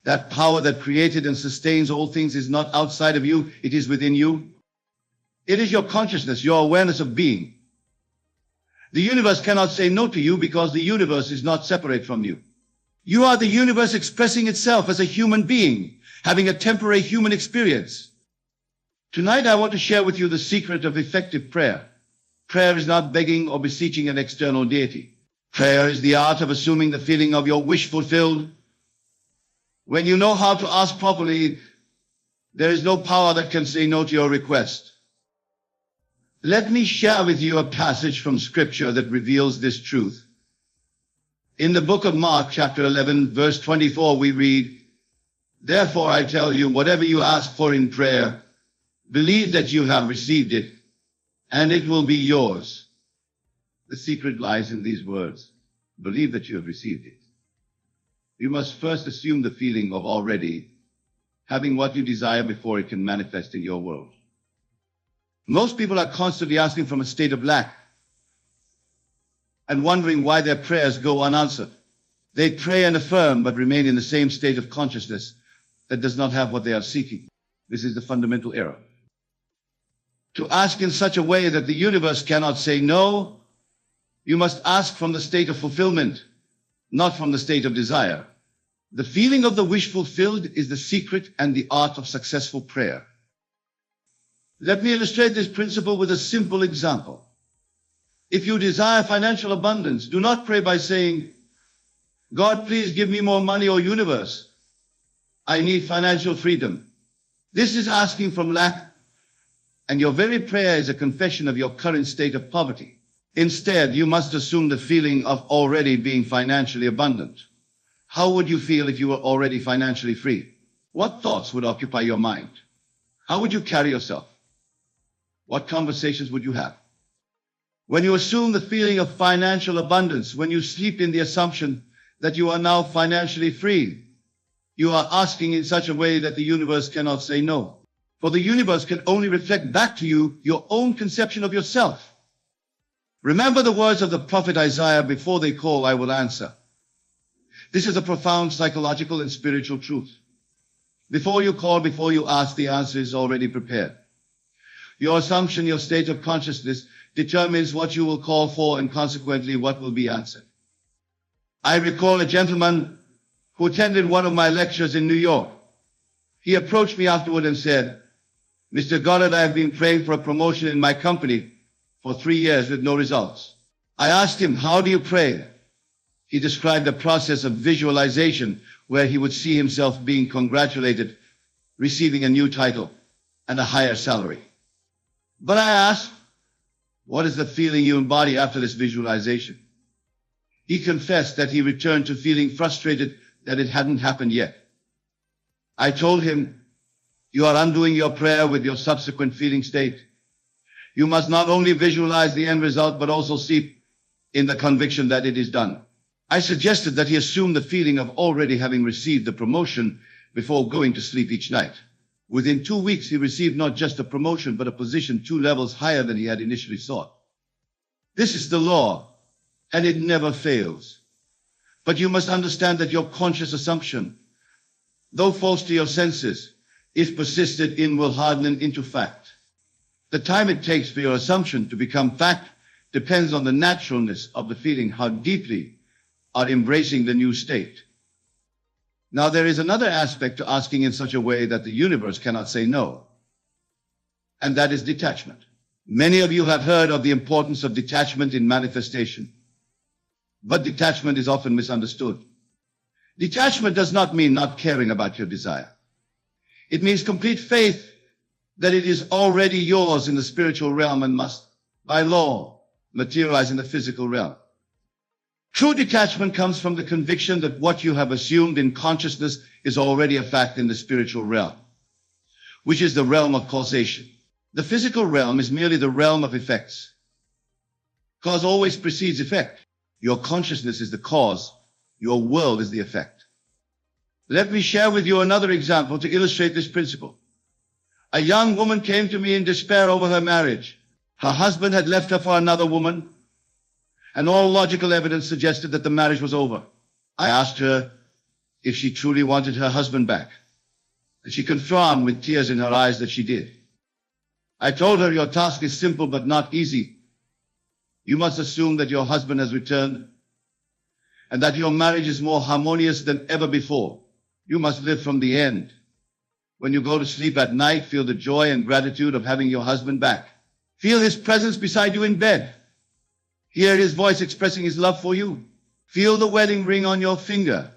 That power that created and sustains all things is not outside of you, it is within you. It is your consciousness, your awareness of being. The universe cannot say no to you because the universe is not separate from you. You are the universe expressing itself as a human being, having a temporary human experience. Tonight I want to share with you the secret of effective prayer. Prayer is not begging or beseeching an external deity. Prayer is the art of assuming the feeling of your wish fulfilled. When you know how to ask properly, there is no power that can say no to your request. Let me share with you a passage from Scripture that reveals this truth. In the book of Mark, chapter 11, verse 24, we read, "Therefore I tell you, whatever you ask for in prayer, believe that you have received it, and it will be yours." The secret lies in these words. Believe that you have received it. You must first assume the feeling of already having what you desire before it can manifest in your world. Most people are constantly asking from a state of lack and wondering why their prayers go unanswered. They pray and affirm but remain in the same state of consciousness that does not have what they are seeking. This is the fundamental error. To ask in such a way that the universe cannot say no, you must ask from the state of fulfillment, not from the state of desire. The feeling of the wish fulfilled is the secret and the art of successful prayer. Let me illustrate this principle with a simple example. If you desire financial abundance, do not pray by saying, "God, please give me more money," or "Universe, I need financial freedom." This is asking from lack, and your very prayer is a confession of your current state of poverty. Instead, you must assume the feeling of already being financially abundant. How would you feel if you were already financially free? What thoughts would occupy your mind? How would you carry yourself? What conversations would you have? When you assume the feeling of financial abundance, when you sleep in the assumption that you are now financially free, you are asking in such a way that the universe cannot say no. For the universe can only reflect back to you your own conception of yourself. Remember the words of the prophet Isaiah, "Before they call, I will answer." This is a profound psychological and spiritual truth. Before you call, before you ask, the answer is already prepared. Your assumption, your state of consciousness, determines what you will call for and consequently what will be answered. I recall a gentleman who attended one of my lectures in New York. He approached me afterward and said, "Mr. Goddard, I have been praying for a promotion in my company for 3 years with no results." I asked him, "How do you pray?" He described a process of visualization where he would see himself being congratulated, receiving a new title and a higher salary. But I asked, "What is the feeling you embody after this visualization?" He confessed that he returned to feeling frustrated that it hadn't happened yet. I told him, "You are undoing your prayer with your subsequent feeling state. You must not only visualize the end result, but also sleep in the conviction that it is done." I suggested that he assume the feeling of already having received the promotion before going to sleep each night. Within 2 weeks, he received not just a promotion, but a position 2 levels higher than he had initially sought. This is the law, and it never fails. But you must understand that your conscious assumption, though false to your senses, if persisted in, will harden into fact. The time it takes for your assumption to become fact depends on the naturalness of the feeling, how deeply are embracing the new state. Now, there is another aspect to asking in such a way that the universe cannot say no, and that is detachment. Many of you have heard of the importance of detachment in manifestation, but detachment is often misunderstood. Detachment does not mean not caring about your desire. It means complete faith that it is already yours in the spiritual realm and must, by law, materialize in the physical realm. True detachment comes from the conviction that what you have assumed in consciousness is already a fact in the spiritual realm, which is the realm of causation. The physical realm is merely the realm of effects. Cause always precedes effect. Your consciousness is the cause. Your world is the effect. Let me share with you another example to illustrate this principle. A young woman came to me in despair over her marriage. Her husband had left her for another woman, and all logical evidence suggested that the marriage was over. I asked her, if she truly wanted her husband back. And she confirmed with tears in her eyes that she did. I told her, your task is simple but not easy. You must assume that your husband has returned and that your marriage is more harmonious than ever before. You must live from the end. When you go to sleep at night, feel the joy and gratitude of having your husband back. Feel his presence beside you in bed. Hear his voice expressing his love for you. Feel the wedding ring on your finger.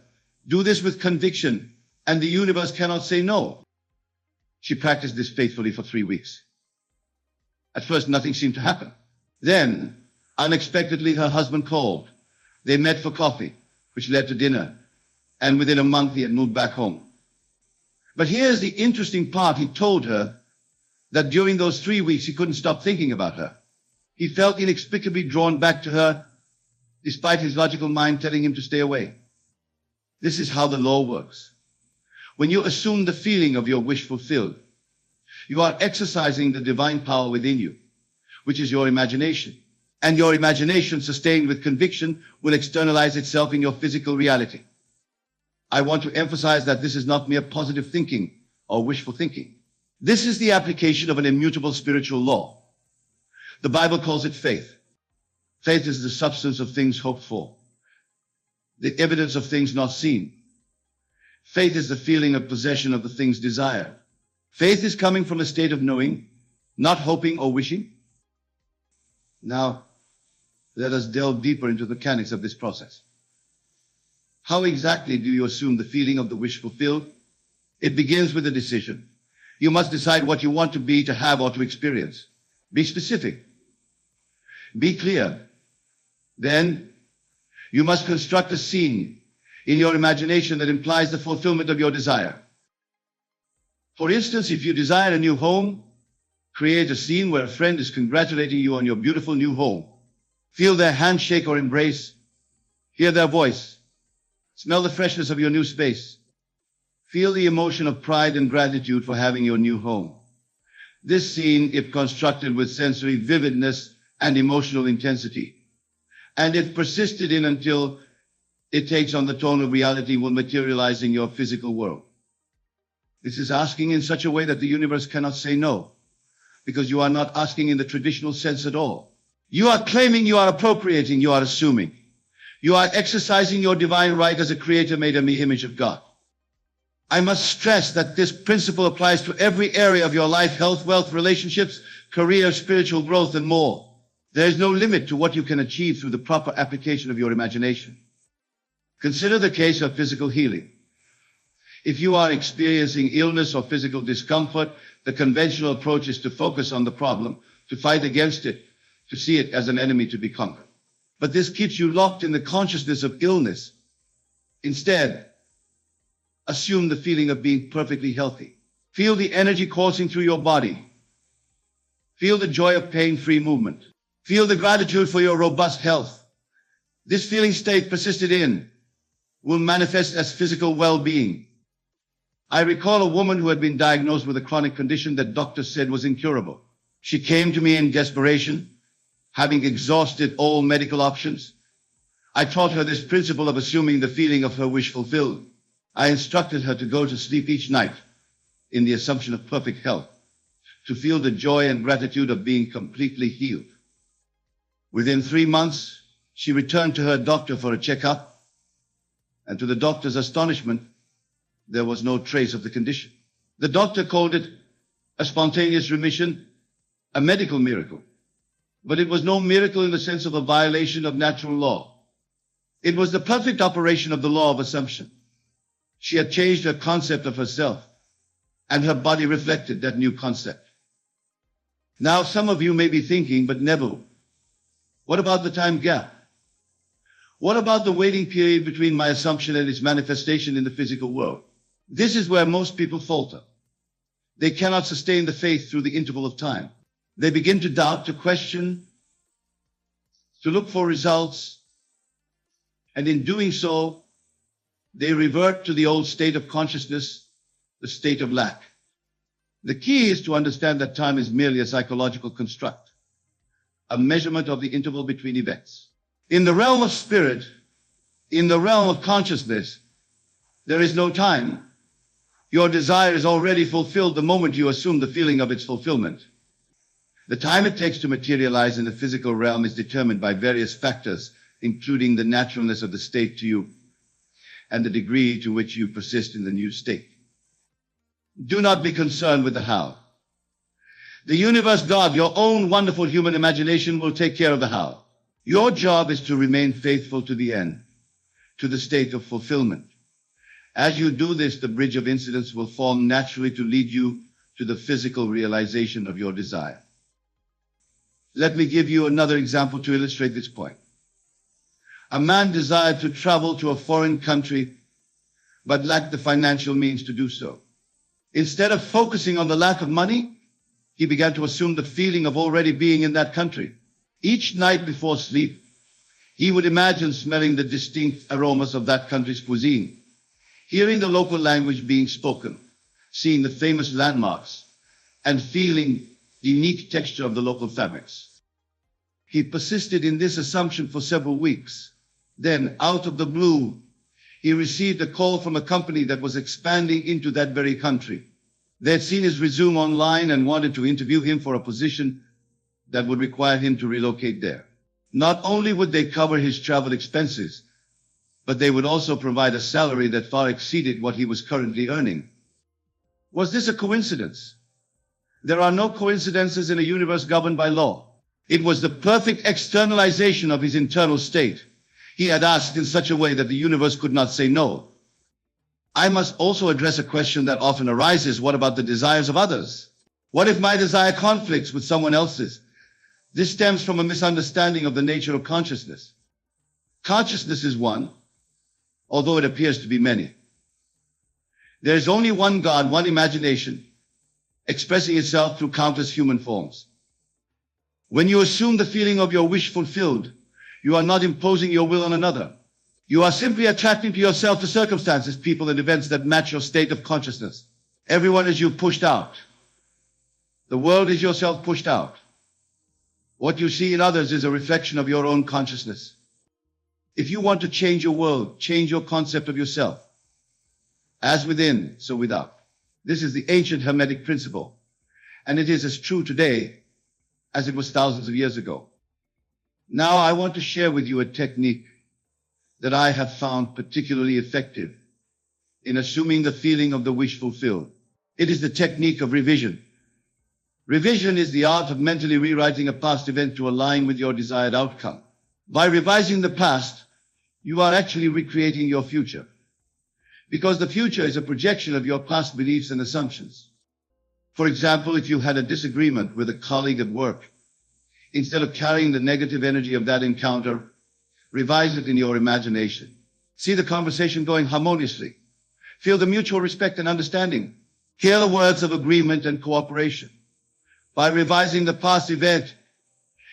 Do this with conviction, and the universe cannot say no. She practiced this faithfully for 3 weeks. At first, nothing seemed to happen. Then, unexpectedly, her husband called. They met for coffee, which led to dinner, and within a month he had moved back home. But here's the interesting part. He told her that during those 3 weeks he couldn't stop thinking about her. He felt inexplicably drawn back to her, despite his logical mind telling him to stay away. This is how the law works. When you assume the feeling of your wish fulfilled, you are exercising the divine power within you, which is your imagination. And your imagination, sustained with conviction, will externalize itself in your physical reality. I want to emphasize that this is not mere positive thinking or wishful thinking. This is the application of an immutable spiritual law. The Bible calls it faith. Faith is the substance of things hoped for, the evidence of things not seen. Faith is the feeling of possession of the things desired. Faith is coming from a state of knowing, not hoping or wishing. Now, let us delve deeper into the mechanics of this process. How exactly do you assume the feeling of the wish fulfilled? It begins with a decision. You must decide what you want to be, to have, or to experience. Be specific. Be clear. Then, you must construct a scene in your imagination that implies the fulfillment of your desire. For instance, if you desire a new home, create a scene where a friend is congratulating you on your beautiful new home. Feel their handshake or embrace. Hear their voice. Smell the freshness of your new space. Feel the emotion of pride and gratitude for having your new home. This scene, if constructed with sensory vividness and emotional intensity, and if persisted in until it takes on the tone of reality, will materialize in your physical world. This is asking in such a way that the universe cannot say no, because you are not asking in the traditional sense at all. You are claiming, you are appropriating, you are assuming. You are exercising your divine right as a creator made in the image of God. I must stress that this principle applies to every area of your life: health, wealth, relationships, career, spiritual growth, and more. There is no limit to what you can achieve through the proper application of your imagination. Consider the case of physical healing. If you are experiencing illness or physical discomfort, the conventional approach is to focus on the problem, to fight against it, to see it as an enemy to be conquered. But this keeps you locked in the consciousness of illness. Instead, assume the feeling of being perfectly healthy. Feel the energy coursing through your body. Feel the joy of pain-free movement. Feel the gratitude for your robust health. This feeling state persisted in will manifest as physical well-being. I recall a woman who had been diagnosed with a chronic condition that doctors said was incurable. She came to me in desperation, having exhausted all medical options. I taught her this principle of assuming the feeling of her wish fulfilled. I instructed her to go to sleep each night in the assumption of perfect health, to feel the joy and gratitude of being completely healed. Within 3 months, she returned to her doctor for a checkup, and to the doctor's astonishment, there was no trace of the condition. The doctor called it a spontaneous remission, a medical miracle. But it was no miracle in the sense of a violation of natural law. It was the perfect operation of the law of assumption. She had changed her concept of herself, and her body reflected that new concept. Now, some of you may be thinking, but Neville, what about the time gap? What about the waiting period between my assumption and its manifestation in the physical world? This is where most people falter. They cannot sustain the faith through the interval of time. They begin to doubt, to question, to look for results, and in doing so, they revert to the old state of consciousness, the state of lack. The key is to understand that time is merely a psychological construct, a measurement of the interval between events. In the realm of spirit, in the realm of consciousness, There is no time. Your desire is already fulfilled the moment you assume the feeling of its fulfillment. The time it takes to materialize in the physical realm is determined by various factors, including the naturalness of the state to you and the degree to which you persist in the new state. Do not be concerned with the how. The universe God, your own wonderful human imagination, will take care of the how. Your job is to remain faithful to the end, to the state of fulfillment. As you do this, the bridge of incidents will form naturally to lead you to the physical realization of your desire. Let me give you another example to illustrate this point. A man desired to travel to a foreign country, but lacked the financial means to do so. Instead of focusing on the lack of money, he began to assume the feeling of already being in that country. Each night before sleep, he would imagine smelling the distinct aromas of that country's cuisine, hearing the local language being spoken, seeing the famous landmarks, and feeling the unique texture of the local fabrics. He persisted in this assumption for several weeks. Then, out of the blue, he received a call from a company that was expanding into that very country. They had seen his resume online and wanted to interview him for a position that would require him to relocate there. Not only would they cover his travel expenses, but they would also provide a salary that far exceeded what he was currently earning. Was this a coincidence? There are no coincidences in a universe governed by law. It was the perfect externalization of his internal state. He had asked in such a way that the universe could not say no. I must also address a question that often arises. What about the desires of others? What if my desire conflicts with someone else's? This stems from a misunderstanding of the nature of consciousness. Consciousness is one, although it appears to be many. There is only one God, one imagination, expressing itself through countless human forms. When you assume the feeling of your wish fulfilled, you are not imposing your will on another. You are simply attracting to yourself the circumstances, people, and events that match your state of consciousness. Everyone is you pushed out. The world is yourself pushed out. What you see in others is a reflection of your own consciousness. If you want to change your world, change your concept of yourself. As within, so without. This is the ancient Hermetic principle, and it is as true today as it was thousands of years ago. Now I want to share with you a technique that I have found particularly effective in assuming the feeling of the wish fulfilled. It is the technique of revision. Revision is the art of mentally rewriting a past event to align with your desired outcome. By revising the past, you are actually recreating your future, because the future is a projection of your past beliefs and assumptions. For example, if you had a disagreement with a colleague at work, instead of carrying the negative energy of that encounter, revise it in your imagination. See the conversation going harmoniously. Feel the mutual respect and understanding. Hear the words of agreement and cooperation. By revising the past event,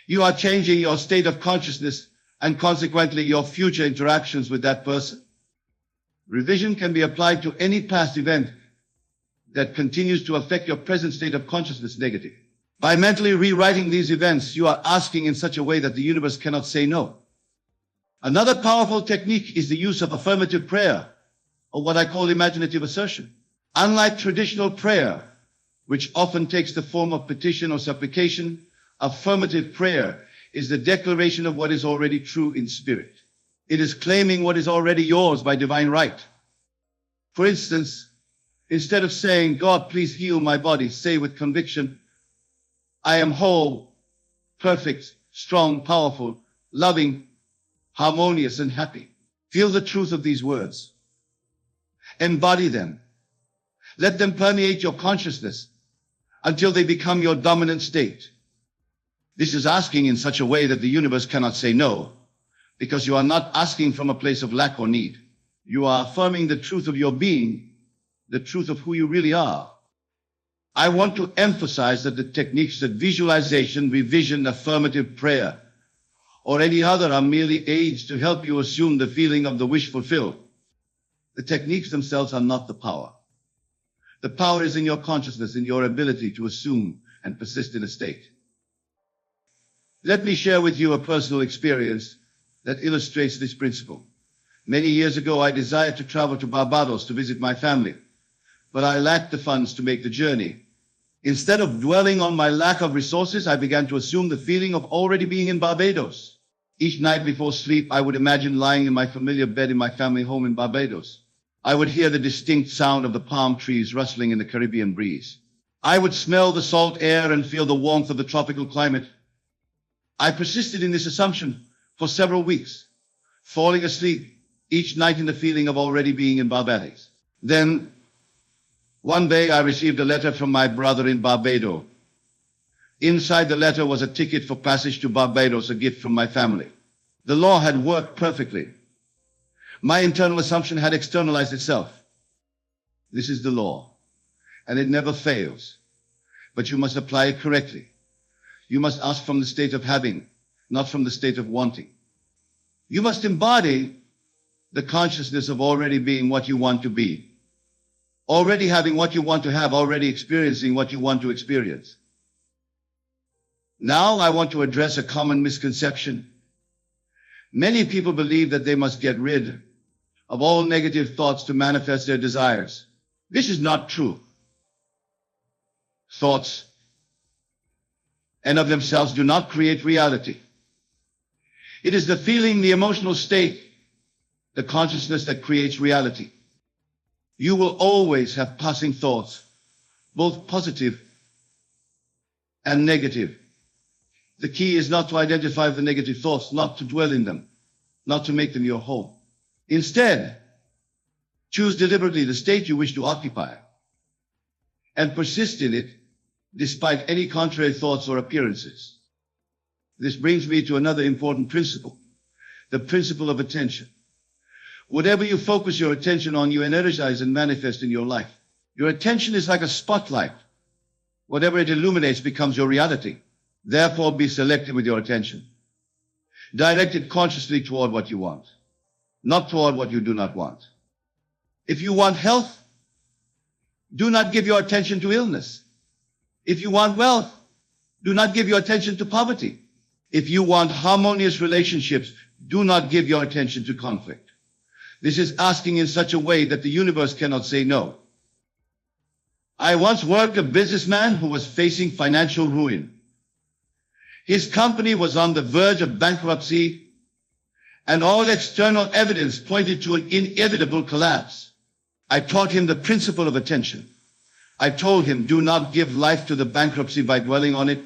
you are changing your state of consciousness and consequently your future interactions with that person. Revision can be applied to any past event that continues to affect your present state of consciousness negatively. By mentally rewriting these events, you are asking in such a way that the universe cannot say no. Another powerful technique is the use of affirmative prayer, or what I call imaginative assertion. Unlike traditional prayer, which often takes the form of petition or supplication, affirmative prayer is the declaration of what is already true in spirit. It is claiming what is already yours by divine right. For instance, instead of saying, "God, please heal my body," say with conviction, "I am whole, perfect, strong, powerful, loving, harmonious, and happy." Feel the truth of these words. Embody them. Let them permeate your consciousness until they become your dominant state. This is asking in such a way that the universe cannot say no, because you are not asking from a place of lack or need. You are affirming the truth of your being, the truth of who you really are. I want to emphasize that the techniques that visualization, revision, affirmative prayer, or any other are merely aids to help you assume the feeling of the wish fulfilled. The techniques themselves are not the power. The power is in your consciousness, in your ability to assume and persist in a state. Let me share with you a personal experience that illustrates this principle. Many years ago, I desired to travel to Barbados to visit my family, but I lacked the funds to make the journey. Instead of dwelling on my lack of resources, I began to assume the feeling of already being in Barbados. Each night before sleep, I would imagine lying in my familiar bed in my family home in Barbados. I would hear the distinct sound of the palm trees rustling in the Caribbean breeze. I would smell the salt air and feel the warmth of the tropical climate. I persisted in this assumption for several weeks, falling asleep each night in the feeling of already being in Barbados. Then, one day I received a letter from my brother in Barbados. Inside the letter was a ticket for passage to Barbados, a gift from my family. The law had worked perfectly. My internal assumption had externalized itself. This is the law, and it never fails. But you must apply it correctly. You must ask from the state of having, not from the state of wanting. You must embody the consciousness of already being what you want to be, already having what you want to have, already experiencing what you want to experience. Now I want to address a common misconception. Many people believe that they must get rid of all negative thoughts to manifest their desires. This is not true. Thoughts and of themselves do not create reality. It is the feeling, the emotional state, the consciousness that creates reality. You will always have passing thoughts, both positive and negative. The key is not to identify the negative thoughts, not to dwell in them, not to make them your home. Instead, choose deliberately the state you wish to occupy and persist in it despite any contrary thoughts or appearances. This brings me to another important principle, the principle of attention. Whatever you focus your attention on, you energize and manifest in your life. Your attention is like a spotlight. Whatever it illuminates becomes your reality. Therefore, be selective with your attention. Direct it consciously toward what you want, not toward what you do not want. If you want health, do not give your attention to illness. If you want wealth, do not give your attention to poverty. If you want harmonious relationships, do not give your attention to conflict. This is asking in such a way that the universe cannot say no. I once worked with a businessman who was facing financial ruin. His company was on the verge of bankruptcy, and all external evidence pointed to an inevitable collapse. I taught him the principle of attention. I told him, do not give life to the bankruptcy by dwelling on it,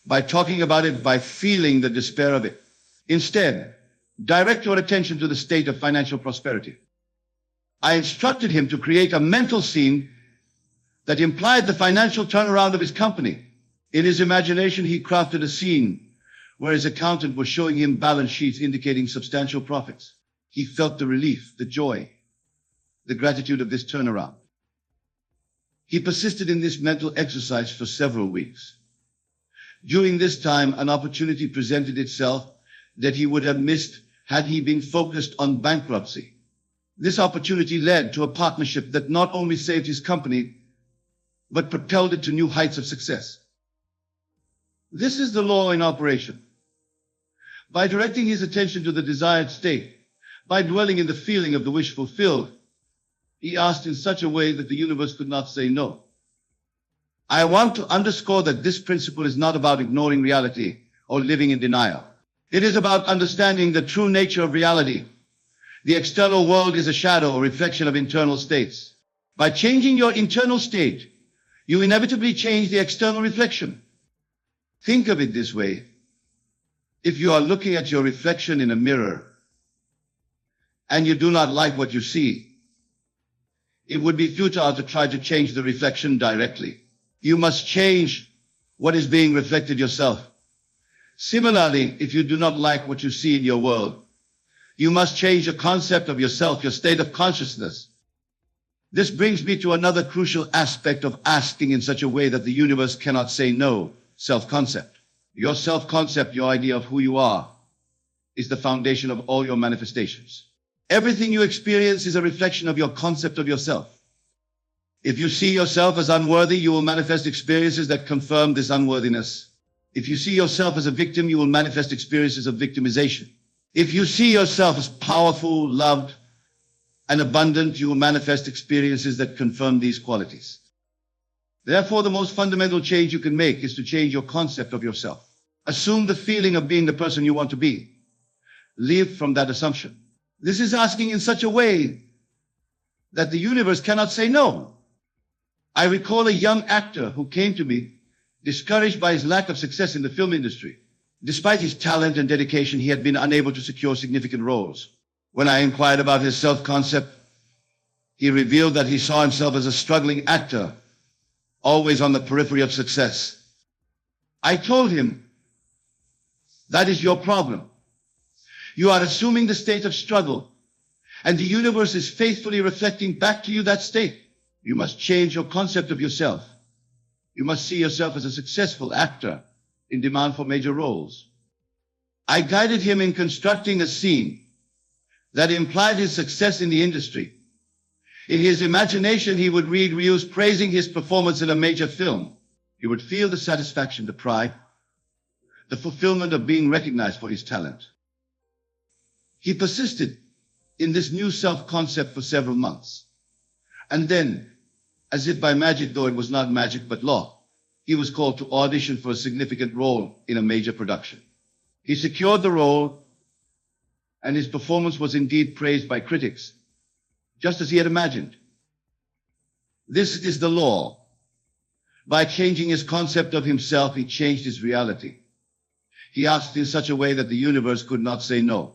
by talking about it, by feeling the despair of it. Instead, direct your attention to the state of financial prosperity. I instructed him to create a mental scene that implied the financial turnaround of his company. In his imagination, he crafted a scene where his accountant was showing him balance sheets indicating substantial profits. He felt the relief, the joy, the gratitude of this turnaround. He persisted in this mental exercise for several weeks. During this time, an opportunity presented itself that he would have missed had he been focused on bankruptcy. This opportunity led to a partnership that not only saved his company, but propelled it to new heights of success. This is the law in operation. By directing his attention to the desired state, by dwelling in the feeling of the wish fulfilled, he asked in such a way that the universe could not say no. I want to underscore that this principle is not about ignoring reality or living in denial. It is about understanding the true nature of reality. The external world is a shadow or reflection of internal states. By changing your internal state, you inevitably change the external reflection. Think of it this way. If you are looking at your reflection in a mirror and you do not like what you see, it would be futile to try to change the reflection directly. You must change what is being reflected yourself. Similarly, if you do not like what you see in your world, you must change your concept of yourself, your state of consciousness. This brings me to another crucial aspect of asking in such a way that the universe cannot say no, self-concept. Your self-concept, your idea of who you are, is the foundation of all your manifestations. Everything you experience is a reflection of your concept of yourself. If you see yourself as unworthy, you will manifest experiences that confirm this unworthiness. If you see yourself as a victim, you will manifest experiences of victimization. If you see yourself as powerful, loved, and abundant, you will manifest experiences that confirm these qualities. Therefore, the most fundamental change you can make is to change your concept of yourself. Assume the feeling of being the person you want to be. Live from that assumption. This is asking in such a way that the universe cannot say no. I recall a young actor who came to me, discouraged by his lack of success in the film industry. Despite his talent and dedication, he had been unable to secure significant roles. When I inquired about his self-concept, he revealed that he saw himself as a struggling actor, always on the periphery of success. I told him, that is your problem. You are assuming the state of struggle, and the universe is faithfully reflecting back to you that state. You must change your concept of yourself. You must see yourself as a successful actor in demand for major roles. I guided him in constructing a scene that implied his success in the industry. In his imagination, he would read reviews praising his performance in a major film. He would feel the satisfaction, the pride, the fulfillment of being recognized for his talent. He persisted in this new self-concept for several months. And then, as if by magic, though it was not magic but law, he was called to audition for a significant role in a major production. He secured the role, and his performance was indeed praised by critics, just as he had imagined. This is the law. By changing his concept of himself, he changed his reality. He asked in such a way that the universe could not say no.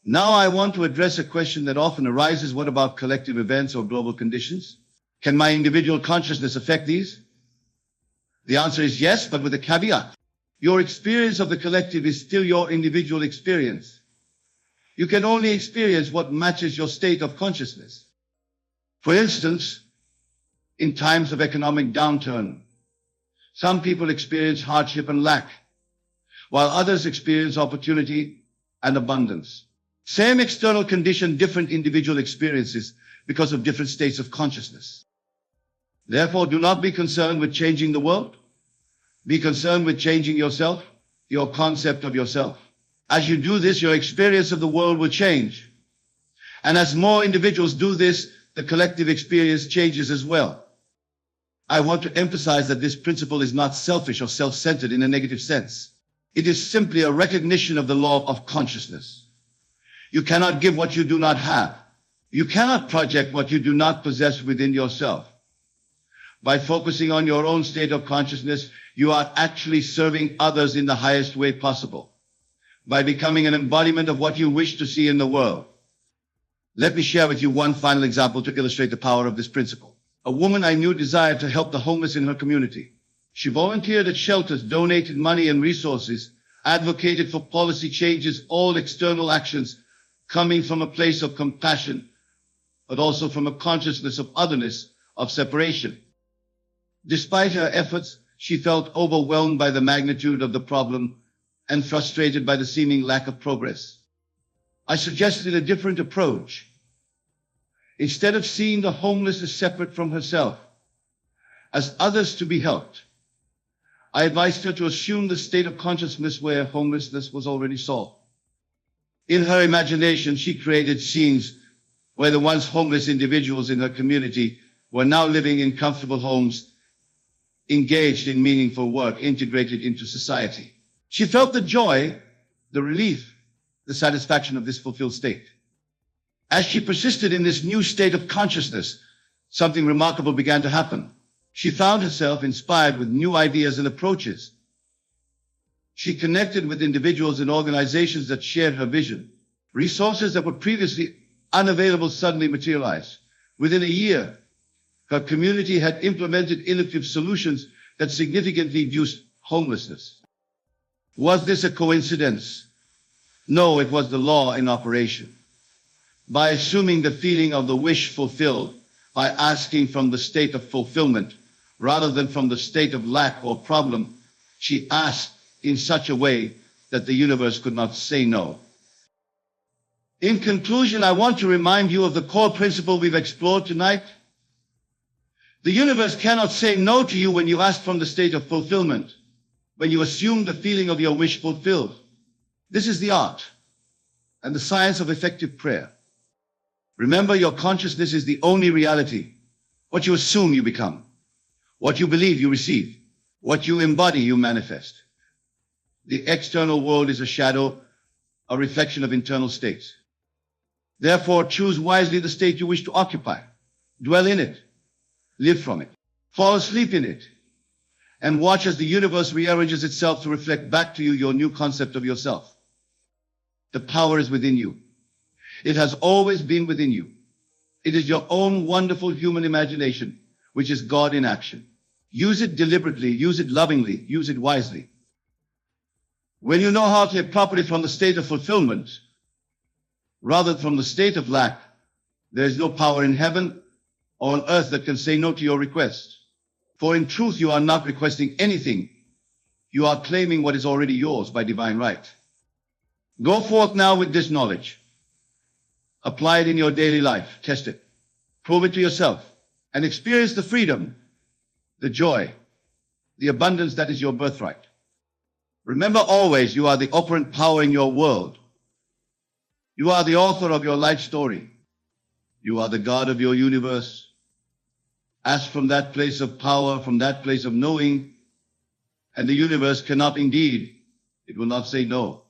Now I want to address a question that often arises: what about collective events or global conditions? Can my individual consciousness affect these? The answer is yes, but with a caveat. Your experience of the collective is still your individual experience. You can only experience what matches your state of consciousness. For instance, in times of economic downturn, some people experience hardship and lack, while others experience opportunity and abundance. Same external condition, different individual experiences because of different states of consciousness. Therefore, do not be concerned with changing the world. Be concerned with changing yourself, your concept of yourself. As you do this, your experience of the world will change. And as more individuals do this, the collective experience changes as well. I want to emphasize that this principle is not selfish or self-centered in a negative sense. It is simply a recognition of the law of consciousness. You cannot give what you do not have. You cannot project what you do not possess within yourself. By focusing on your own state of consciousness, you are actually serving others in the highest way possible, by becoming an embodiment of what you wish to see in the world. Let me share with you one final example to illustrate the power of this principle. A woman I knew desired to help the homeless in her community. She volunteered at shelters, donated money and resources, advocated for policy changes, all external actions coming from a place of compassion, but also from a consciousness of otherness, of separation. Despite her efforts, she felt overwhelmed by the magnitude of the problem and frustrated by the seeming lack of progress. I suggested a different approach. Instead of seeing the homeless as separate from herself, as others to be helped, I advised her to assume the state of consciousness where homelessness was already solved. In her imagination, she created scenes where the once homeless individuals in her community were now living in comfortable homes, engaged in meaningful work, integrated into society. She felt the joy, the relief, the satisfaction of this fulfilled state. As she persisted in this new state of consciousness, something remarkable began to happen. She found herself inspired with new ideas and approaches. She connected with individuals and organizations that shared her vision. Resources that were previously unavailable suddenly materialized. Within a year, her community had implemented innovative solutions that significantly reduced homelessness. Was this a coincidence? No, it was the law in operation. By assuming the feeling of the wish fulfilled, by asking from the state of fulfillment rather than from the state of lack or problem, she asked in such a way that the universe could not say no. In conclusion, I want to remind you of the core principle we've explored tonight. The universe cannot say no to you when you ask from the state of fulfillment, when you assume the feeling of your wish fulfilled. This is the art. and the science of effective prayer. Remember, your consciousness is the only reality. What you assume, you become. What you believe, you receive. What you embody, you manifest. The external world is a shadow, a reflection of internal states. Therefore, choose wisely the state you wish to occupy. Dwell in it. Live from it. Fall asleep in it. And watch as the universe rearranges itself to reflect back to you your new concept of yourself. The power is within you. It has always been within you. It is your own wonderful human imagination, which is God in action. Use it deliberately, use it lovingly, use it wisely. When you know how to live properly from the state of fulfillment, rather than from the state of lack, there is no power in heaven or on earth that can say no to your request. For in truth, you are not requesting anything. You are claiming what is already yours by divine right. Go forth now with this knowledge. Apply it in your daily life. Test it. Prove it to yourself. And experience the freedom, the joy, the abundance that is your birthright. Remember always, you are the operant power in your world. You are the author of your life story. You are the God of your universe. Ask from that place of power, from that place of knowing, and the universe cannot indeed, it will not say no.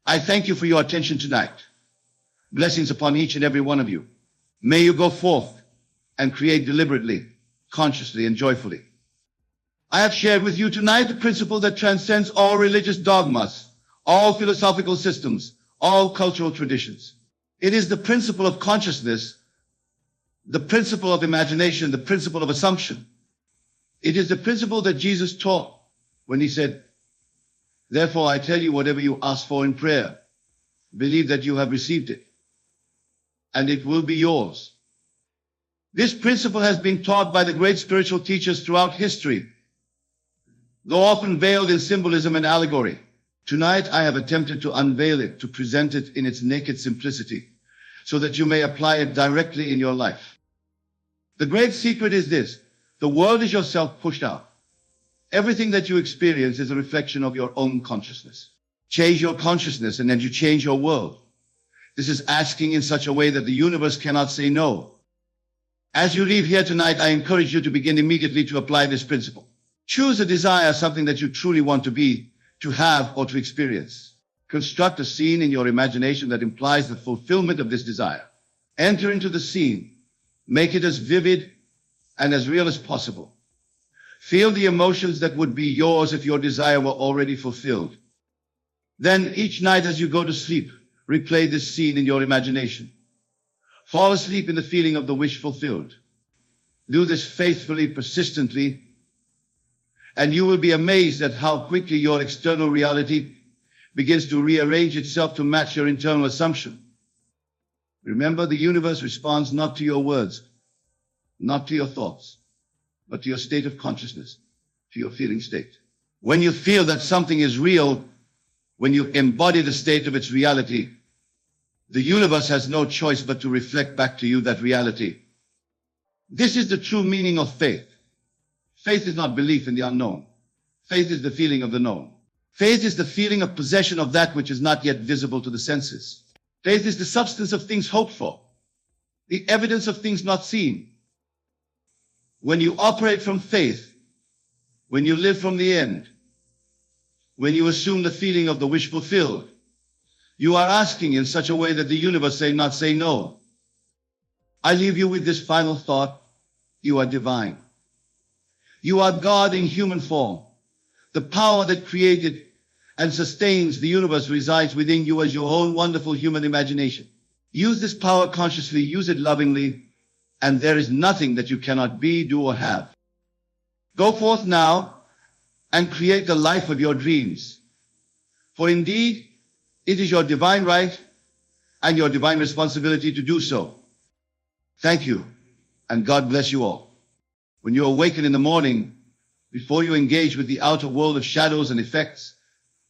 I thank you for your attention tonight. Blessings upon each and every one of you. May you go forth and create deliberately, consciously, and joyfully. I have shared with you tonight the principle that transcends all religious dogmas, all philosophical systems, all cultural traditions. It is the principle of consciousness, the principle of imagination, the principle of assumption. It is the principle that Jesus taught when he said, "Therefore I tell you, whatever you ask for in prayer, believe that you have received it, and it will be yours." This principle has been taught by the great spiritual teachers throughout history, though often veiled in symbolism and allegory. Tonight I have attempted to unveil it, to present it in its naked simplicity, so that you may apply it directly in your life. The great secret is this: the world is yourself pushed out. Everything that you experience is a reflection of your own consciousness. Change your consciousness and then you change your world. This is asking in such a way that the universe cannot say no. As you leave here tonight, I encourage you to begin immediately to apply this principle. Choose a desire, something that you truly want to be, to have, or to experience. Construct a scene in your imagination that implies the fulfillment of this desire. Enter into the scene. Make it as vivid and as real as possible. Feel the emotions that would be yours if your desire were already fulfilled. Then each night as you go to sleep, replay this scene in your imagination. Fall asleep in the feeling of the wish fulfilled. Do this faithfully, persistently, and you will be amazed at how quickly your external reality begins to rearrange itself to match your internal assumption. Remember, the universe responds not to your words, not to your thoughts, but to your state of consciousness, to your feeling state. When you feel that something is real, when you embody the state of its reality, the universe has no choice but to reflect back to you that reality. This is the true meaning of faith. Faith is not belief in the unknown. Faith is the feeling of the known. Faith is the feeling of possession of that which is not yet visible to the senses. Faith is the substance of things hoped for, the evidence of things not seen. When you operate from faith, when you live from the end, when you assume the feeling of the wish fulfilled, you are asking in such a way that the universe may not say no. I leave you with this final thought: you are divine. You are God in human form. The power that created and sustains the universe resides within you as your own wonderful human imagination. Use this power consciously, use it lovingly, and there is nothing that you cannot be, do, or have. Go forth now and create the life of your dreams. For indeed, it is your divine right and your divine responsibility to do so. Thank you, and God bless you all. When you awaken in the morning, before you engage with the outer world of shadows and effects,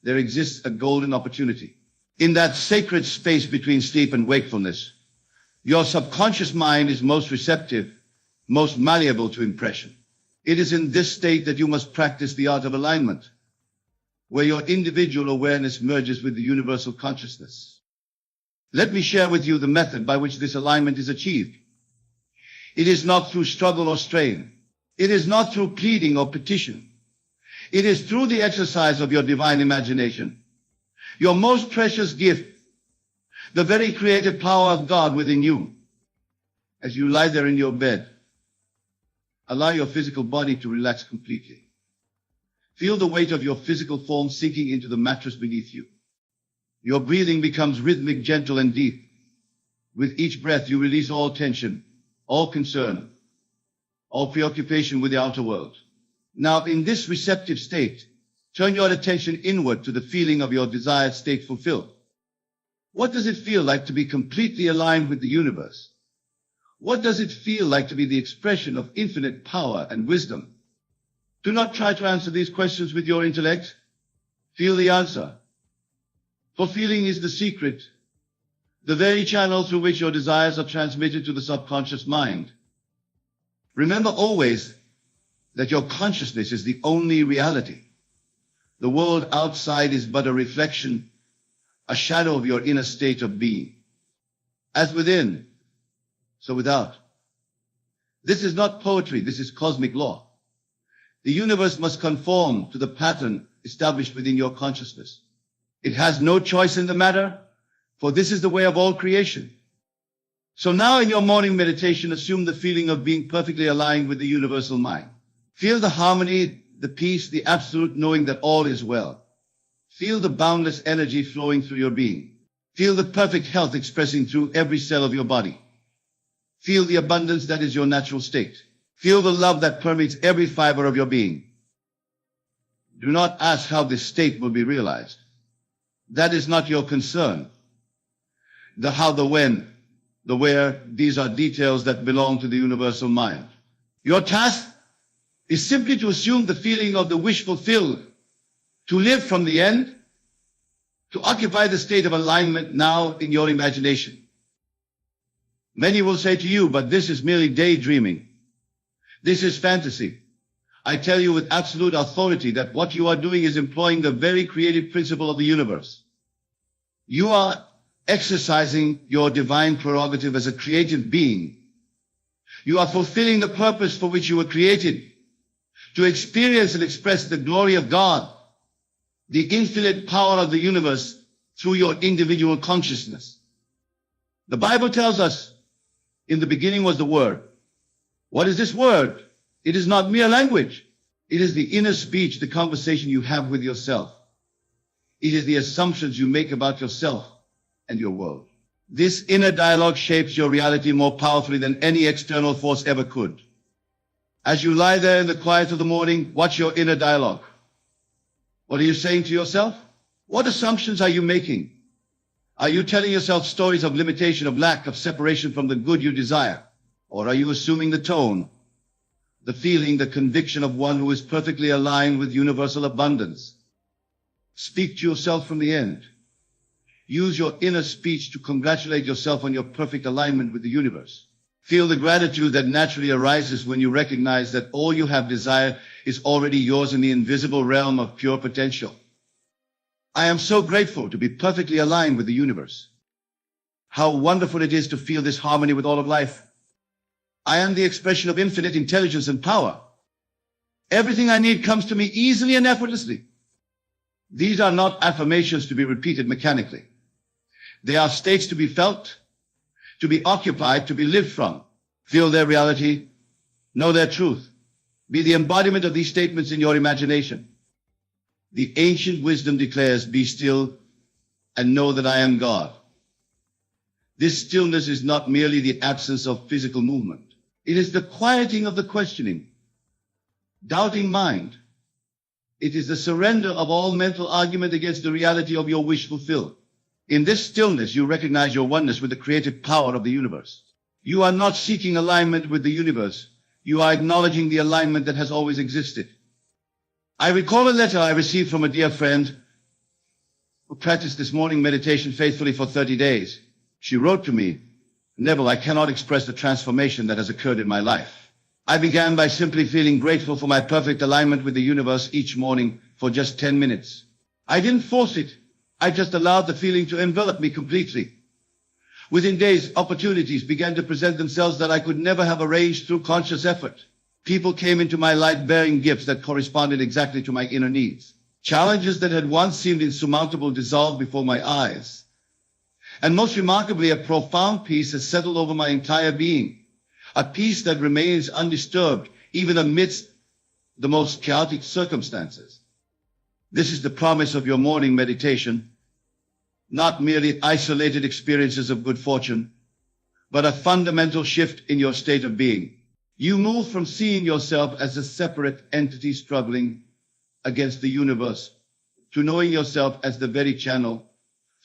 there exists a golden opportunity. In that sacred space between sleep and wakefulness, your subconscious mind is most receptive, most malleable to impression. It is in this state that you must practice the art of alignment, where your individual awareness merges with the universal consciousness. Let me share with you the method by which this alignment is achieved. It is not through struggle or strain. It is not through pleading or petition. It is through the exercise of your divine imagination, your most precious gift, the very creative power of God within you. As you lie there in your bed, allow your physical body to relax completely. Feel the weight of your physical form sinking into the mattress beneath you. Your breathing becomes rhythmic, gentle, and deep. With each breath, you release all tension, all concern, all preoccupation with the outer world. Now, in this receptive state, turn your attention inward to the feeling of your desired state fulfilled. What does it feel like to be completely aligned with the universe? What does it feel like to be the expression of infinite power and wisdom? Do not try to answer these questions with your intellect. Feel the answer. For feeling is the secret, the very channel through which your desires are transmitted to the subconscious mind. Remember always that your consciousness is the only reality. The world outside is but a reflection, a shadow of your inner state of being. As within, so without. This is not poetry, this is cosmic law. The universe must conform to the pattern established within your consciousness. It has no choice in the matter, for this is the way of all creation. So now in your morning meditation, assume the feeling of being perfectly aligned with the universal mind. Feel the harmony, the peace, the absolute knowing that all is well. Feel the boundless energy flowing through your being. Feel the perfect health expressing through every cell of your body. Feel the abundance that is your natural state. Feel the love that permeates every fiber of your being. Do not ask how this state will be realized. That is not your concern. The how, the when, the where, these are details that belong to the universal mind. Your task is simply to assume the feeling of the wish fulfilled, to live from the end, to occupy the state of alignment now in your imagination. Many will say to you, but this is merely daydreaming. This is fantasy. I tell you with absolute authority that what you are doing is employing the very creative principle of the universe. You are exercising your divine prerogative as a creative being. You are fulfilling the purpose for which you were created, to experience and express the glory of God, the infinite power of the universe through your individual consciousness. The Bible tells us, in the beginning was the Word. What is this word? It is not mere language. It is the inner speech, the conversation you have with yourself. It is the assumptions you make about yourself and your world. This inner dialogue shapes your reality more powerfully than any external force ever could. As you lie there in the quiet of the morning, watch your inner dialogue. What are you saying to yourself? What assumptions are you making? Are you telling yourself stories of limitation, of lack, of separation from the good you desire? Or are you assuming the tone, the feeling, the conviction of one who is perfectly aligned with universal abundance? Speak to yourself from the end. Use your inner speech to congratulate yourself on your perfect alignment with the universe. Feel the gratitude that naturally arises when you recognize that all you have desired is already yours in the invisible realm of pure potential. I am so grateful to be perfectly aligned with the universe. How wonderful it is to feel this harmony with all of life. I am the expression of infinite intelligence and power. Everything I need comes to me easily and effortlessly. These are not affirmations to be repeated mechanically. They are states to be felt, to be occupied, to be lived from. Feel their reality, know their truth. Be the embodiment of these statements in your imagination. The ancient wisdom declares, be still and know that I am God. This stillness is not merely the absence of physical movement. It is the quieting of the questioning, doubting mind. It is the surrender of all mental argument against the reality of your wish fulfilled. In this stillness, you recognize your oneness with the creative power of the universe. You are not seeking alignment with the universe. You are acknowledging the alignment that has always existed. I recall a letter I received from a dear friend who practiced this morning meditation faithfully for 30 days. She wrote to me, Neville, I cannot express the transformation that has occurred in my life. I began by simply feeling grateful for my perfect alignment with the universe each morning for just 10 minutes. I didn't force it. I just allowed the feeling to envelop me completely. Within days, opportunities began to present themselves that I could never have arranged through conscious effort. People came into my life bearing gifts that corresponded exactly to my inner needs. Challenges that had once seemed insurmountable dissolved before my eyes. And most remarkably, a profound peace has settled over my entire being. A peace that remains undisturbed, even amidst the most chaotic circumstances. This is the promise of your morning meditation, not merely isolated experiences of good fortune, but a fundamental shift in your state of being. You move from seeing yourself as a separate entity struggling against the universe to knowing yourself as the very channel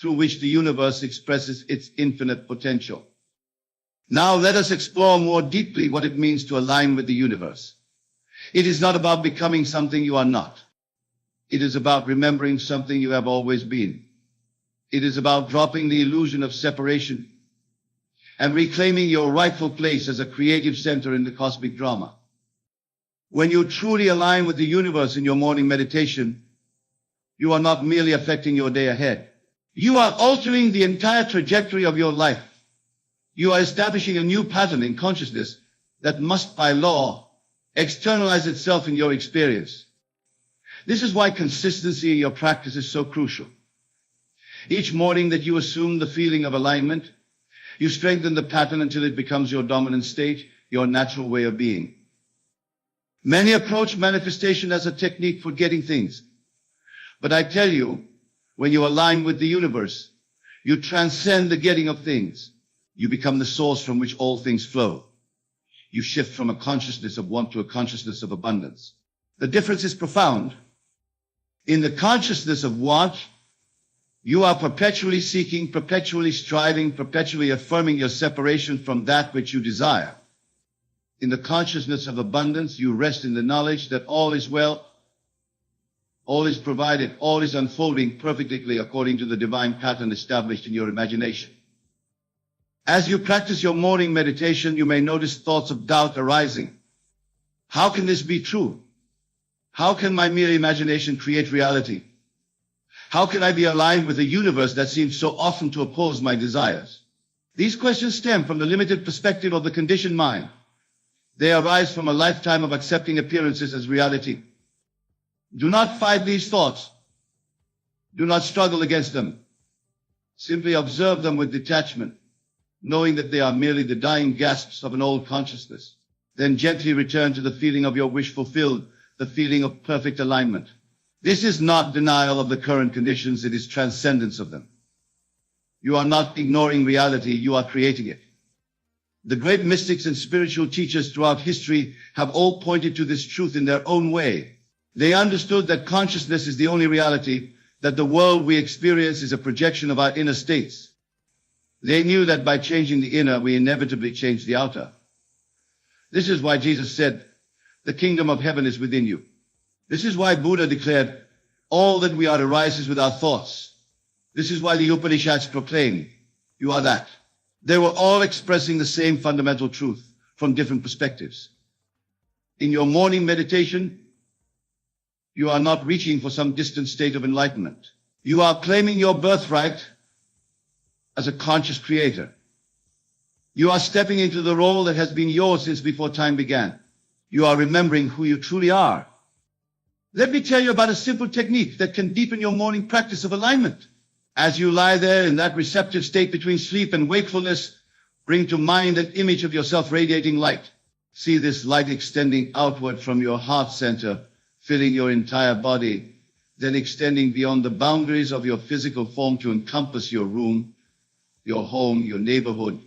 through which the universe expresses its infinite potential. Now let us explore more deeply what it means to align with the universe. It is not about becoming something you are not. It is about remembering something you have always been. It is about dropping the illusion of separation and reclaiming your rightful place as a creative center in the cosmic drama. When you truly align with the universe in your morning meditation, you are not merely affecting your day ahead. You are altering the entire trajectory of your life. You are establishing a new pattern in consciousness that must, by law, externalize itself in your experience. This is why consistency in your practice is so crucial. Each morning that you assume the feeling of alignment, you strengthen the pattern until it becomes your dominant state, your natural way of being. Many approach manifestation as a technique for getting things. But I tell you, when you align with the universe, you transcend the getting of things. You become the source from which all things flow. You shift from a consciousness of want to a consciousness of abundance. The difference is profound. In the consciousness of want, you are perpetually seeking, perpetually striving, perpetually affirming your separation from that which you desire. In the consciousness of abundance, you rest in the knowledge that all is well, all is provided, all is unfolding perfectly according to the divine pattern established in your imagination. As you practice your morning meditation, you may notice thoughts of doubt arising. How can this be true? How can my mere imagination create reality? How can I be aligned with a universe that seems so often to oppose my desires? These questions stem from the limited perspective of the conditioned mind. They arise from a lifetime of accepting appearances as reality. Do not fight these thoughts. Do not struggle against them. Simply observe them with detachment, knowing that they are merely the dying gasps of an old consciousness. Then gently return to the feeling of your wish fulfilled, the feeling of perfect alignment. This is not denial of the current conditions, it is transcendence of them. You are not ignoring reality, you are creating it. The great mystics and spiritual teachers throughout history have all pointed to this truth in their own way. They understood that consciousness is the only reality, that the world we experience is a projection of our inner states. They knew that by changing the inner, we inevitably change the outer. This is why Jesus said, "The kingdom of heaven is within you." This is why Buddha declared, "All that we are arises with our thoughts." This is why the Upanishads proclaim, "You are that." They were all expressing the same fundamental truth from different perspectives. In your morning meditation, you are not reaching for some distant state of enlightenment. You are claiming your birthright as a conscious creator. You are stepping into the role that has been yours since before time began. You are remembering who you truly are. Let me tell you about a simple technique that can deepen your morning practice of alignment. As you lie there in that receptive state between sleep and wakefulness, bring to mind an image of yourself radiating light. See this light extending outward from your heart center, filling your entire body, then extending beyond the boundaries of your physical form to encompass your room, your home, your neighborhood,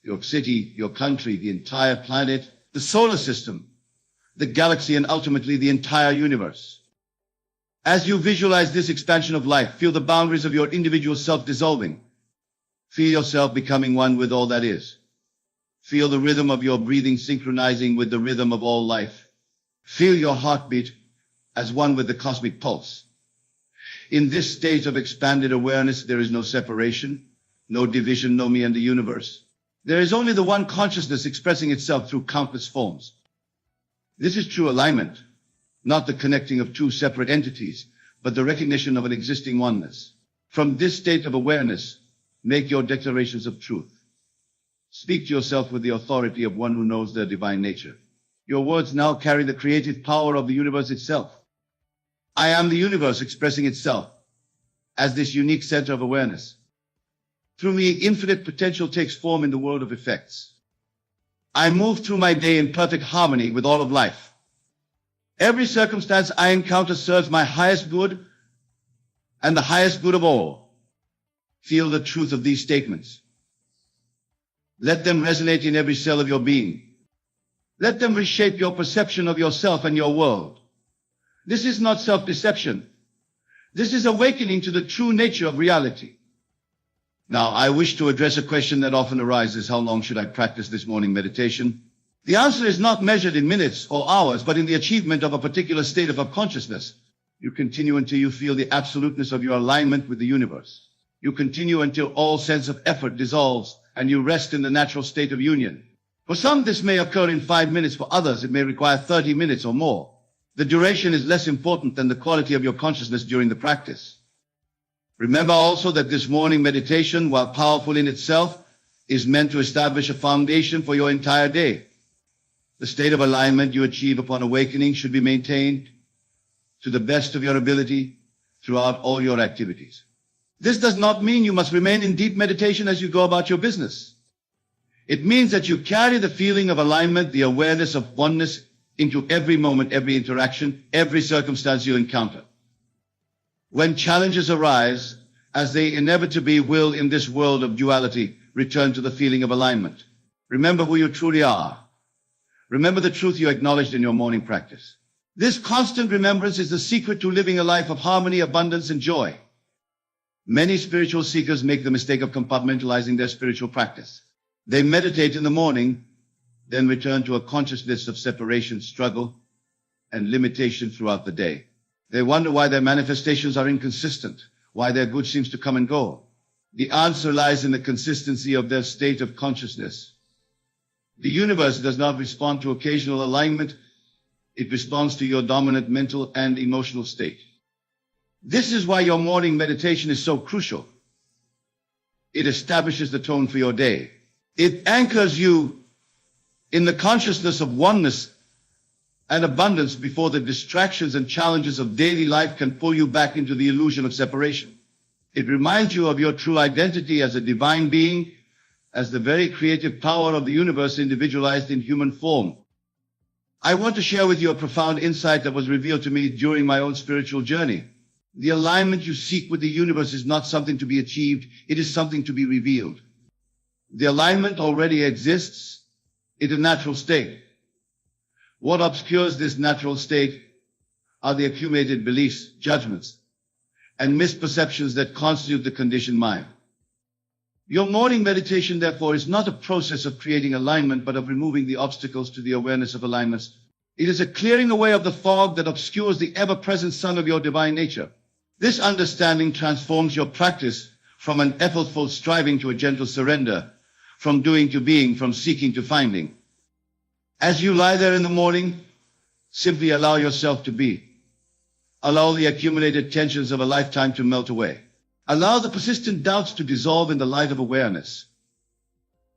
your city, your country, the entire planet, the solar system, the galaxy, and ultimately the entire universe. As you visualize this expansion of life, feel the boundaries of your individual self dissolving. Feel yourself becoming one with all that is. Feel the rhythm of your breathing synchronizing with the rhythm of all life. Feel your heartbeat as one with the cosmic pulse. In this state of expanded awareness, there is no separation, no division, no me and the universe. There is only the one consciousness expressing itself through countless forms. This is true alignment, not the connecting of two separate entities, but the recognition of an existing oneness. From this state of awareness, Make your declarations of truth. Speak to yourself with the authority of one who knows their divine nature. Your words now carry the creative power of the universe itself. I am the universe expressing itself as this unique center of awareness. Through me, infinite potential takes form in the world of effects. I move through my day in perfect harmony with all of life. Every circumstance I encounter serves my highest good and the highest good of all. Feel the truth of these statements. Let them resonate in every cell of your being. Let them reshape your perception of yourself and your world. This is not self-deception. This is awakening to the true nature of reality. Now, I wish to address a question that often arises: how long should I practice this morning meditation? The answer is not measured in minutes or hours, but in the achievement of a particular state of consciousness. You continue until you feel the absoluteness of your alignment with the universe. You continue until all sense of effort dissolves and you rest in the natural state of union. For some, this may occur in 5 minutes. For others, it may require 30 minutes or more. The duration is less important than the quality of your consciousness during the practice. Remember also that this morning meditation, while powerful in itself, is meant to establish a foundation for your entire day. The state of alignment you achieve upon awakening should be maintained to the best of your ability throughout all your activities. This does not mean you must remain in deep meditation as you go about your business. It means that you carry the feeling of alignment, the awareness of oneness, into every moment, every interaction, every circumstance you encounter. When challenges arise, as they inevitably will in this world of duality, return to the feeling of alignment. Remember who you truly are. Remember the truth you acknowledged in your morning practice. This constant remembrance is the secret to living a life of harmony, abundance, and joy. Many spiritual seekers make the mistake of compartmentalizing their spiritual practice. They meditate in the morning, then return to a consciousness of separation, struggle, and limitation throughout the day. They wonder why their manifestations are inconsistent, why their good seems to come and go. The answer lies in the consistency of their state of consciousness. The universe does not respond to occasional alignment. It responds to your dominant mental and emotional state. This is why your morning meditation is so crucial. It establishes the tone for your day. It anchors you in the consciousness of oneness and abundance before the distractions and challenges of daily life can pull you back into the illusion of separation. It reminds you of your true identity as a divine being, as the very creative power of the universe individualized in human form. I want to share with you a profound insight that was revealed to me during my own spiritual journey. The alignment you seek with the universe is not something to be achieved, it is something to be revealed. The alignment already exists in a natural state. What obscures this natural state are the accumulated beliefs, judgments, and misperceptions that constitute the conditioned mind. Your morning meditation, therefore, is not a process of creating alignment, but of removing the obstacles to the awareness of alignments. It is a clearing away of the fog that obscures the ever-present sun of your divine nature. This understanding transforms your practice from an effortful striving to a gentle surrender, from doing to being, from seeking to finding. As you lie there in the morning, simply allow yourself to be. Allow the accumulated tensions of a lifetime to melt away. Allow the persistent doubts to dissolve in the light of awareness.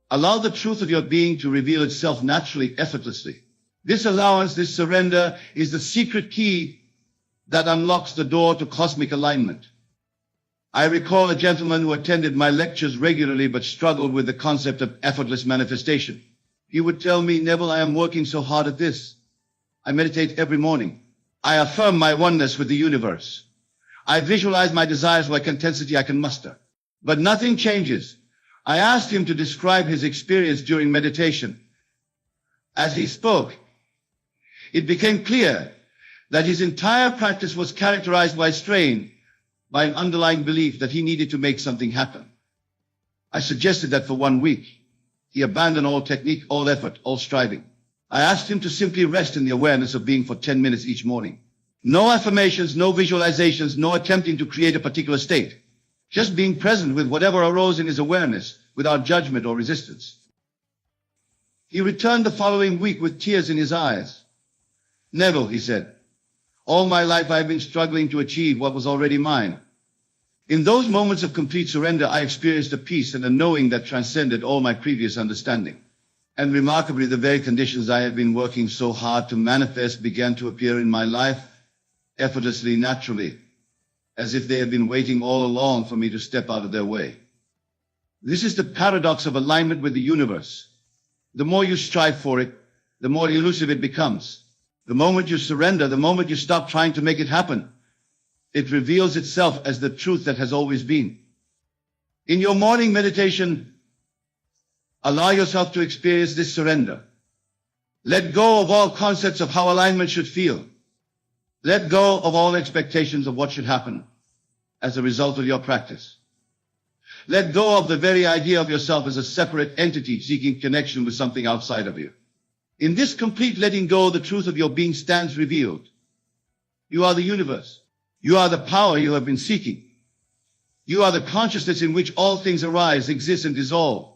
Allow the truth of your being to reveal itself naturally, effortlessly. This allowance, this surrender, is the secret key that unlocks the door to cosmic alignment. I recall a gentleman who attended my lectures regularly but struggled with the concept of effortless manifestation. He would tell me, "Neville, I am working so hard at this. I meditate every morning. I affirm my oneness with the universe. I visualize my desires like intensity I can muster. But nothing changes." I asked him to describe his experience during meditation. As he spoke, it became clear that his entire practice was characterized by strain, by an underlying belief that he needed to make something happen. I suggested that for 1 week, he abandon all technique, all effort, all striving. I asked him to simply rest in the awareness of being for 10 minutes each morning. No affirmations, no visualizations, no attempting to create a particular state. Just being present with whatever arose in his awareness, without judgment or resistance. He returned the following week with tears in his eyes. "Neville," he said, "all my life I've been struggling to achieve what was already mine. In those moments of complete surrender, I experienced a peace and a knowing that transcended all my previous understanding. And remarkably, the very conditions I had been working so hard to manifest began to appear in my life effortlessly, naturally, as if they had been waiting all along for me to step out of their way. This is the paradox of alignment with the universe. The more you strive for it, the more elusive it becomes. The moment you surrender, the moment you stop trying to make it happen, it reveals itself as the truth that has always been. In your morning meditation, allow yourself to experience this surrender. Let go of all concepts of how alignment should feel. Let go of all expectations of what should happen as a result of your practice. Let go of the very idea of yourself as a separate entity seeking connection with something outside of you. In this complete letting go, the truth of your being stands revealed. You are the universe. You are the power you have been seeking. You are the consciousness in which all things arise, exist, and dissolve.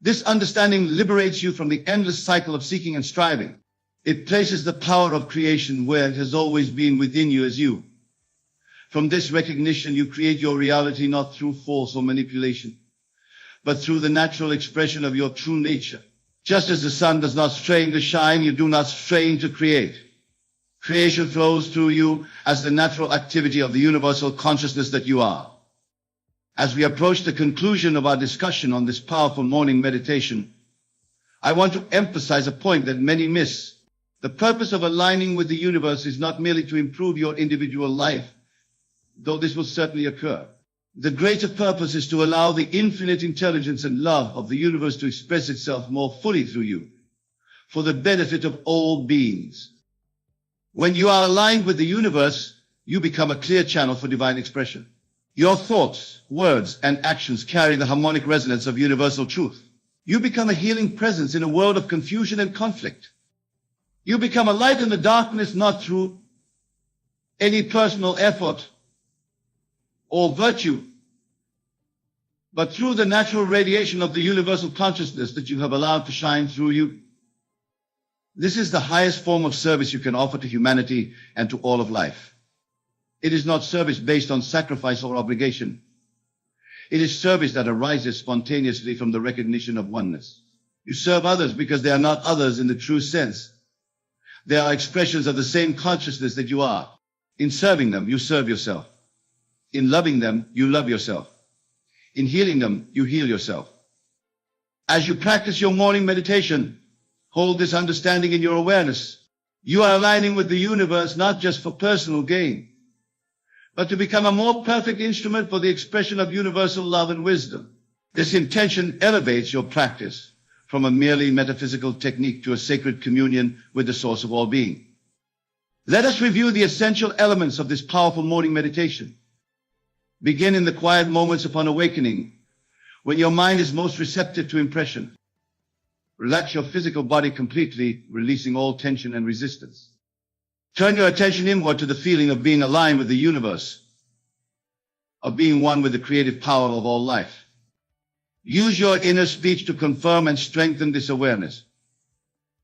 This understanding liberates you from the endless cycle of seeking and striving. It places the power of creation where it has always been within you as you. From this recognition, you create your reality not through force or manipulation, but through the natural expression of your true nature. Just as the sun does not strain to shine, you do not strain to create. Creation flows through you as the natural activity of the universal consciousness that you are. As we approach the conclusion of our discussion on this powerful morning meditation, I want to emphasize a point that many miss. The purpose of aligning with the universe is not merely to improve your individual life, though this will certainly occur. The greater purpose is to allow the infinite intelligence and love of the universe to express itself more fully through you, for the benefit of all beings. When you are aligned with the universe, you become a clear channel for divine expression. Your thoughts, words, and actions carry the harmonic resonance of universal truth. You become a healing presence in a world of confusion and conflict. You become a light in the darkness, not through any personal effort or virtue, but through the natural radiation of the universal consciousness that you have allowed to shine through you. This is the highest form of service you can offer to humanity and to all of life. It is not service based on sacrifice or obligation. It is service that arises spontaneously from the recognition of oneness. You serve others because they are not others in the true sense. They are expressions of the same consciousness that you are. In serving them, you serve yourself. In loving them, you love yourself. In healing them, you heal yourself. As you practice your morning meditation, hold this understanding in your awareness. You are aligning with the universe not just for personal gain, but to become a more perfect instrument for the expression of universal love and wisdom. This intention elevates your practice from a merely metaphysical technique to a sacred communion with the source of all being. Let us review the essential elements of this powerful morning meditation. Begin in the quiet moments upon awakening, when your mind is most receptive to impression. Relax your physical body completely, releasing all tension and resistance. Turn your attention inward to the feeling of being aligned with the universe, of being one with the creative power of all life. Use your inner speech to confirm and strengthen this awareness.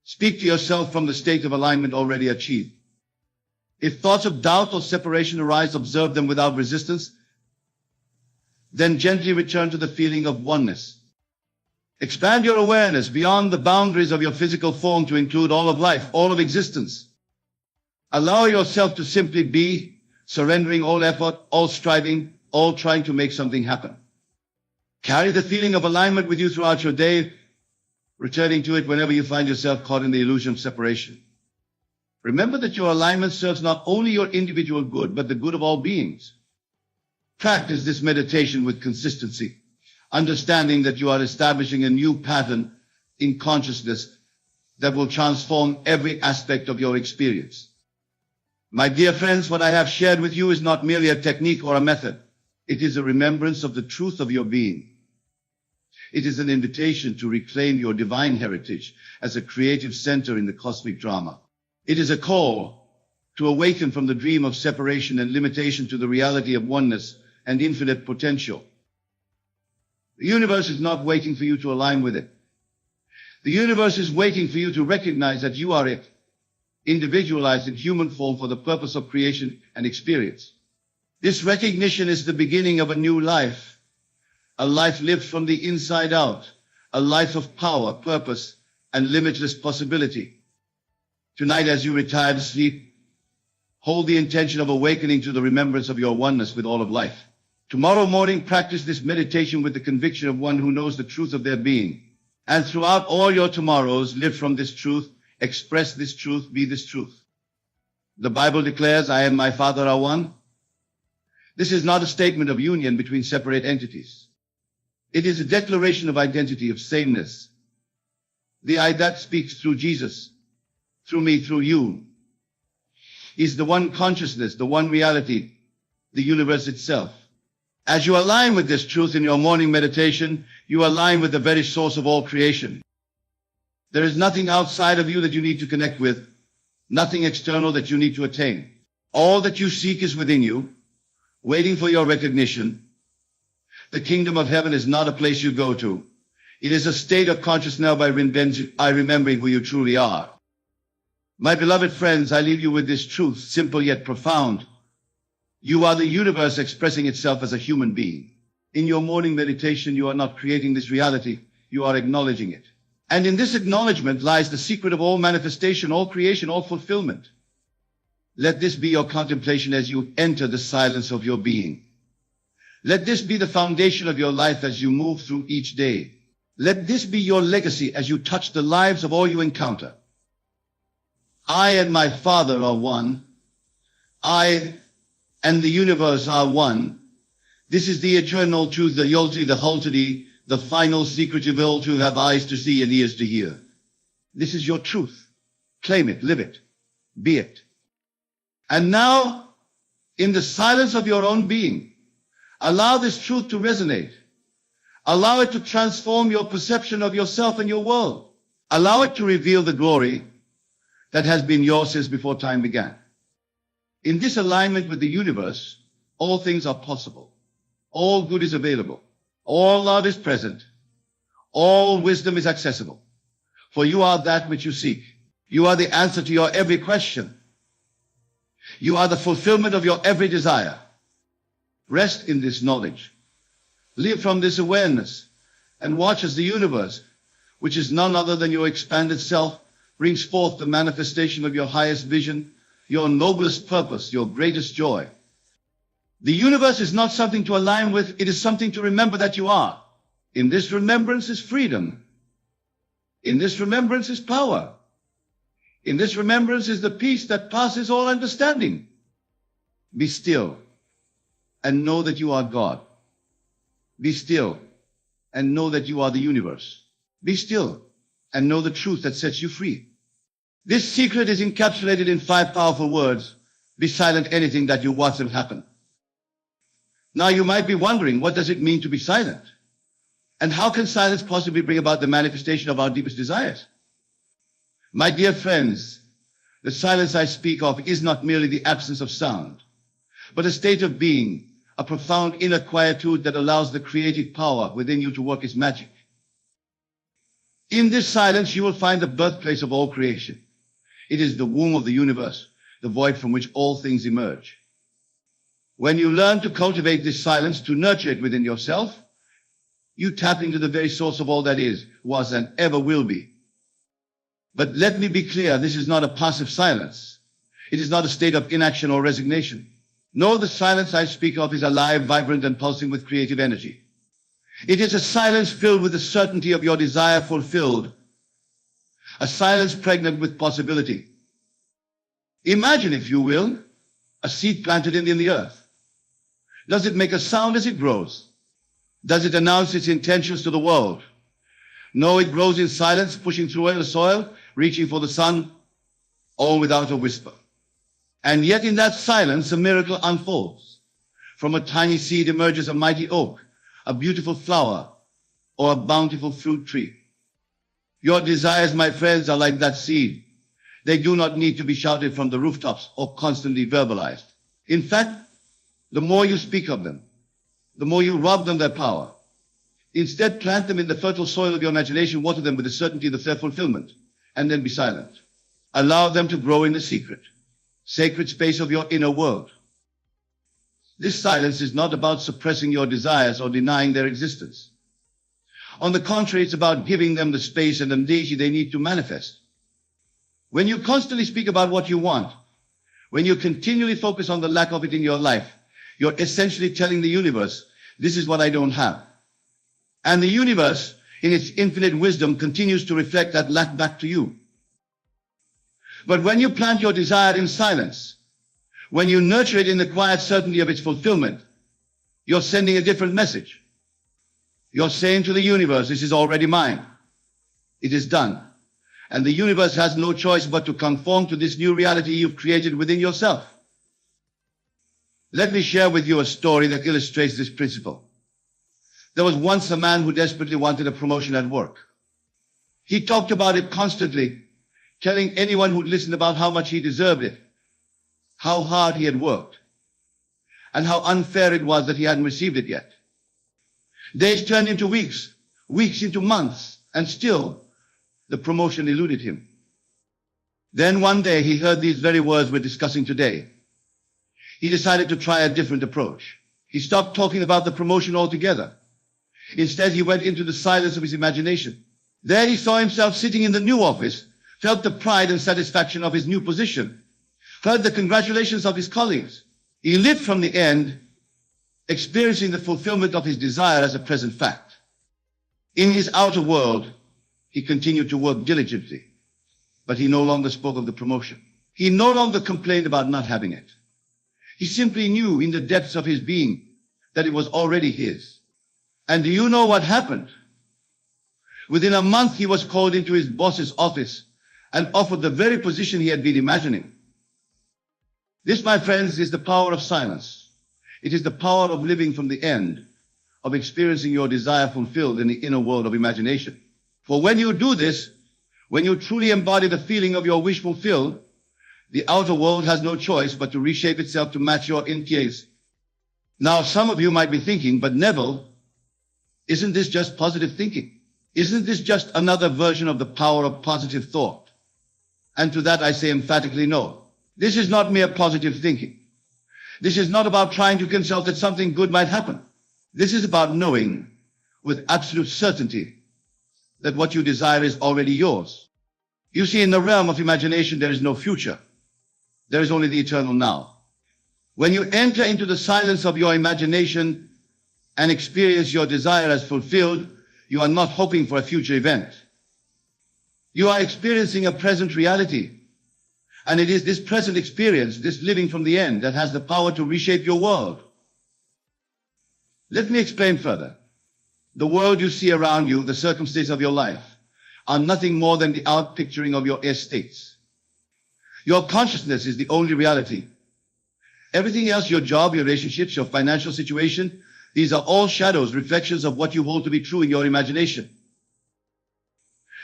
Speak to yourself from the state of alignment already achieved. If thoughts of doubt or separation arise, observe them without resistance. Then gently return to the feeling of oneness. Expand your awareness beyond the boundaries of your physical form to include all of life, all of existence. Allow yourself to simply be, surrendering all effort, all striving, all trying to make something happen. Carry the feeling of alignment with you throughout your day, returning to it whenever you find yourself caught in the illusion of separation. Remember that your alignment serves not only your individual good, but the good of all beings. Practice this meditation with consistency, understanding that you are establishing a new pattern in consciousness that will transform every aspect of your experience. My dear friends, what I have shared with you is not merely a technique or a method. It is a remembrance of the truth of your being. It is an invitation to reclaim your divine heritage as a creative center in the cosmic drama. It is a call to awaken from the dream of separation and limitation to the reality of oneness and infinite potential. The universe is not waiting for you to align with it. The universe is waiting for you to recognize that you are it, individualized in human form for the purpose of creation and experience. This recognition is the beginning of a new life, a life lived from the inside out, a life of power, purpose, and limitless possibility. Tonight, as you retire to sleep, hold the intention of awakening to the remembrance of your oneness with all of life. Tomorrow morning, practice this meditation with the conviction of one who knows the truth of their being. And throughout all your tomorrows, live from this truth, express this truth, be this truth. The Bible declares, I and my Father are one. This is not a statement of union between separate entities. It is a declaration of identity, of sameness. The I that speaks through Jesus, through me, through you, is the one consciousness, the one reality, the universe itself. As you align with this truth in your morning meditation, you align with the very source of all creation. There is nothing outside of you that you need to connect with, nothing external that you need to attain. All that you seek is within you, waiting for your recognition. The kingdom of heaven is not a place you go to. It is a state of consciousness by remembering who you truly are. My beloved friends, I leave you with this truth, simple yet profound. You are the universe expressing itself as a human being. In your morning meditation, you are not creating this reality, you are acknowledging it. And in this acknowledgement lies the secret of all manifestation, all creation, all fulfillment. Let this be your contemplation as you enter the silence of your being. Let this be the foundation of your life as you move through each day. Let this be your legacy as you touch the lives of all you encounter. I and my Father are one. I and the universe are one. This is the eternal truth, the yolti, the holtity, the final secret of all to have eyes to see and ears to hear. This is your truth. Claim it, live it, be it. And now, in the silence of your own being, allow this truth to resonate. Allow it to transform your perception of yourself and your world. Allow it to reveal the glory that has been yours since before time began. In this alignment with the universe, all things are possible. All good is available. All love is present. All wisdom is accessible. For you are that which you seek. You are the answer to your every question. You are the fulfillment of your every desire. Rest in this knowledge. Live from this awareness and watch as the universe, which is none other than your expanded self, brings forth the manifestation of your highest vision, your noblest purpose, your greatest joy. The universe is not something to align with, it is something to remember that you are. In this remembrance is freedom. In this remembrance is power. In this remembrance is the peace that passes all understanding. Be still and know that you are God. Be still and know that you are the universe. Be still and know the truth that sets you free. This secret is encapsulated in 5 powerful words. Be silent anything that you watch them happen. Now you might be wondering, what does it mean to be silent? And how can silence possibly bring about the manifestation of our deepest desires? My dear friends, the silence I speak of is not merely the absence of sound, but a state of being, a profound inner quietude that allows the creative power within you to work its magic. In this silence, you will find the birthplace of all creation. It is the womb of the universe, the void from which all things emerge. When you learn to cultivate this silence, to nurture it within yourself, you tap into the very source of all that is, was, and ever will be. But let me be clear, this is not a passive silence. It is not a state of inaction or resignation. No, the silence I speak of is alive, vibrant, and pulsing with creative energy. It is a silence filled with the certainty of your desire fulfilled. A silence pregnant with possibility. Imagine, if you will, a seed planted in the earth. Does it make a sound as it grows? Does it announce its intentions to the world? No, it grows in silence, pushing through the soil, reaching for the sun, all without a whisper. And yet in that silence, a miracle unfolds. From a tiny seed emerges a mighty oak, a beautiful flower, or a bountiful fruit tree. Your desires, my friends, are like that seed. They do not need to be shouted from the rooftops or constantly verbalized. In fact, the more you speak of them, the more you rob them their power. Instead, plant them in the fertile soil of your imagination, water them with the certainty of their fulfillment, and then be silent. Allow them to grow in the secret, sacred space of your inner world. This silence is not about suppressing your desires or denying their existence. On the contrary, it's about giving them the space and energy they need to manifest. When you constantly speak about what you want, when you continually focus on the lack of it in your life, you're essentially telling the universe, this is what I don't have. And the universe, in its infinite wisdom, continues to reflect that lack back to you. But when you plant your desire in silence, when you nurture it in the quiet certainty of its fulfillment, you're sending a different message. You're saying to the universe, this is already mine. It is done. And the universe has no choice but to conform to this new reality you've created within yourself. Let me share with you a story that illustrates this principle. There was once a man who desperately wanted a promotion at work. He talked about it constantly, telling anyone who'd listen about how much he deserved it, how hard he had worked, and how unfair it was that he hadn't received it yet. Days turned into weeks, weeks into months, and still the promotion eluded him. Then one day he heard these very words we're discussing today. He decided to try a different approach. He stopped talking about the promotion altogether. Instead, he went into the silence of his imagination. There he saw himself sitting in the new office, felt the pride and satisfaction of his new position, heard the congratulations of his colleagues. He lived from the end, experiencing the fulfillment of his desire as a present fact. In his outer world, he continued to work diligently, but he no longer spoke of the promotion. He no longer complained about not having it. He simply knew in the depths of his being that it was already his. And do you know what happened? Within a month, he was called into his boss's office and offered the very position he had been imagining. This, my friends, is the power of silence. It is the power of living from the end, of experiencing your desire fulfilled in the inner world of imagination. For when you do this, when you truly embody the feeling of your wish fulfilled, the outer world has no choice but to reshape itself to match your intent. Now, some of you might be thinking, but Neville, isn't this just positive thinking? Isn't this just another version of the power of positive thought? And to that I say emphatically no. This is not mere positive thinking. This is not about trying to consult that something good might happen. This is about knowing with absolute certainty that what you desire is already yours. You see, in the realm of imagination, there is no future. There is only the eternal now. When you enter into the silence of your imagination and experience your desire as fulfilled, you are not hoping for a future event. You are experiencing a present reality. And it is this present experience, this living from the end, that has the power to reshape your world. Let me explain further. The world you see around you, the circumstances of your life, are nothing more than the outpicturing of your estates. Your consciousness is the only reality. Everything else, your job, your relationships, your financial situation, these are all shadows, reflections of what you hold to be true in your imagination.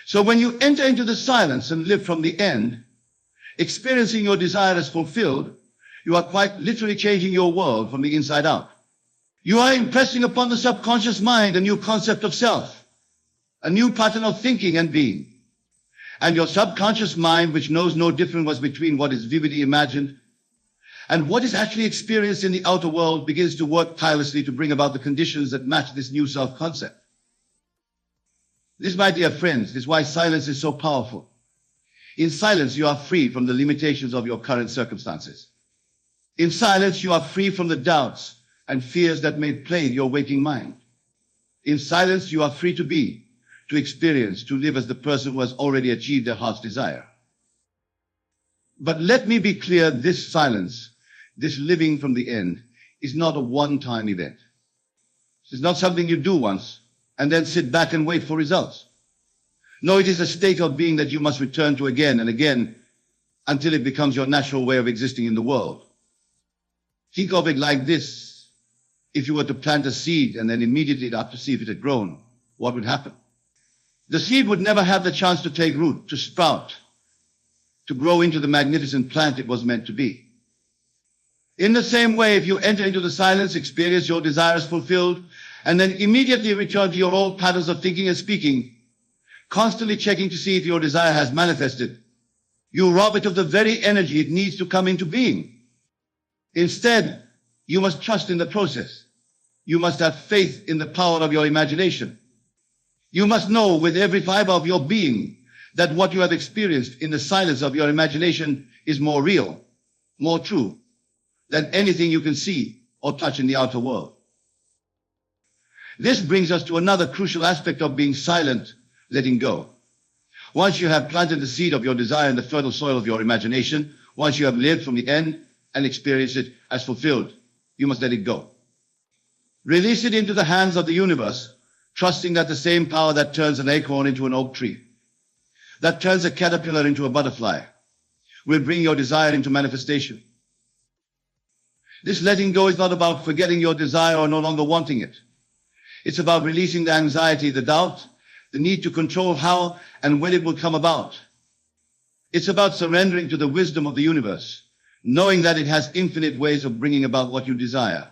So when you enter into the silence and live from the end, experiencing your desire as fulfilled, you are quite literally changing your world from the inside out. You are impressing upon the subconscious mind a new concept of self, a new pattern of thinking and being. And your subconscious mind, which knows no difference between what is vividly imagined and what is actually experienced in the outer world, begins to work tirelessly to bring about the conditions that match this new self-concept. This, my dear friends, is why silence is so powerful. In silence, you are free from the limitations of your current circumstances. In silence, you are free from the doubts and fears that may plague your waking mind. In silence, you are free to be, to experience, to live as the person who has already achieved their heart's desire. But let me be clear, this silence, this living from the end, is not a one-time event. It's not something you do once and then sit back and wait for results. No, it is a state of being that you must return to again and again until it becomes your natural way of existing in the world. Think of it like this. If you were to plant a seed and then immediately after see if it had grown, what would happen? The seed would never have the chance to take root, to sprout, to grow into the magnificent plant it was meant to be. In the same way, if you enter into the silence, experience your desires fulfilled, and then immediately return to your old patterns of thinking and speaking, constantly checking to see if your desire has manifested, you rob it of the very energy it needs to come into being. Instead, You must trust in the process. You must have faith in the power of your imagination. You must know with every fiber of your being that what you have experienced in the silence of your imagination is more real, more true than anything you can see or touch in the outer world. This brings us to another crucial aspect of being silent, letting go. Once you have planted the seed of your desire in the fertile soil of your imagination, once you have lived from the end and experienced it as fulfilled, you must let it go. Release it into the hands of the universe, trusting that the same power that turns an acorn into an oak tree, that turns a caterpillar into a butterfly, will bring your desire into manifestation. This letting go is not about forgetting your desire or no longer wanting it. It's about releasing the anxiety, the doubt, the need to control how and when it will come about. It's about surrendering to the wisdom of the universe, knowing that it has infinite ways of bringing about what you desire,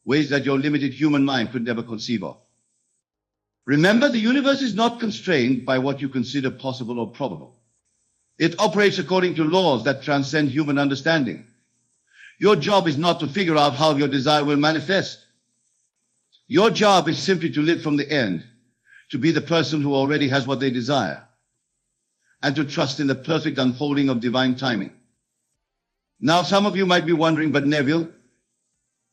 ways that your limited human mind could never conceive of. Remember, the universe is not constrained by what you consider possible or probable. It operates according to laws that transcend human understanding. Your job is not to figure out how your desire will manifest. Your job is simply to live from the end, to be the person who already has what they desire, and to trust in the perfect unfolding of divine timing. Now, some of you might be wondering, but Neville,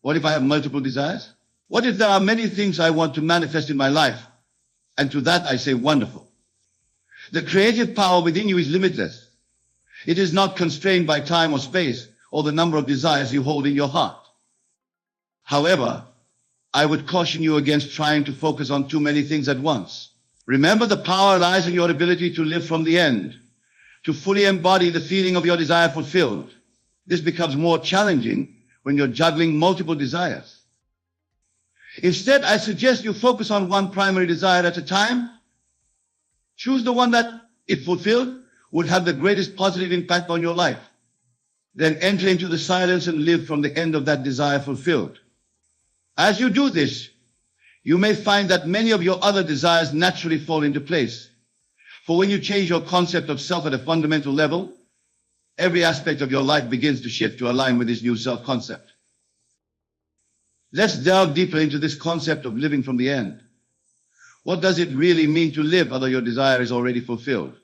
what if I have multiple desires? What if there are many things I want to manifest in my life? And to that I say, wonderful. The creative power within you is limitless. It is not constrained by time or space or the number of desires you hold in your heart. However, I would caution you against trying to focus on too many things at once. Remember, the power lies in your ability to live from the end, to fully embody the feeling of your desire fulfilled. This becomes more challenging when you're juggling multiple desires. Instead, I suggest you focus on one primary desire at a time. Choose the one that, if fulfilled, would have the greatest positive impact on your life. Then enter into the silence and live from the end of that desire fulfilled. As you do this, you may find that many of your other desires naturally fall into place. For when you change your concept of self at a fundamental level, every aspect of your life begins to shift to align with this new self-concept. Let's delve deeper into this concept of living from the end. What does it really mean to live although your desire is already fulfilled?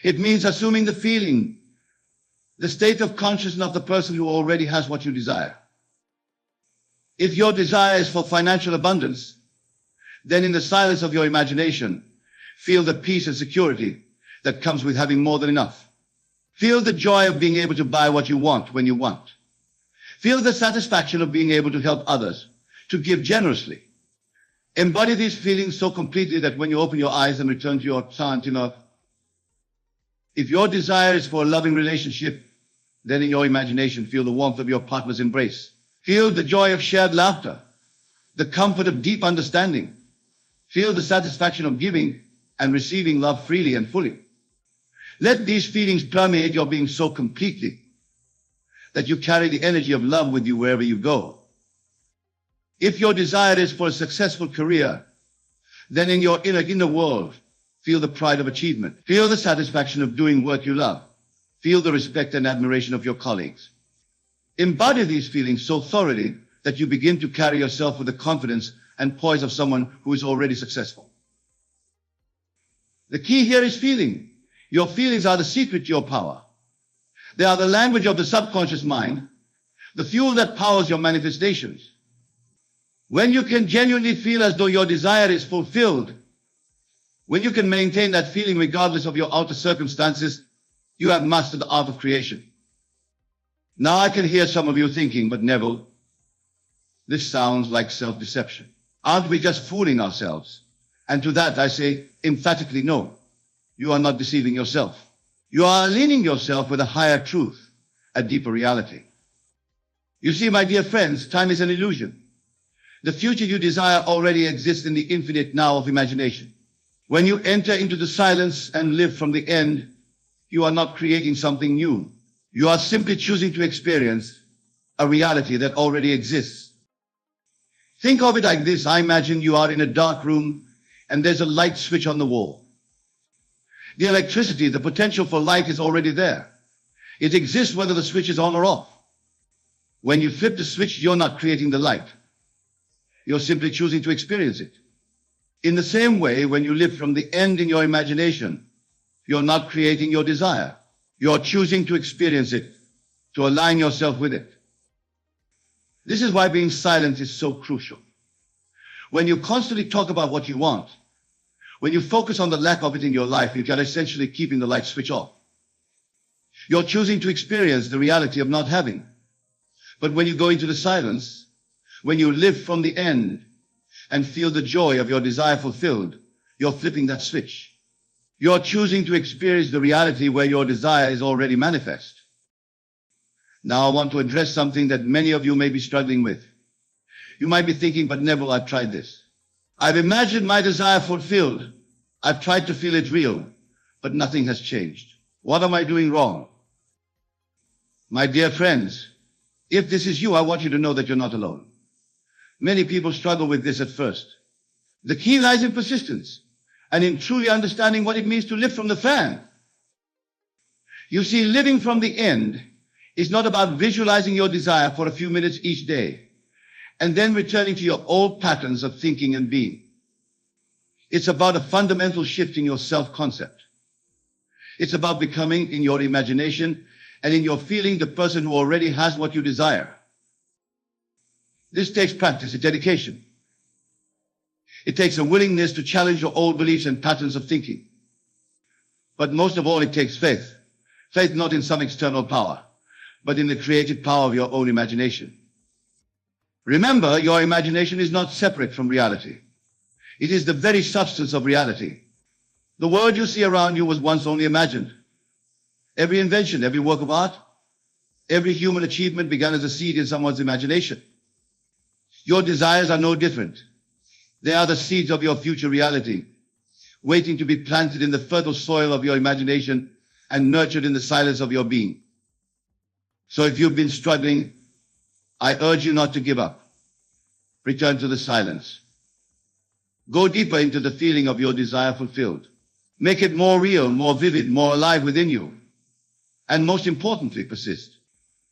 It means assuming the feeling, the state of consciousness of the person who already has what you desire. If your desire is for financial abundance, then in the silence of your imagination, feel the peace and security that comes with having more than enough. Feel the joy of being able to buy what you want when you want. Feel the satisfaction of being able to help others, to give generously. Embody these feelings so completely that when you open your eyes and return to your plant, if your desire is for a loving relationship, then in your imagination, feel the warmth of your partner's embrace. Feel the joy of shared laughter, the comfort of deep understanding. Feel the satisfaction of giving and receiving love freely and fully. Let these feelings permeate your being so completely that you carry the energy of love with you wherever you go. If your desire is for a successful career, then in your inner world, feel the pride of achievement. Feel the satisfaction of doing work you love. Feel the respect and admiration of your colleagues. Embody these feelings so thoroughly that you begin to carry yourself with the confidence and poise of someone who is already successful. The key here is feeling. Your feelings are the secret to your power. They are the language of the subconscious mind, the fuel that powers your manifestations. When you can genuinely feel as though your desire is fulfilled, when you can maintain that feeling regardless of your outer circumstances, you have mastered the art of creation. Now I can hear some of you thinking, but Neville, this sounds like self-deception. Aren't we just fooling ourselves? And to that I say emphatically no. You are not deceiving yourself. You are aligning yourself with a higher truth, a deeper reality. You see, my dear friends, time is an illusion. The future you desire already exists in the infinite now of imagination. When you enter into the silence and live from the end, you are not creating something new. You are simply choosing to experience a reality that already exists. Think of it like this. I imagine you are in a dark room and there's a light switch on the wall. The electricity, the potential for light is already there. It exists whether the switch is on or off. When you flip the switch, you're not creating the light. You're simply choosing to experience it. In the same way, when you live from the end in your imagination, you're not creating your desire. You're choosing to experience it, to align yourself with it. This is why being silent is so crucial. When you constantly talk about what you want, when you focus on the lack of it in your life, you're essentially keeping the light switch off. You're choosing to experience the reality of not having. But when you go into the silence, when you live from the end and feel the joy of your desire fulfilled, you're flipping that switch. You're choosing to experience the reality where your desire is already manifest. Now I want to address something that many of you may be struggling with. You might be thinking, but Neville, I've tried this. I've imagined my desire fulfilled. I've tried to feel it real, but nothing has changed. What am I doing wrong? My dear friends, if this is you, I want you to know that you're not alone. Many people struggle with this at first. The key lies in persistence and in truly understanding what it means to live from the fan. You see, living from the end is not about visualizing your desire for a few minutes each day and then returning to your old patterns of thinking and being. It's about a fundamental shift in your self-concept. It's about becoming, in your imagination and in your feeling, the person who already has what you desire. This takes practice and dedication. It takes a willingness to challenge your old beliefs and patterns of thinking. But most of all, it takes faith. Faith not in some external power, but in the creative power of your own imagination. Remember, your imagination is not separate from reality. It is the very substance of reality. The world you see around you was once only imagined. Every invention, every work of art, every human achievement began as a seed in someone's imagination. Your desires are no different. They are the seeds of your future reality, waiting to be planted in the fertile soil of your imagination and nurtured in the silence of your being. So if you've been struggling, I urge you not to give up. Return to the silence. Go deeper into the feeling of your desire fulfilled. Make it more real, more vivid, more alive within you. And most importantly, persist.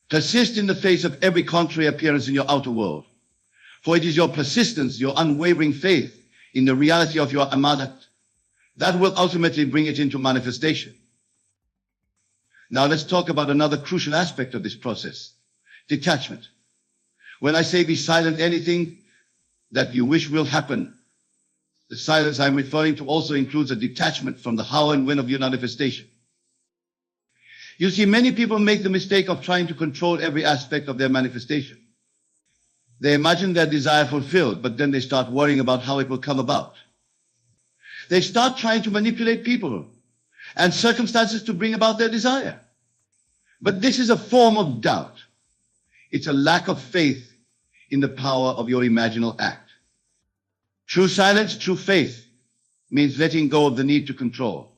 Persist in the face of every contrary appearance in your outer world. For it is your persistence, your unwavering faith in the reality of your amadat that will ultimately bring it into manifestation. Now let's talk about another crucial aspect of this process, detachment. When I say be silent, anything that you wish will happen, the silence I'm referring to also includes a detachment from the how and when of your manifestation. You see, many people make the mistake of trying to control every aspect of their manifestation. They imagine their desire fulfilled, but then they start worrying about how it will come about. They start trying to manipulate people and circumstances to bring about their desire. But this is a form of doubt. It's a lack of faith in the power of your imaginal act. True silence, true faith means letting go of the need to control.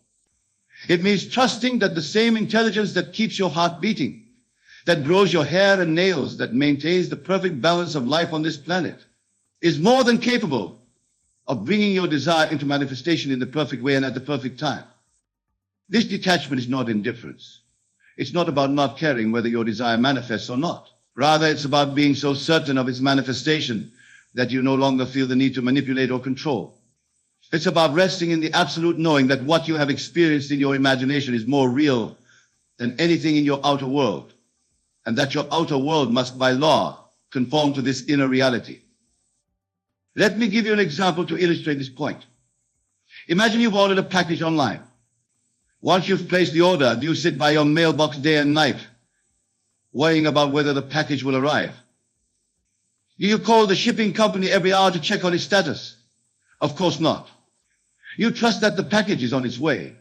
It means trusting that the same intelligence that keeps your heart beating, that grows your hair and nails, that maintains the perfect balance of life on this planet, is more than capable of bringing your desire into manifestation in the perfect way and at the perfect time. This detachment is not indifference. It's not about not caring whether your desire manifests or not. Rather, it's about being so certain of its manifestation that you no longer feel the need to manipulate or control. It's about resting in the absolute knowing that what you have experienced in your imagination is more real than anything in your outer world, and that your outer world must, by law, conform to this inner reality. Let me give you an example to illustrate this point. Imagine you've ordered a package online. Once you've placed the order, do you sit by your mailbox day and night, worrying about whether the package will arrive? Do you call the shipping company every hour to check on its status? Of course not. You trust that the package is on its way.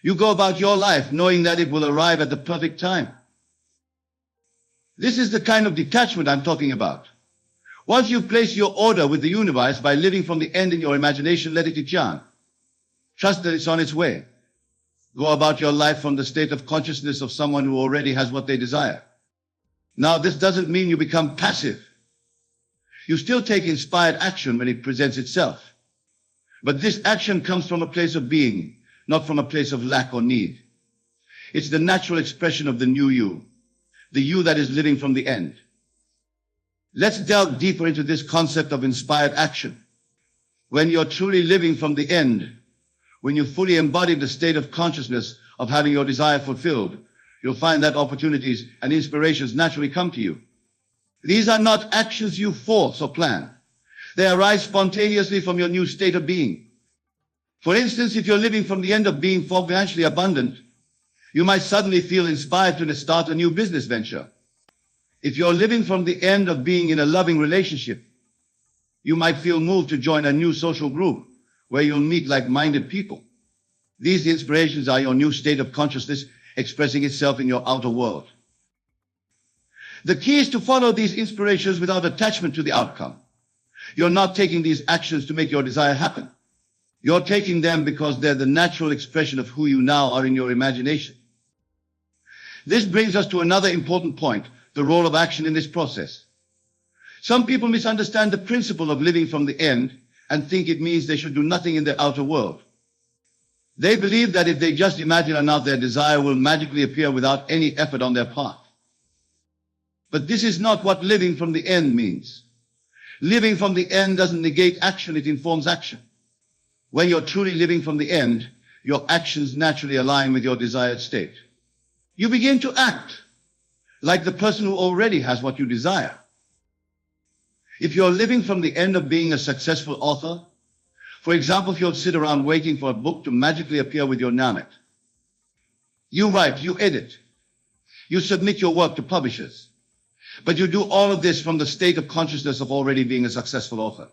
You go about your life knowing that it will arrive at the perfect time. This is the kind of detachment I'm talking about. Once you've placed your order with the universe by living from the end in your imagination, let it return. Trust that it's on its way. Go about your life from the state of consciousness of someone who already has what they desire. Now, this doesn't mean you become passive. You still take inspired action when it presents itself. But this action comes from a place of being, not from a place of lack or need. It's the natural expression of the new you, the you that is living from the end. Let's delve deeper into this concept of inspired action. When you're truly living from the end, when you fully embody the state of consciousness of having your desire fulfilled, you'll find that opportunities and inspirations naturally come to you. These are not actions you force or plan. They arise spontaneously from your new state of being. For instance, if you're living from the end of being financially abundant, you might suddenly feel inspired to start a new business venture. If you're living from the end of being in a loving relationship, you might feel moved to join a new social group where you'll meet like-minded people. These inspirations are your new state of consciousness expressing itself in your outer world. The key is to follow these inspirations without attachment to the outcome. You're not taking these actions to make your desire happen. You're taking them because they're the natural expression of who you now are in your imagination. This brings us to another important point, the role of action in this process. Some people misunderstand the principle of living from the end and think it means they should do nothing in their outer world. They believe that if they just imagine enough, their desire will magically appear without any effort on their part. But this is not what living from the end means. Living from the end doesn't negate action, it informs action. When you're truly living from the end, your actions naturally align with your desired state. You begin to act like the person who already has what you desire. If you're living from the end of being a successful author, for example, if you'll sit around waiting for a book to magically appear with your name on it, you write, you edit, you submit your work to publishers, but you do all of this from the state of consciousness of already being a successful author.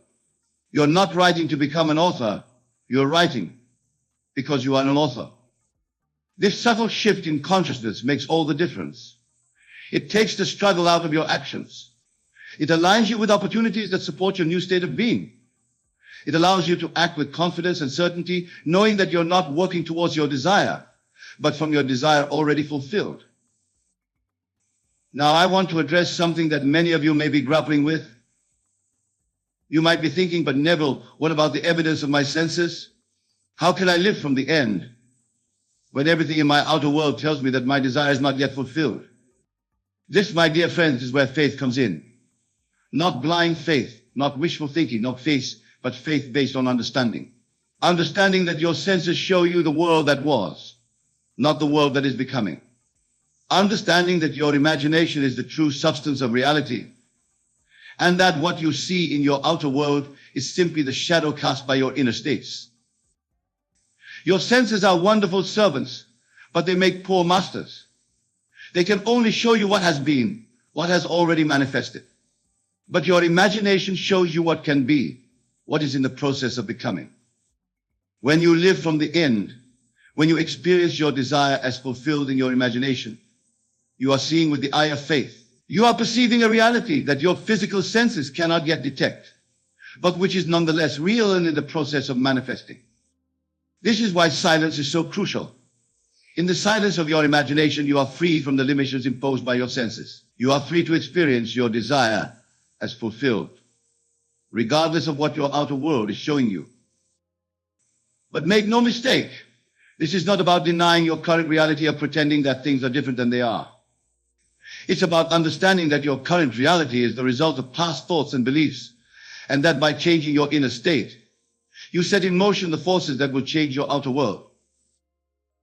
You're not writing to become an author, you're writing because you are an author. This subtle shift in consciousness makes all the difference. It takes the struggle out of your actions. It aligns you with opportunities that support your new state of being. It allows you to act with confidence and certainty, knowing that you're not working towards your desire, but from your desire already fulfilled. Now, I want to address something that many of you may be grappling with. You might be thinking, but Neville, what about the evidence of my senses? How can I live from the end when everything in my outer world tells me that my desire is not yet fulfilled? This, my dear friends, is where faith comes in. Not blind faith, not wishful thinking, not faith, but faith based on understanding. Understanding that your senses show you the world that was, not the world that is becoming. Understanding that your imagination is the true substance of reality, and that what you see in your outer world is simply the shadow cast by your inner states. Your senses are wonderful servants, but they make poor masters. They can only show you what has been, what has already manifested. But your imagination shows you what can be, what is in the process of becoming. When you live from the end, when you experience your desire as fulfilled in your imagination, you are seeing with the eye of faith. You are perceiving a reality that your physical senses cannot yet detect, but which is nonetheless real and in the process of manifesting. This is why silence is so crucial. In the silence of your imagination, you are free from the limitations imposed by your senses. You are free to experience your desire as fulfilled, regardless of what your outer world is showing you. But make no mistake, this is not about denying your current reality or pretending that things are different than they are. It's about understanding that your current reality is the result of past thoughts and beliefs, and that by changing your inner state, you set in motion the forces that will change your outer world.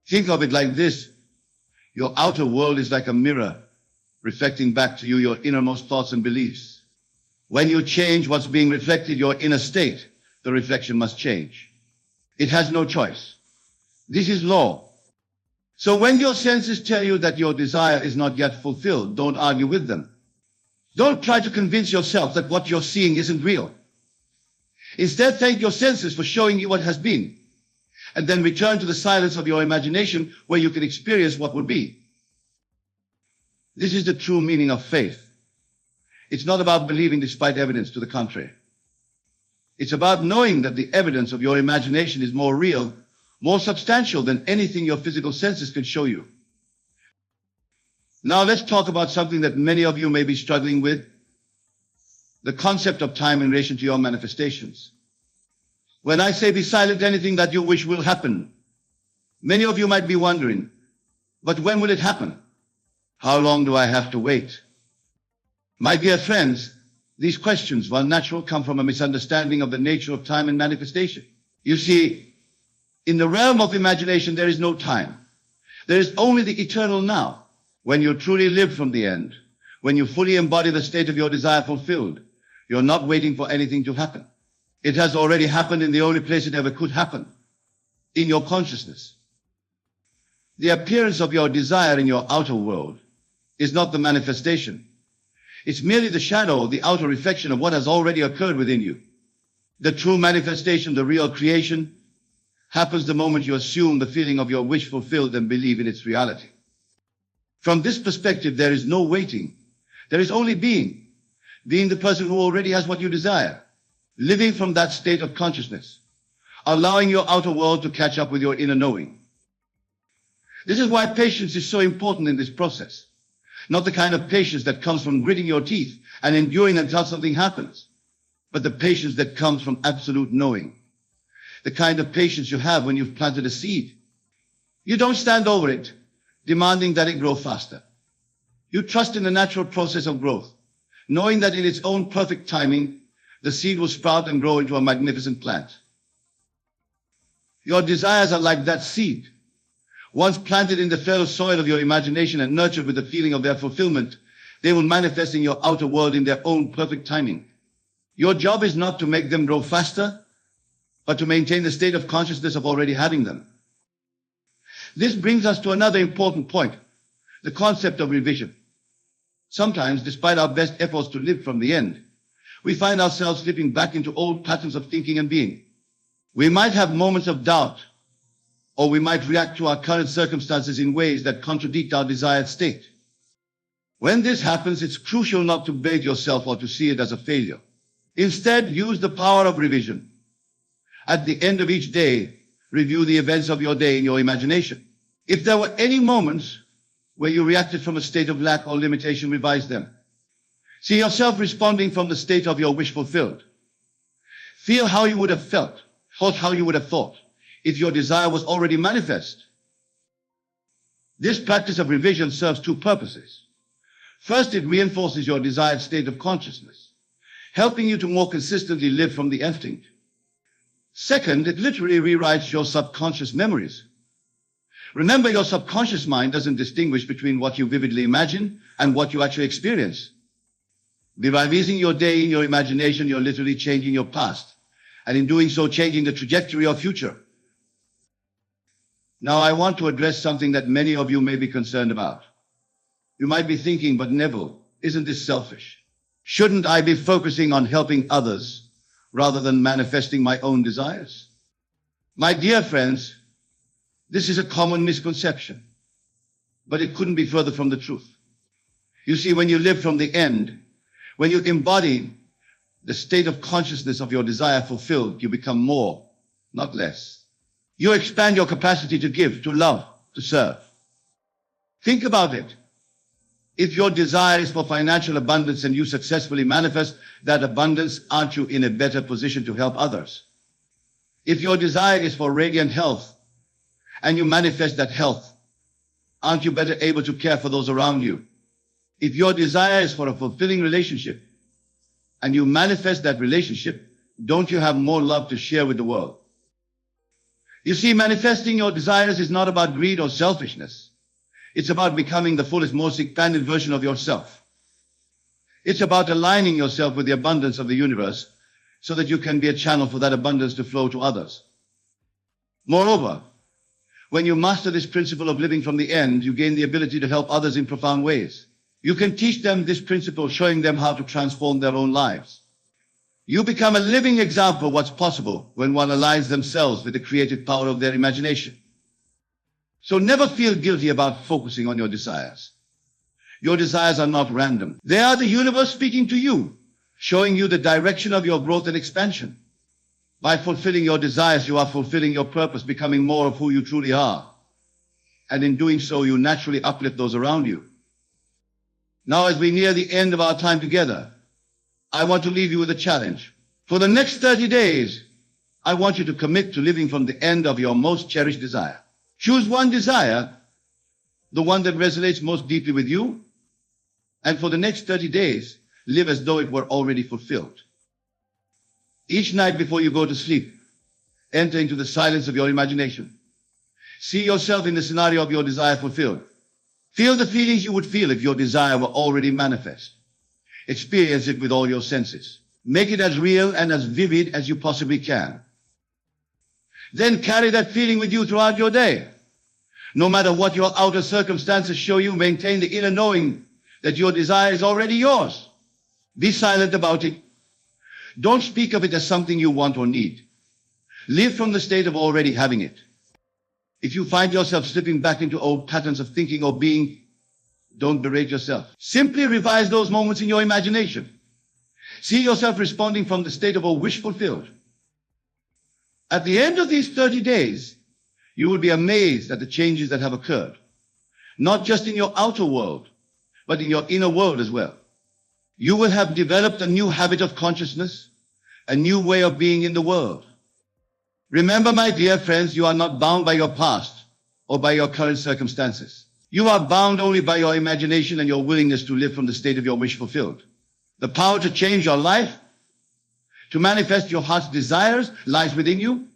Think of it like this. Your outer world is like a mirror, reflecting back to you your innermost thoughts and beliefs. When you change what's being reflected, your inner state, the reflection must change. It has no choice. This is law. So when your senses tell you that your desire is not yet fulfilled, don't argue with them. Don't try to convince yourself that what you're seeing isn't real. Instead, thank your senses for showing you what has been, and then return to the silence of your imagination where you can experience what will be. This is the true meaning of faith. It's not about believing despite evidence to the contrary. It's about knowing that the evidence of your imagination is more real, more substantial than anything your physical senses can show you. Now let's talk about something that many of you may be struggling with, the concept of time in relation to your manifestations. When I say be silent, anything that you wish will happen, many of you might be wondering, but when will it happen? How long do I have to wait? My dear friends, These questions, while natural, come from a misunderstanding of the nature of time and manifestation. You see, in the realm of imagination, there is no time. There is only the eternal now. When you truly live from the end, when you fully embody the state of your desire fulfilled, you're not waiting for anything to happen. It has already happened in the only place it ever could happen, in your consciousness. The appearance of your desire in your outer world is not the manifestation. It's merely the shadow, the outer reflection of what has already occurred within you. The true manifestation, the real creation, happens the moment you assume the feeling of your wish fulfilled and believe in its reality. From this perspective, there is no waiting. There is only being. Being the person who already has what you desire. Living from that state of consciousness. Allowing your outer world to catch up with your inner knowing. This is why patience is so important in this process. Not the kind of patience that comes from gritting your teeth and enduring until something happens, but the patience that comes from absolute knowing. The kind of patience you have when you've planted a seed. You don't stand over it, demanding that it grow faster. You trust in the natural process of growth, knowing that in its own perfect timing, the seed will sprout and grow into a magnificent plant. Your desires are like that seed. Once planted in the fertile soil of your imagination and nurtured with the feeling of their fulfillment, they will manifest in your outer world in their own perfect timing. Your job is not to make them grow faster, but to maintain the state of consciousness of already having them. This brings us to another important point, the concept of revision. Sometimes, despite our best efforts to live from the end, we find ourselves slipping back into old patterns of thinking and being. We might have moments of doubt, or we might react to our current circumstances in ways that contradict our desired state. When this happens, it's crucial not to berate yourself or to see it as a failure. Instead, use the power of revision. At the end of each day, review the events of your day in your imagination. If there were any moments where you reacted from a state of lack or limitation, revise them. See yourself responding from the state of your wish fulfilled. Feel how you would have felt, thought how you would have thought, if your desire was already manifest. This practice of revision serves two purposes. First, it reinforces your desired state of consciousness, helping you to more consistently live from the instinct. Second, it literally rewrites your subconscious memories. Remember, your subconscious mind doesn't distinguish between what you vividly imagine and what you actually experience. By revising your day in your imagination, you're literally changing your past, and in doing so, changing the trajectory of future. Now, I want to address something that many of you may be concerned about. You might be thinking, but Neville, isn't this selfish? Shouldn't I be focusing on helping others rather than manifesting my own desires? My dear friends, this is a common misconception, but it couldn't be further from the truth. You see, when you live from the end, when you embody the state of consciousness of your desire fulfilled, you become more, not less. You expand your capacity to give, to love, to serve. Think about it. If your desire is for financial abundance and you successfully manifest that abundance, aren't you in a better position to help others? If your desire is for radiant health and you manifest that health, aren't you better able to care for those around you? If your desire is for a fulfilling relationship and you manifest that relationship, don't you have more love to share with the world? You see, manifesting your desires is not about greed or selfishness. It's about becoming the fullest, most expanded version of yourself. It's about aligning yourself with the abundance of the universe so that you can be a channel for that abundance to flow to others. Moreover, when you master this principle of living from the end, you gain the ability to help others in profound ways. You can teach them this principle, showing them how to transform their own lives. You become a living example of what's possible when one aligns themselves with the creative power of their imagination. So never feel guilty about focusing on your desires. Your desires are not random. They are the universe speaking to you, showing you the direction of your growth and expansion. By fulfilling your desires, you are fulfilling your purpose, becoming more of who you truly are. And in doing so, you naturally uplift those around you. Now, as we near the end of our time together, I want to leave you with a challenge. For the next 30 days, I want you to commit to living from the end of your most cherished desire. Choose one desire, the one that resonates most deeply with you, and for the next 30 days, live as though it were already fulfilled. Each night before you go to sleep, enter into the silence of your imagination. See yourself in the scenario of your desire fulfilled. Feel the feelings you would feel if your desire were already manifest. Experience it with all your senses. Make it as real and as vivid as you possibly can. Then carry that feeling with you throughout your day. No matter what your outer circumstances show you, maintain the inner knowing that your desire is already yours. Be silent about it. Don't speak of it as something you want or need. Live from the state of already having it. If you find yourself slipping back into old patterns of thinking or being, don't berate yourself. Simply revise those moments in your imagination. See yourself responding from the state of a wish fulfilled. At the end of these 30 days, you will be amazed at the changes that have occurred, not just in your outer world, but in your inner world as well. You will have developed a new habit of consciousness, a new way of being in the world. Remember, my dear friends, you are not bound by your past or by your current circumstances. You are bound only by your imagination and your willingness to live from the state of your wish fulfilled. The power to change your life, to manifest your heart's desires, lies within you.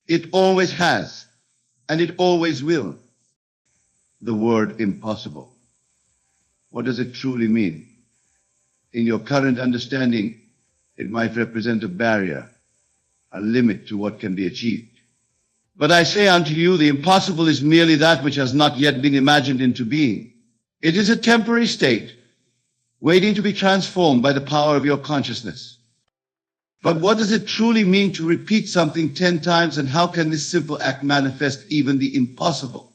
It always has, and it always will. The word impossible. What does it truly mean? In your current understanding, it might represent a barrier, a limit to what can be achieved. But I say unto you, the impossible is merely that which has not yet been imagined into being. It is a temporary state, waiting to be transformed by the power of your consciousness. But what does it truly mean to repeat something 10 times, and how can this simple act manifest even the impossible?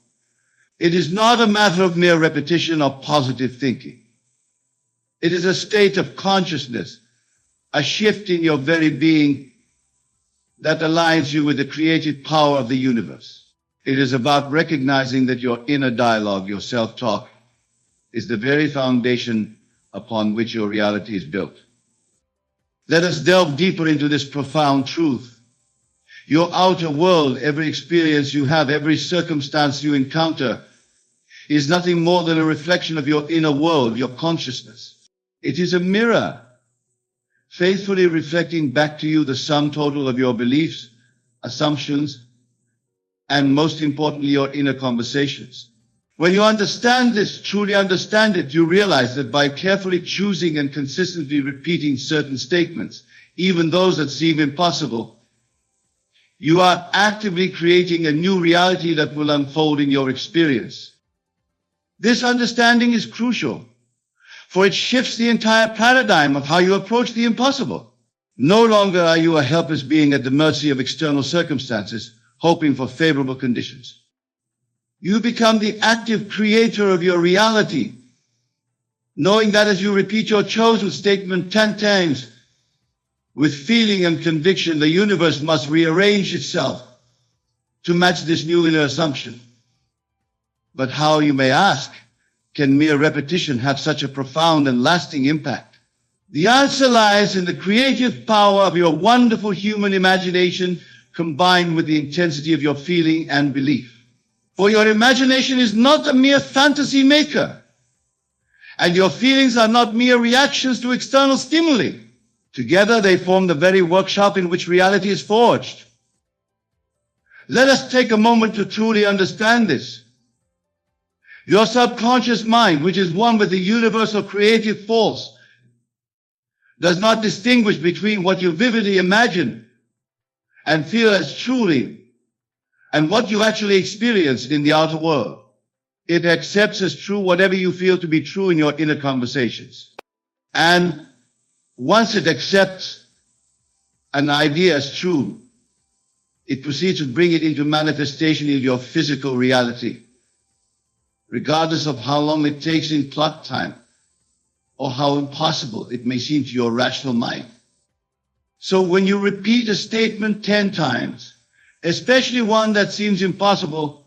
It is not a matter of mere repetition or positive thinking. It is a state of consciousness, a shift in your very being that aligns you with the creative power of the universe. It is about recognizing that your inner dialogue, your self-talk, is the very foundation upon which your reality is built. Let us delve deeper into this profound truth. Your outer world, every experience you have, every circumstance you encounter, is nothing more than a reflection of your inner world, your consciousness. It is a mirror, faithfully reflecting back to you the sum total of your beliefs, assumptions, and most importantly, your inner conversations. When you understand this, truly understand it, you realize that by carefully choosing and consistently repeating certain statements, even those that seem impossible, you are actively creating a new reality that will unfold in your experience. This understanding is crucial, for it shifts the entire paradigm of how you approach the impossible. No longer are you a helpless being at the mercy of external circumstances, hoping for favorable conditions. You become the active creator of your reality, knowing that as you repeat your chosen statement 10 times, with feeling and conviction, the universe must rearrange itself to match this new inner assumption. But how, you may ask, can mere repetition have such a profound and lasting impact? The answer lies in the creative power of your wonderful human imagination combined with the intensity of your feeling and belief. For your imagination is not a mere fantasy maker, and your feelings are not mere reactions to external stimuli. Together they form the very workshop in which reality is forged. Let us take a moment to truly understand this. Your subconscious mind, which is one with the universal creative force, does not distinguish between what you vividly imagine and feel as truly and what you actually experienced in the outer world. It accepts as true whatever you feel to be true in your inner conversations. And once it accepts an idea as true, it proceeds to bring it into manifestation in your physical reality, regardless of how long it takes in clock time or how impossible it may seem to your rational mind. So when you repeat a statement 10 times, especially one that seems impossible,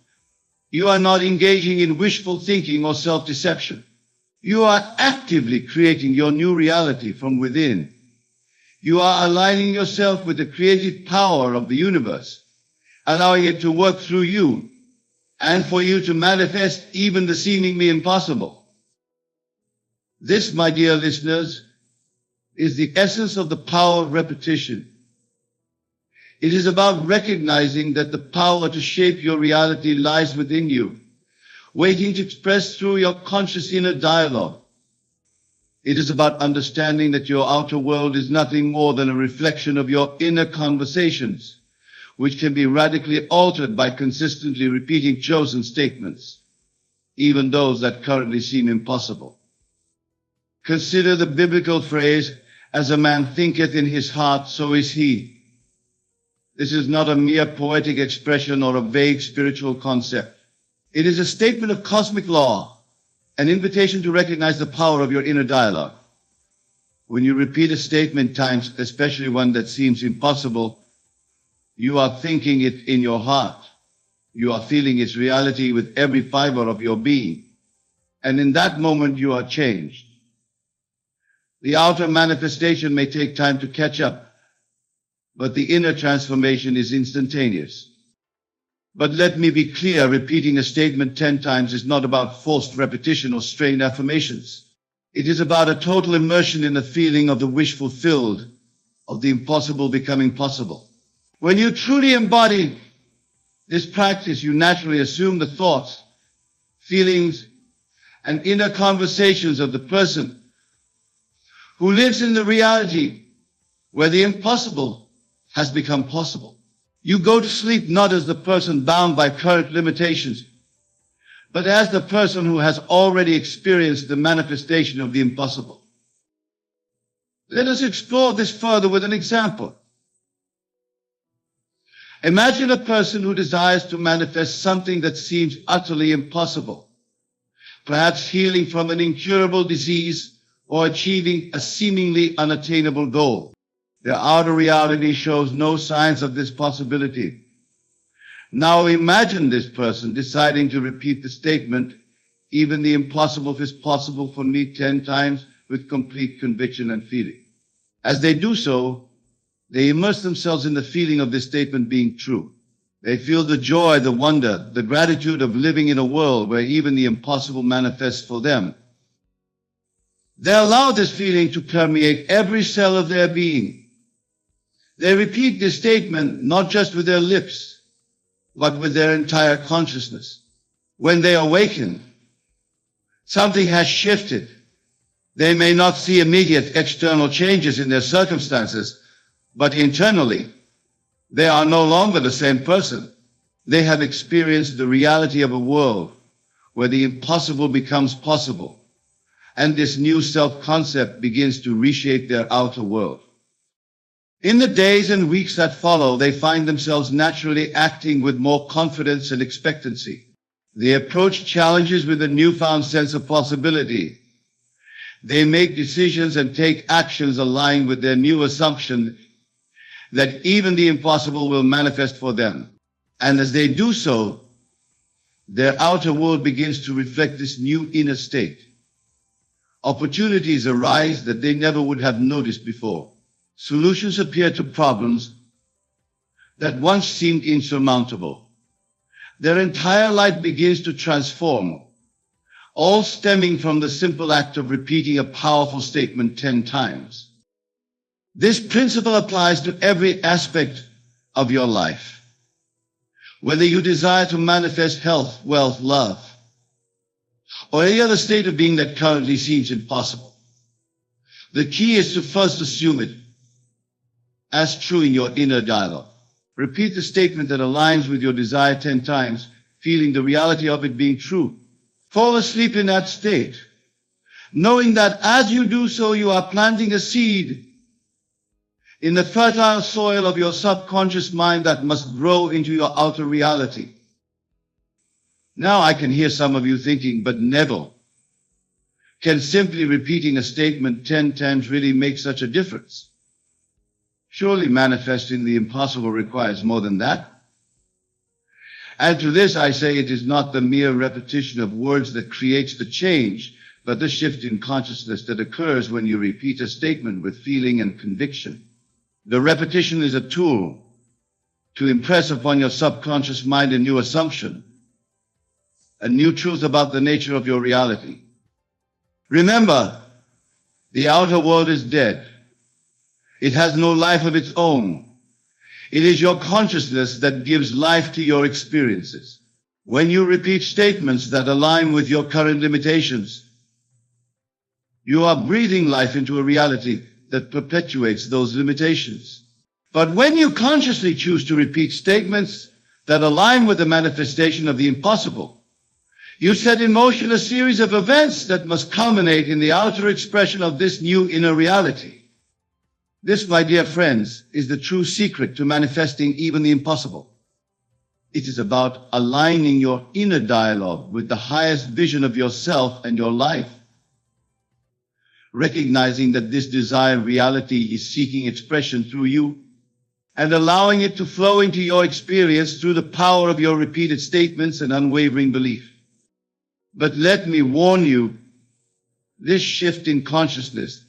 you are not engaging in wishful thinking or self-deception. You are actively creating your new reality from within. You are aligning yourself with the creative power of the universe, allowing it to work through you and for you to manifest even the seemingly impossible. This, my dear listeners, is the essence of the power of repetition. It is about recognizing that the power to shape your reality lies within you, waiting to express through your conscious inner dialogue. It is about understanding that your outer world is nothing more than a reflection of your inner conversations, which can be radically altered by consistently repeating chosen statements, even those that currently seem impossible. Consider the biblical phrase, "As a man thinketh in his heart, so is he." This is not a mere poetic expression or a vague spiritual concept. It is a statement of cosmic law, an invitation to recognize the power of your inner dialogue. When you repeat a statement times, especially one that seems impossible, you are thinking it in your heart. You are feeling its reality with every fiber of your being. And in that moment, you are changed. The outer manifestation may take time to catch up, but the inner transformation is instantaneous. But let me be clear, repeating a statement 10 times is not about forced repetition or strained affirmations. It is about a total immersion in the feeling of the wish fulfilled, of the impossible becoming possible. When you truly embody this practice, you naturally assume the thoughts, feelings, and inner conversations of the person who lives in the reality where the impossible has become possible. You go to sleep not as the person bound by current limitations, but as the person who has already experienced the manifestation of the impossible. Let us explore this further with an example. Imagine a person who desires to manifest something that seems utterly impossible, perhaps healing from an incurable disease or achieving a seemingly unattainable goal. Their outer reality shows no signs of this possibility. Now imagine this person deciding to repeat the statement, "Even the impossible is possible for me," 10 times with complete conviction and feeling. As they do so, they immerse themselves in the feeling of this statement being true. They feel the joy, the wonder, the gratitude of living in a world where even the impossible manifests for them. They allow this feeling to permeate every cell of their being. They repeat this statement not just with their lips, but with their entire consciousness. When they awaken, something has shifted. They may not see immediate external changes in their circumstances, but internally, they are no longer the same person. They have experienced the reality of a world where the impossible becomes possible, and this new self-concept begins to reshape their outer world. In the days and weeks that follow, they find themselves naturally acting with more confidence and expectancy. They approach challenges with a newfound sense of possibility. They make decisions and take actions aligned with their new assumption that even the impossible will manifest for them. And as they do so, their outer world begins to reflect this new inner state. Opportunities arise that they never would have noticed before. Solutions appear to problems that once seemed insurmountable. Their entire life begins to transform, all stemming from the simple act of repeating a powerful statement 10 times. This principle applies to every aspect of your life. Whether you desire to manifest health, wealth, love, or any other state of being that currently seems impossible, the key is to first assume it as true in your inner dialogue. Repeat the statement that aligns with your desire 10 times, feeling the reality of it being true. Fall asleep in that state, knowing that as you do so, you are planting a seed in the fertile soil of your subconscious mind that must grow into your outer reality. Now I can hear some of you thinking, but Neville, can simply repeating a statement 10 times really make such a difference? Surely manifesting the impossible requires more than that. And to this I say it is not the mere repetition of words that creates the change, but the shift in consciousness that occurs when you repeat a statement with feeling and conviction. The repetition is a tool to impress upon your subconscious mind a new assumption, a new truth about the nature of your reality. Remember, the outer world is dead. It has no life of its own. It is your consciousness that gives life to your experiences. When you repeat statements that align with your current limitations, you are breathing life into a reality that perpetuates those limitations. But when you consciously choose to repeat statements that align with the manifestation of the impossible, you set in motion a series of events that must culminate in the outer expression of this new inner reality. This, my dear friends, is the true secret to manifesting even the impossible. It is about aligning your inner dialogue with the highest vision of yourself and your life. Recognizing that this desired reality is seeking expression through you and allowing it to flow into your experience through the power of your repeated statements and unwavering belief. But let me warn you, this shift in consciousness,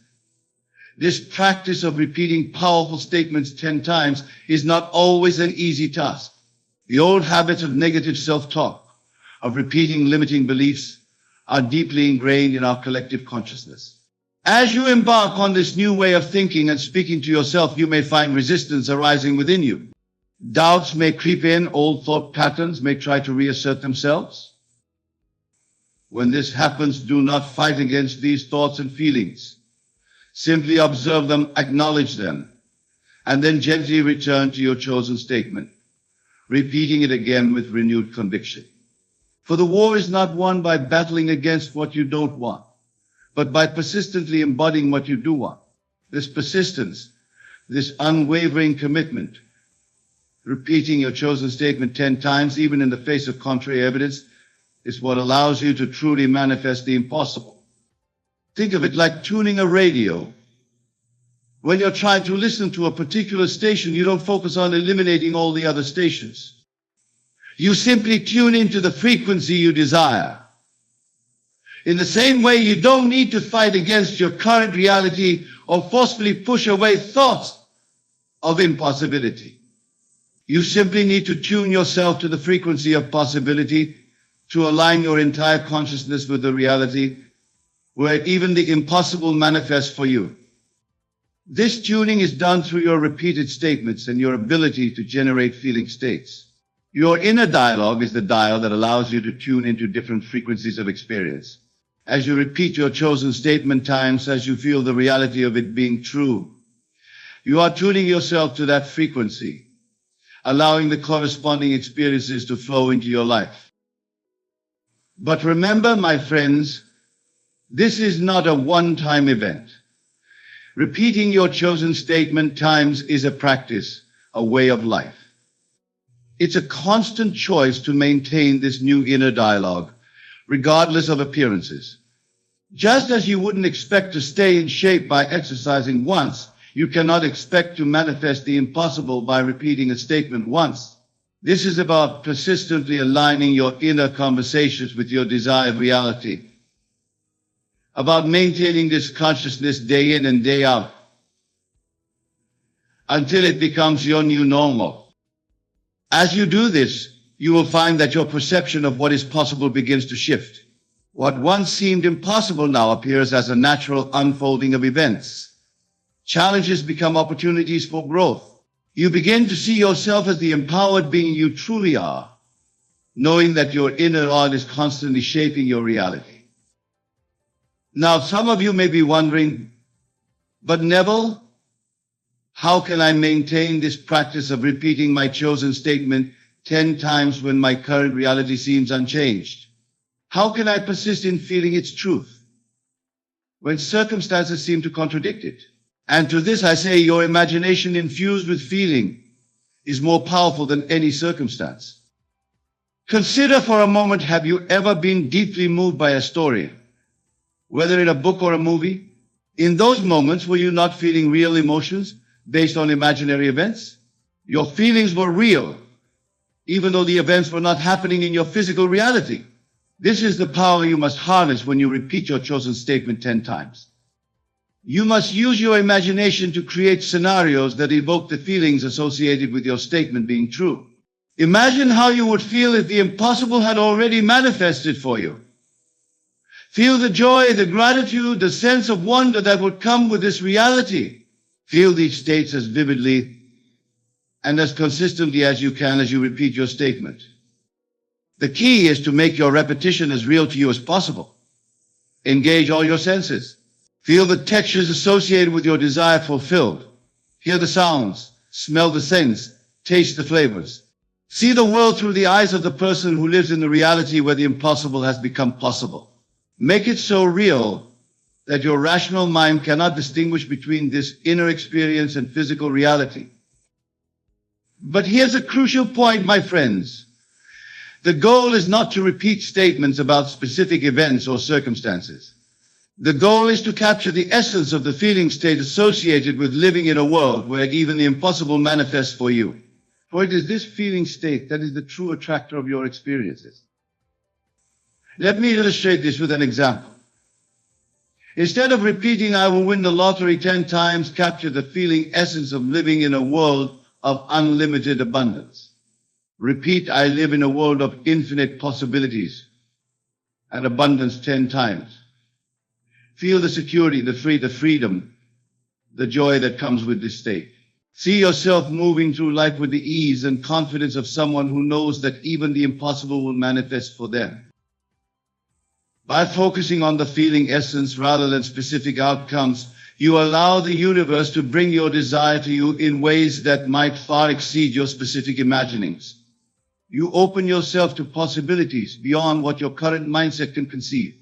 this practice of repeating powerful statements 10 times is not always an easy task. The old habits of negative self-talk, of repeating limiting beliefs, are deeply ingrained in our collective consciousness. As you embark on this new way of thinking and speaking to yourself, you may find resistance arising within you. Doubts may creep in, old thought patterns may try to reassert themselves. When this happens, do not fight against these thoughts and feelings. Simply observe them, acknowledge them, and then gently return to your chosen statement, repeating it again with renewed conviction. For the war is not won by battling against what you don't want, but by persistently embodying what you do want. This persistence, this unwavering commitment, repeating your chosen statement 10 times, even in the face of contrary evidence, is what allows you to truly manifest the impossible. Think of it like tuning a radio. When you're trying to listen to a particular station, you don't focus on eliminating all the other stations. You simply tune into the frequency you desire. In the same way, you don't need to fight against your current reality or forcefully push away thoughts of impossibility. You simply need to tune yourself to the frequency of possibility to align your entire consciousness with the reality where even the impossible manifests for you. This tuning is done through your repeated statements and your ability to generate feeling states. Your inner dialogue is the dial that allows you to tune into different frequencies of experience. As you repeat your chosen statement times, as you feel the reality of it being true, you are tuning yourself to that frequency, allowing the corresponding experiences to flow into your life. But remember, my friends, this is not a one-time event. Repeating your chosen statement times is a practice, a way of life. It's a constant choice to maintain this new inner dialogue, regardless of appearances. Just as you wouldn't expect to stay in shape by exercising once, you cannot expect to manifest the impossible by repeating a statement once. This is about persistently aligning your inner conversations with your desired reality, about maintaining this consciousness day in and day out until it becomes your new normal. As you do this, you will find that your perception of what is possible begins to shift. What once seemed impossible now appears as a natural unfolding of events. Challenges become opportunities for growth. You begin to see yourself as the empowered being you truly are, knowing that your inner art is constantly shaping your reality. Now, some of you may be wondering, but Neville, how can I maintain this practice of repeating my chosen statement 10 times when my current reality seems unchanged? How can I persist in feeling its truth when circumstances seem to contradict it? And to this I say, your imagination infused with feeling is more powerful than any circumstance. Consider for a moment, have you ever been deeply moved by a story, whether in a book or a movie? In those moments, were you not feeling real emotions based on imaginary events? Your feelings were real, even though the events were not happening in your physical reality. This is the power you must harness when you repeat your chosen statement 10 times. You must use your imagination to create scenarios that evoke the feelings associated with your statement being true. Imagine how you would feel if the impossible had already manifested for you. Feel the joy, the gratitude, the sense of wonder that would come with this reality. Feel these states as vividly and as consistently as you can as you repeat your statement. The key is to make your repetition as real to you as possible. Engage all your senses. Feel the textures associated with your desire fulfilled. Hear the sounds, smell the scents, taste the flavors. See the world through the eyes of the person who lives in the reality where the impossible has become possible. Make it so real that your rational mind cannot distinguish between this inner experience and physical reality. But here's a crucial point, my friends. The goal is not to repeat statements about specific events or circumstances. The goal is to capture the essence of the feeling state associated with living in a world where even the impossible manifests for you. For it is this feeling state that is the true attractor of your experiences. Let me illustrate this with an example. Instead of repeating, "I will win the lottery 10 times," capture the feeling essence of living in a world of unlimited abundance. Repeat, "I live in a world of infinite possibilities and abundance 10 times. Feel the security, the freedom, the joy that comes with this state. See yourself moving through life with the ease and confidence of someone who knows that even the impossible will manifest for them. By focusing on the feeling essence rather than specific outcomes, you allow the universe to bring your desire to you in ways that might far exceed your specific imaginings. You open yourself to possibilities beyond what your current mindset can conceive.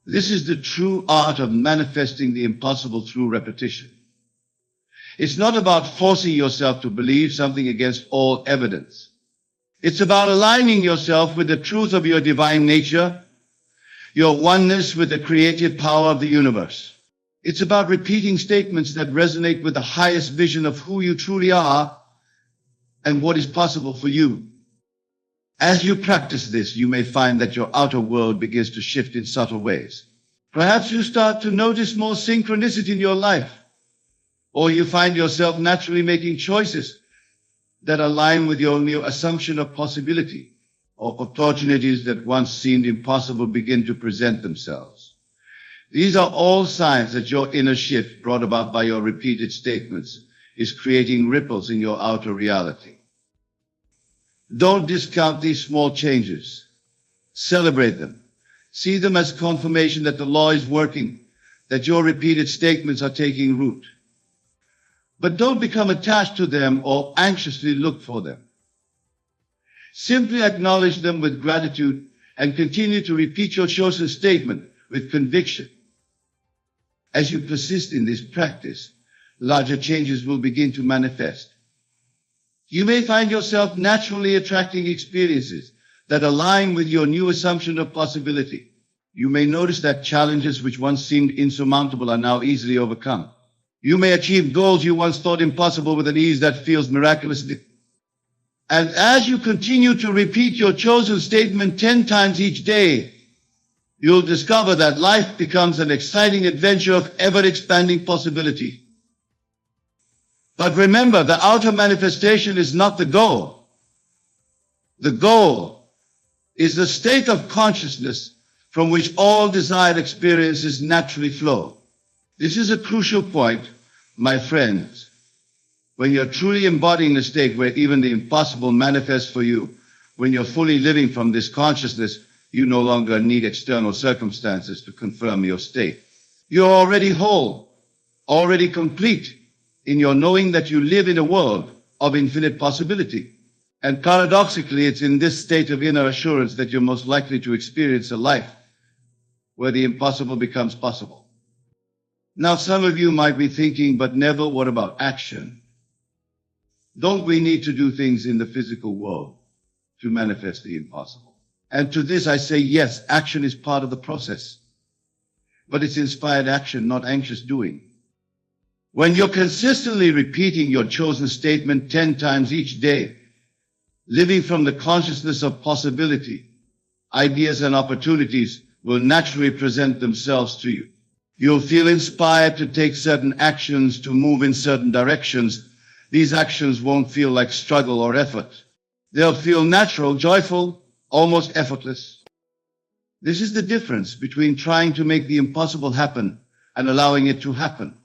This is the true art of manifesting the impossible through repetition. It's not about forcing yourself to believe something against all evidence. It's about aligning yourself with the truth of your divine nature, your oneness with the creative power of the universe. It's about repeating statements that resonate with the highest vision of who you truly are and what is possible for you. As you practice this, you may find that your outer world begins to shift in subtle ways. Perhaps you start to notice more synchronicity in your life, or you find yourself naturally making choices that align with your new assumption of possibility, or opportunities that once seemed impossible begin to present themselves. These are all signs that your inner shift, brought about by your repeated statements, is creating ripples in your outer reality. Don't discount these small changes. Celebrate them. See them as confirmation that the law is working, that your repeated statements are taking root. But don't become attached to them or anxiously look for them. Simply acknowledge them with gratitude and continue to repeat your chosen statement with conviction. As you persist in this practice, larger changes will begin to manifest. You may find yourself naturally attracting experiences that align with your new assumption of possibility. You may notice that challenges which once seemed insurmountable are now easily overcome. You may achieve goals you once thought impossible with an ease that feels miraculously. And as you continue to repeat your chosen statement 10 times each day, you'll discover that life becomes an exciting adventure of ever-expanding possibility. But remember, the outer manifestation is not the goal. The goal is the state of consciousness from which all desired experiences naturally flow. This is a crucial point, my friends. When you're truly embodying a state where even the impossible manifests for you, when you're fully living from this consciousness, you no longer need external circumstances to confirm your state. You're already whole, already complete in your knowing that you live in a world of infinite possibility. And paradoxically, it's in this state of inner assurance that you're most likely to experience a life where the impossible becomes possible. Now, some of you might be thinking, but Neville, what about action? Don't we need to do things in the physical world to manifest the impossible? And to this I say, yes, action is part of the process. But it's inspired action, not anxious doing. When you're consistently repeating your chosen statement 10 times each day, living from the consciousness of possibility, ideas and opportunities will naturally present themselves to you. You'll feel inspired to take certain actions, to move in certain directions. These actions won't feel like struggle or effort. They'll feel natural, joyful, almost effortless. This is the difference between trying to make the impossible happen and allowing it to happen.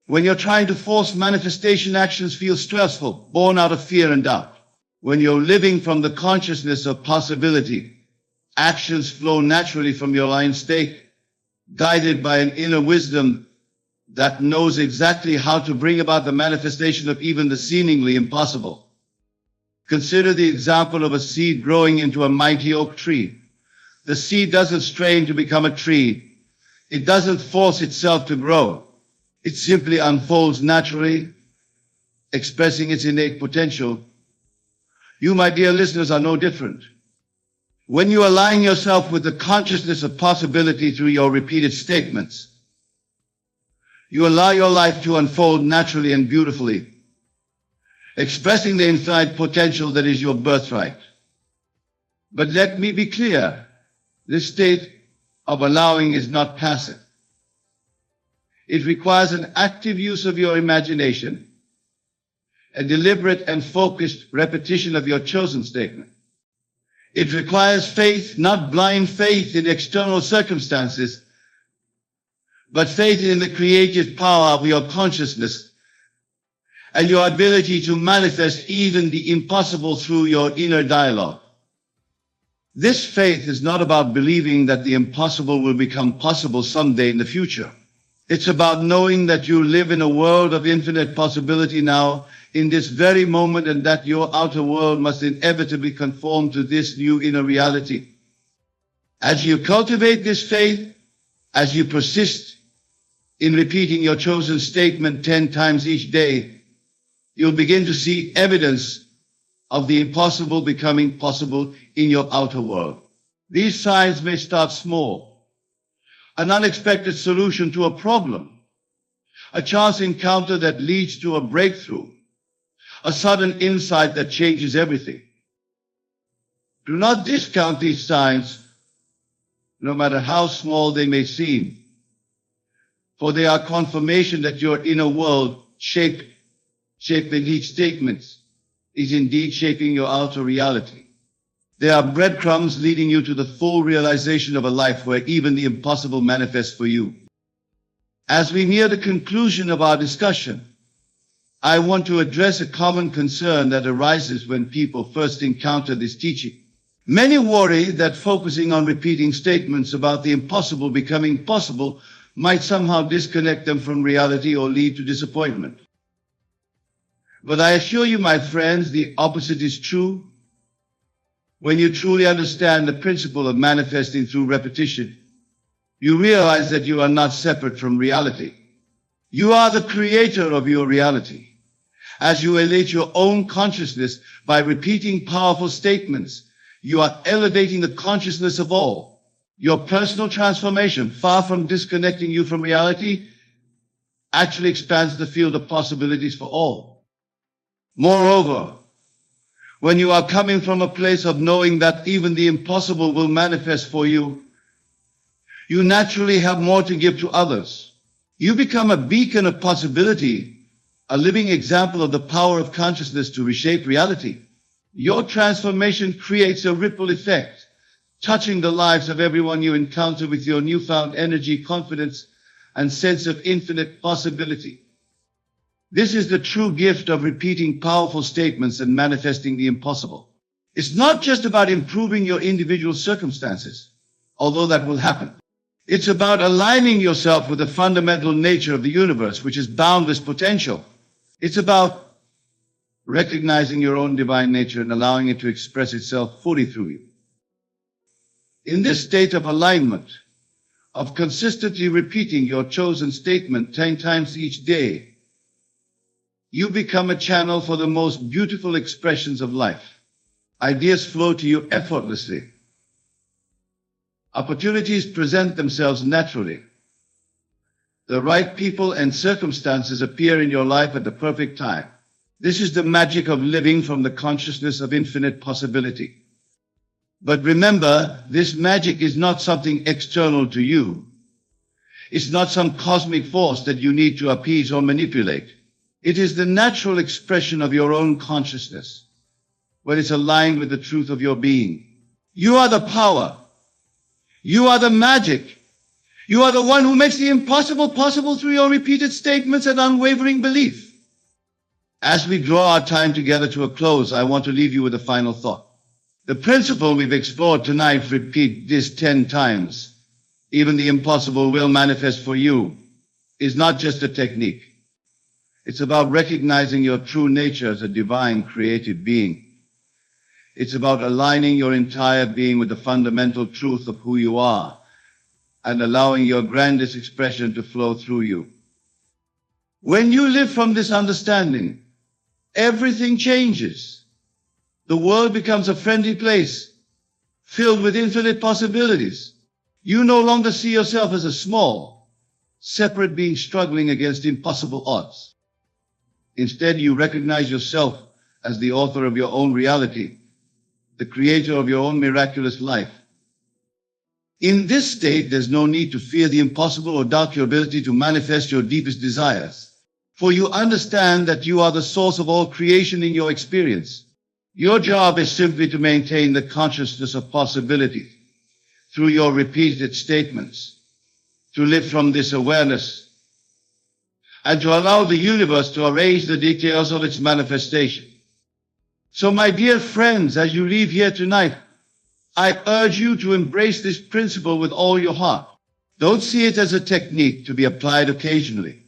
When you're trying to force manifestation, actions feel stressful, born out of fear and doubt. When you're living from the consciousness of possibility, actions flow naturally from your aligned state, guided by an inner wisdom that knows exactly how to bring about the manifestation of even the seemingly impossible. Consider the example of a seed growing into a mighty oak tree. The seed doesn't strain to become a tree. It doesn't force itself to grow. It simply unfolds naturally, expressing its innate potential. You, my dear listeners, are no different. When you align yourself with the consciousness of possibility through your repeated statements, you allow your life to unfold naturally and beautifully, expressing the infinite potential that is your birthright. But let me be clear, this state of allowing is not passive. It requires an active use of your imagination, a deliberate and focused repetition of your chosen statement. It requires faith, not blind faith in external circumstances, but faith in the creative power of your consciousness and your ability to manifest even the impossible through your inner dialogue. This faith is not about believing that the impossible will become possible someday in the future. It's about knowing that you live in a world of infinite possibility now, in this very moment, and that your outer world must inevitably conform to this new inner reality. As you cultivate this faith, as you persist in repeating your chosen statement 10 times each day, you'll begin to see evidence of the impossible becoming possible in your outer world. These signs may start small: an unexpected solution to a problem, a chance encounter that leads to a breakthrough, a sudden insight that changes everything. Do not discount these signs, no matter how small they may seem, for they are confirmation that your inner world, shaping each statement, is indeed shaping your outer reality. They are breadcrumbs leading you to the full realization of a life where even the impossible manifests for you. As we near the conclusion of our discussion, I want to address a common concern that arises when people first encounter this teaching. Many worry that focusing on repeating statements about the impossible becoming possible might somehow disconnect them from reality or lead to disappointment. But I assure you, my friends, the opposite is true. When you truly understand the principle of manifesting through repetition, you realize that you are not separate from reality. You are the creator of your reality. As you elevate your own consciousness by repeating powerful statements, you are elevating the consciousness of all. Your personal transformation, far from disconnecting you from reality, actually expands the field of possibilities for all. Moreover, when you are coming from a place of knowing that even the impossible will manifest for you, you naturally have more to give to others. You become a beacon of possibility, a living example of the power of consciousness to reshape reality. Your transformation creates a ripple effect, touching the lives of everyone you encounter with your newfound energy, confidence, and sense of infinite possibility. This is the true gift of repeating powerful statements and manifesting the impossible. It's not just about improving your individual circumstances, although that will happen. It's about aligning yourself with the fundamental nature of the universe, which is boundless potential. It's about recognizing your own divine nature and allowing it to express itself fully through you. In this state of alignment, of consistently repeating your chosen statement 10 times each day, you become a channel for the most beautiful expressions of life. Ideas flow to you effortlessly. Opportunities present themselves naturally. The right people and circumstances appear in your life at the perfect time. This is the magic of living from the consciousness of infinite possibility. But remember, this magic is not something external to you. It's not some cosmic force that you need to appease or manipulate. It is the natural expression of your own consciousness, when it's aligned with the truth of your being. You are the power. You are the magic. You are the one who makes the impossible possible through your repeated statements and unwavering belief. As we draw our time together to a close, I want to leave you with a final thought. The principle we've explored tonight, repeat this 10 times. Even the impossible will manifest for you, is not just a technique. It's about recognizing your true nature as a divine creative being. It's about aligning your entire being with the fundamental truth of who you are and allowing your grandest expression to flow through you. When you live from this understanding, everything changes. The world becomes a friendly place, filled with infinite possibilities. You no longer see yourself as a small, separate being struggling against impossible odds. Instead, you recognize yourself as the author of your own reality, the creator of your own miraculous life. In this state, there's no need to fear the impossible or doubt your ability to manifest your deepest desires, for you understand that you are the source of all creation in your experience. Your job is simply to maintain the consciousness of possibility through your repeated statements, to live from this awareness, and to allow the universe to arrange the details of its manifestation. So, my dear friends, as you leave here tonight, I urge you to embrace this principle with all your heart. Don't see it as a technique to be applied occasionally,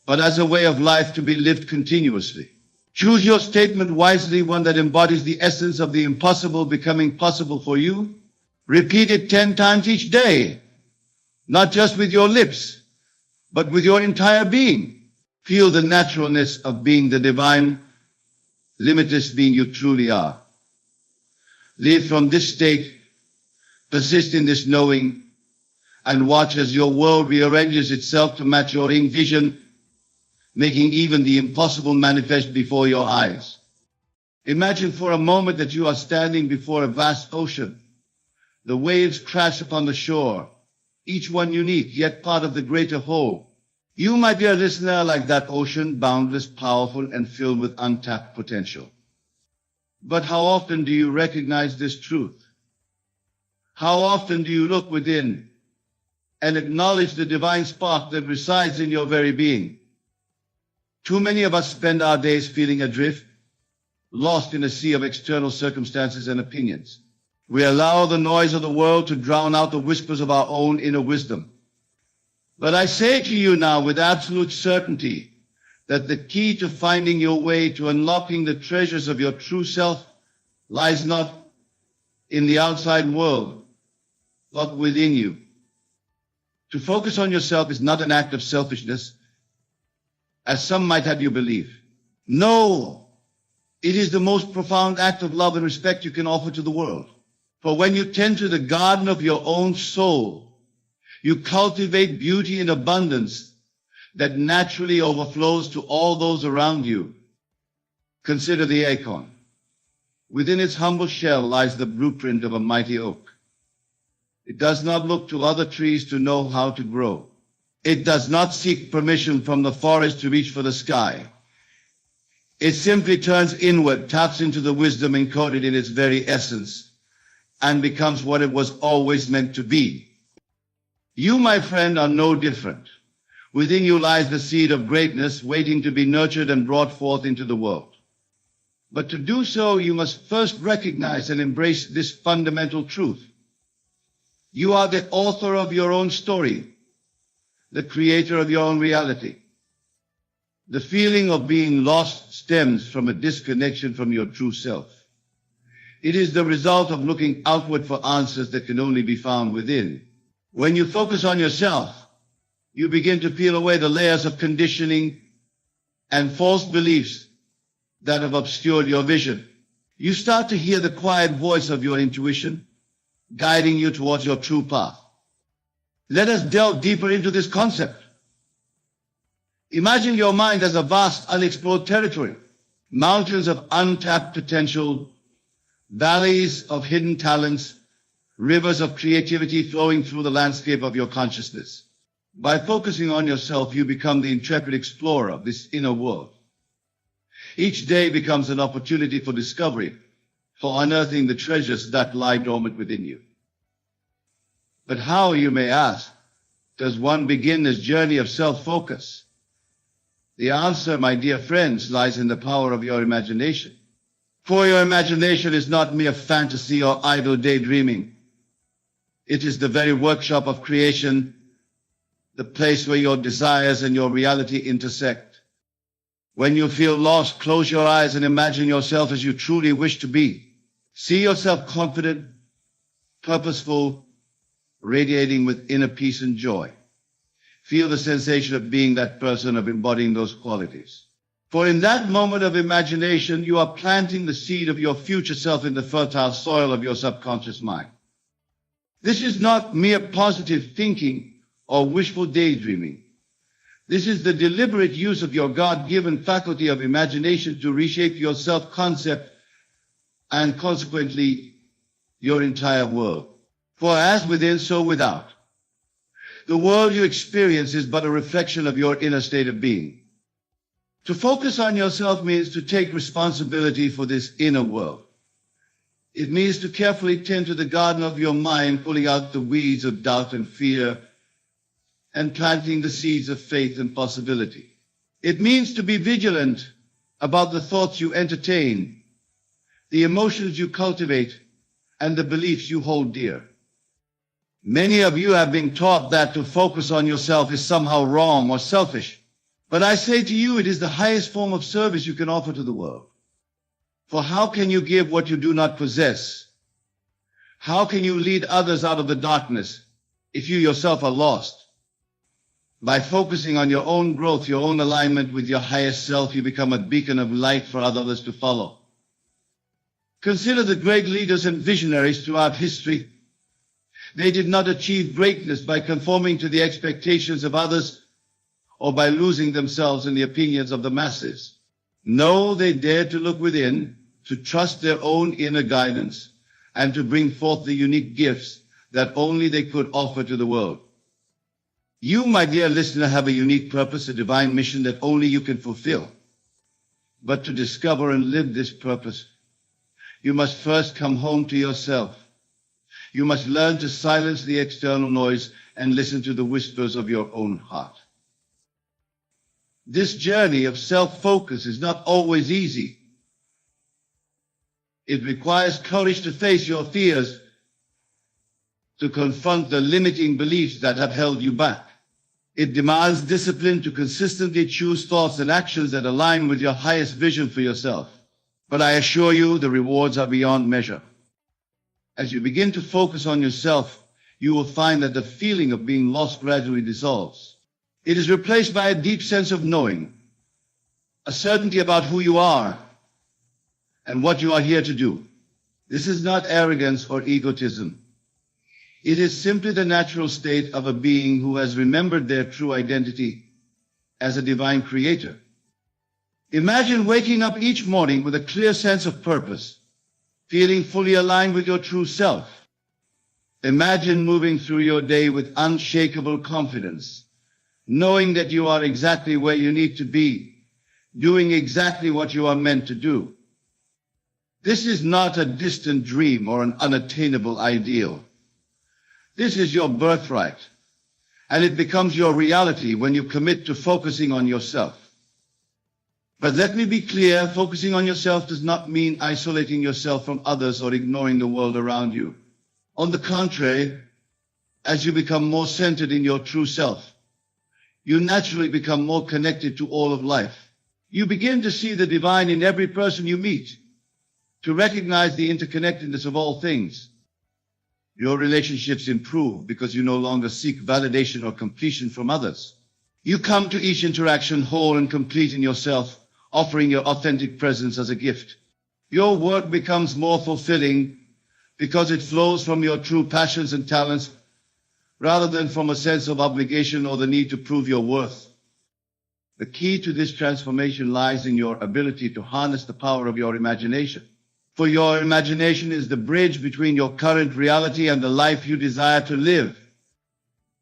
but as a way of life to be lived continuously. Choose your statement wisely, one that embodies the essence of the impossible becoming possible for you. Repeat it 10 times each day, not just with your lips, but with your entire being. Feel the naturalness of being the divine, limitless being you truly are. Live from this state, persist in this knowing, and watch as your world rearranges itself to match your envision, making even the impossible manifest before your eyes. Imagine for a moment that you are standing before a vast ocean. The waves crash upon the shore, each one unique, yet part of the greater whole. You might be a listener like that ocean, boundless, powerful, and filled with untapped potential. But how often do you recognize this truth? How often do you look within and acknowledge the divine spark that resides in your very being? Too many of us spend our days feeling adrift, lost in a sea of external circumstances and opinions. We allow the noise of the world to drown out the whispers of our own inner wisdom. But I say to you now with absolute certainty that the key to finding your way to unlocking the treasures of your true self lies not in the outside world, but within you. To focus on yourself is not an act of selfishness, as some might have you believe. No, it is the most profound act of love and respect you can offer to the world. For when you tend to the garden of your own soul, you cultivate beauty in abundance that naturally overflows to all those around you. Consider the acorn. Within its humble shell lies the blueprint of a mighty oak. It does not look to other trees to know how to grow. It does not seek permission from the forest to reach for the sky. It simply turns inward, taps into the wisdom encoded in its very essence, and becomes what it was always meant to be. You, my friend, are no different. Within you lies the seed of greatness waiting to be nurtured and brought forth into the world. But to do so, you must first recognize and embrace this fundamental truth. You are the author of your own story, the creator of your own reality. The feeling of being lost stems from a disconnection from your true self. It is the result of looking outward for answers that can only be found within. When you focus on yourself, you begin to peel away the layers of conditioning and false beliefs that have obscured your vision. You start to hear the quiet voice of your intuition, guiding you towards your true path. Let us delve deeper into this concept. Imagine your mind as a vast, unexplored territory, mountains of untapped potential, valleys of hidden talents, rivers of creativity flowing through the landscape of your consciousness. By focusing on yourself, you become the intrepid explorer of this inner world. Each day becomes an opportunity for discovery, for unearthing the treasures that lie dormant within you. But how, you may ask? does one begin this journey of self-focus? The answer, my dear friends, lies in the power of your imagination. For your imagination is not mere fantasy or idle daydreaming. It is the very workshop of creation, the place where your desires and your reality intersect. When you feel lost, close your eyes and imagine yourself as you truly wish to be. See yourself confident, purposeful, radiating with inner peace and joy. Feel the sensation of being that person, of embodying those qualities. For in that moment of imagination, you are planting the seed of your future self in the fertile soil of your subconscious mind. This is not mere positive thinking or wishful daydreaming. This is the deliberate use of your God-given faculty of imagination to reshape your self-concept and consequently your entire world. For as within, so without. The world you experience is but a reflection of your inner state of being. To focus on yourself means to take responsibility for this inner world. It means to carefully tend to the garden of your mind, pulling out the weeds of doubt and fear, and planting the seeds of faith and possibility. It means to be vigilant about the thoughts you entertain, the emotions you cultivate, and the beliefs you hold dear. Many of you have been taught that to focus on yourself is somehow wrong or selfish. But I say to you, it is the highest form of service you can offer to the world. For how can you give what you do not possess? How can you lead others out of the darkness if you yourself are lost? By focusing on your own growth, your own alignment with your highest self, you become a beacon of light for others to follow. Consider the great leaders and visionaries throughout history. They did not achieve greatness by conforming to the expectations of others or by losing themselves in the opinions of the masses. No, they dared to look within, to trust their own inner guidance, and to bring forth the unique gifts that only they could offer to the world. You, my dear listener, have a unique purpose, a divine mission that only you can fulfill. But to discover and live this purpose, you must first come home to yourself. You must learn to silence the external noise and listen to the whispers of your own heart. This journey of self-focus is not always easy. It requires courage to face your fears, to confront the limiting beliefs that have held you back. It demands discipline to consistently choose thoughts and actions that align with your highest vision for yourself. But I assure you, the rewards are beyond measure. As you begin to focus on yourself, you will find that the feeling of being lost gradually dissolves. It is replaced by a deep sense of knowing, a certainty about who you are and what you are here to do. This is not arrogance or egotism. It is simply the natural state of a being who has remembered their true identity as a divine creator. Imagine waking up each morning with a clear sense of purpose, feeling fully aligned with your true self. Imagine moving through your day with unshakable confidence, knowing that you are exactly where you need to be, doing exactly what you are meant to do. This is not a distant dream or an unattainable ideal. This is your birthright, and it becomes your reality when you commit to focusing on yourself. But let me be clear, focusing on yourself does not mean isolating yourself from others or ignoring the world around you. On the contrary, as you become more centered in your true self, you naturally become more connected to all of life. You begin to see the divine in every person you meet, to recognize the interconnectedness of all things. Your relationships improve because you no longer seek validation or completion from others. You come to each interaction whole and complete in yourself, offering your authentic presence as a gift. Your work becomes more fulfilling because it flows from your true passions and talents rather than from a sense of obligation or the need to prove your worth. The key to this transformation lies in your ability to harness the power of your imagination. For your imagination is the bridge between your current reality and the life you desire to live.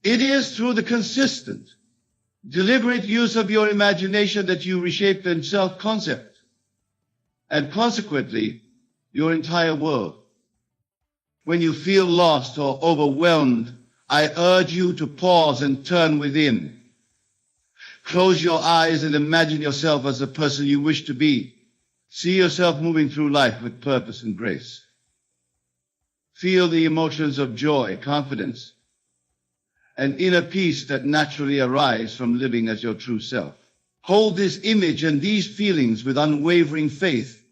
It is through the consistent, deliberate use of your imagination that you reshape the self-concept, and consequently, your entire world. When you feel lost or overwhelmed I urge you to pause and turn within. Close your eyes and imagine yourself as the person you wish to be. See yourself moving through life with purpose and grace. Feel the emotions of joy, confidence, and inner peace that naturally arise from living as your true self. Hold this image and these feelings with unwavering faith,